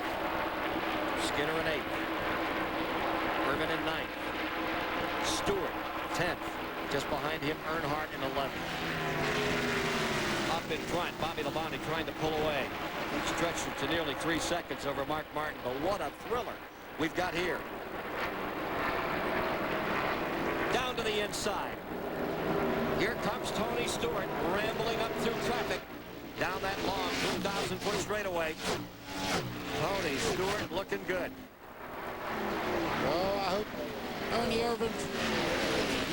Skinner in 8th. Irvan in 9th. Stewart, 10th. Just behind him, Earnhardt in 11th. Up in front, Bobby Labonte trying to pull away. He stretched it to nearly 3 seconds over Mark Martin, but what a thriller we've got here. Down to the inside. Here comes Tony Stewart, rambling up through traffic. Down that long 2,000-foot straightaway. Tony Stewart looking good. Oh, I Ernie Irvin's,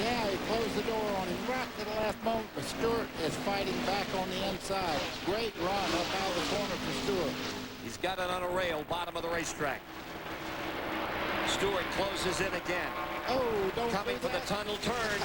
yeah, he closed the door on him right at the last moment, but Stewart is fighting back on the inside. Great run up out of the corner for Stewart. He's got it on a rail, bottom of the racetrack. Stewart closes in again. Oh, don't coming for the tunnel turn.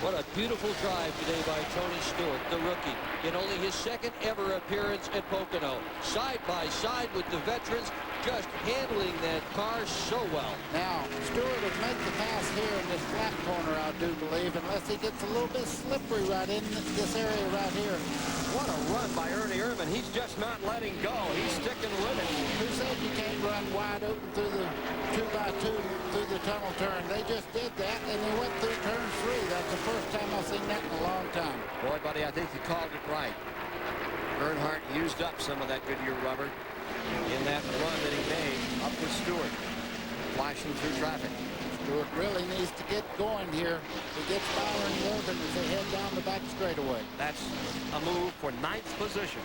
What a beautiful drive today by Tony Stewart, the rookie, in only his second ever appearance at Pocono. Side by side with the veterans, just handling that car so well. Now, Stewart will make the pass here in this flat corner, I do believe, unless he gets a little bit slippery right in this area right here. What a run by Ernie Irvin. He's just not letting go. He's sticking with it. Who said you can't run wide open through the 2x2 through the tunnel turn? They just did that, and they went through turn 3. That's the first time I've seen that in a long time. Boy, buddy, I think you called it right. Earnhardt used up some of that Goodyear rubber in that run that he made up with Stewart, flashing through traffic. Stewart really needs to get going here. He gets Byron Irvin as they head down the back straightaway. That's a move for 9th position.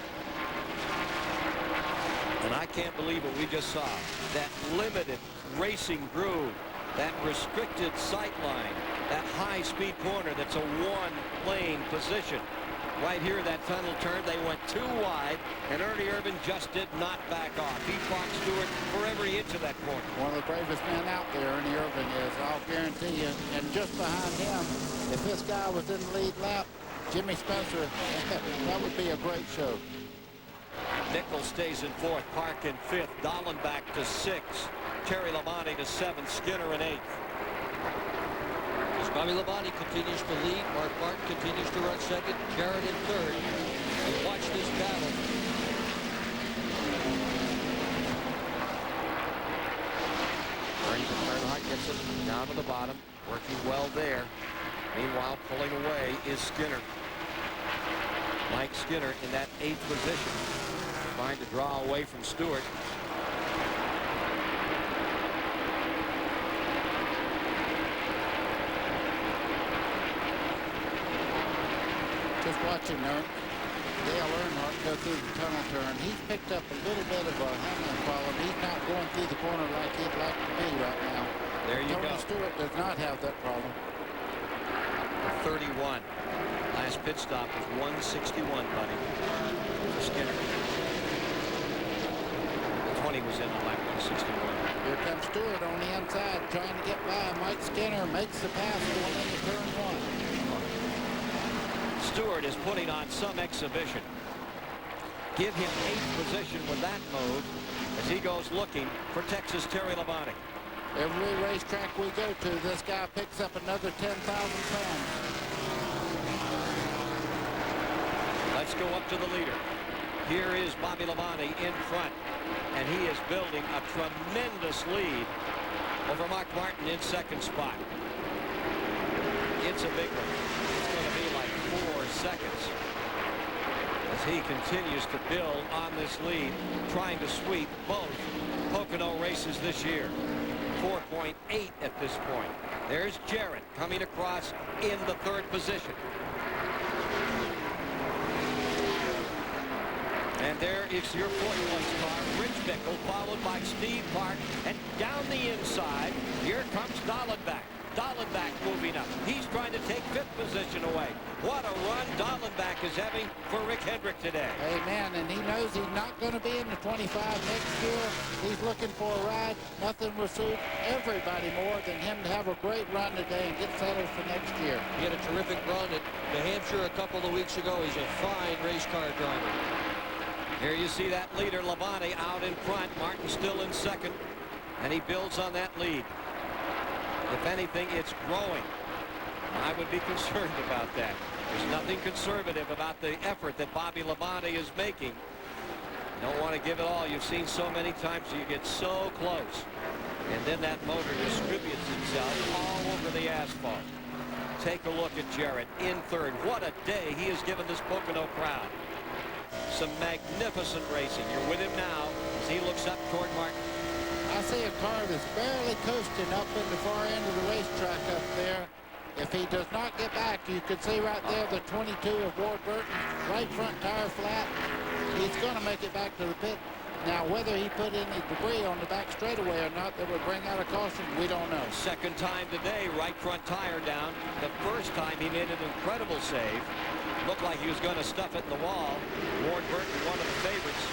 And I can't believe what we just saw. That limited racing groove, that restricted sight line, that high-speed corner that's a one-lane position. Right here, that tunnel turn, they went too wide, and Ernie Irvin just did not back off. He fought Stewart for every inch of that corner. One of the bravest men out there, Ernie Irvin is, I'll guarantee you. And just behind him, if this guy was in the lead lap, Jimmy Spencer, that would be a great show. Nichols stays in 4th, Park in 5th, Dahlin back to 6th, Terry Labonte to 7th, Skinner in 8th. Bobby Labonte continues to lead. Mark Martin continues to run second. Jarrett in 3rd. And watch this battle. Earnhardt gets it down to the bottom, working well there. Meanwhile, pulling away is Skinner. Mike Skinner in that 8th position, trying to draw away from Stewart. Just watching Dale Earnhardt go through the tunnel turn. He's picked up a little bit of a handling problem. He's not going through the corner like he'd like to be right now. There you Tony go. Stewart does not have that problem. 31. Last pit stop was 161, buddy, for Skinner. 20 was in on lap 161. Here comes Stewart on the inside trying to get by. Mike Skinner makes the pass going into turn 1. Stewart is putting on some exhibition. Give him 8th position with that move as he goes looking for Texas Terry Labonte. Every racetrack we go to, this guy picks up another 10,000 pounds. Let's go up to the leader. Here is Bobby Labonte in front, and he is building a tremendous lead over Mark Martin in 2nd spot. It's a big one. It's going to be like 4 seconds as he continues to build on this lead, trying to sweep both Pocono races this year. 4.8 at this point. There's Jarrett coming across in the 3rd position. And there is your 4th place car, Rich Bickle, followed by Steve Park. And down the inside, here comes Dallenbach. Dallenbach moving up. He's trying to take 5th position away. What a run Dallenbach is having for Rick Hendrick today. Amen, and he knows he's not going to be in the 25 next year. He's looking for a ride. Nothing will suit everybody more than him to have a great run today and get settled for next year. He had a terrific run at New Hampshire a couple of weeks ago. He's a fine race car driver. Here you see that leader, Labonte, out in front. Martin still in 2nd, and he builds on that lead. If anything, it's growing. I would be concerned about that. There's nothing conservative about the effort that Bobby Labonte is making. You don't want to give it all. You've seen so many times you get so close, and then that motor distributes itself all over the asphalt. Take a look at Jarrett in 3rd. What a day he has given this Pocono crowd. Some magnificent racing. You're with him now as he looks up toward Martin. I see a car that's barely coasting up in the far end of the racetrack up there. If he does not get back, you can see right there the 22 of Ward Burton, right front tire flat. He's going to make it back to the pit. Now, whether he put any debris on the back straightaway or not that would bring out a caution, we don't know. Second time today, right front tire down. The first time he made an incredible save. Looked like he was going to stuff it in the wall. Ward Burton, one of the favorites.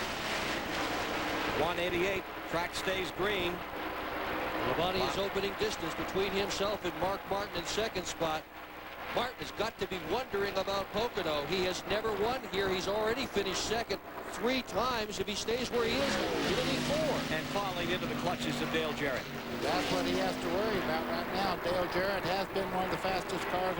188, track stays green. Labonte is opening distance between himself and Mark Martin in second spot. Martin has got to be wondering about Pocono. He has never won here. He's already finished second 3 times. If he stays where he is, he'll be 4. And falling into the clutches of Dale Jarrett. That's what he has to worry about right now. Dale Jarrett has been one of the fastest cars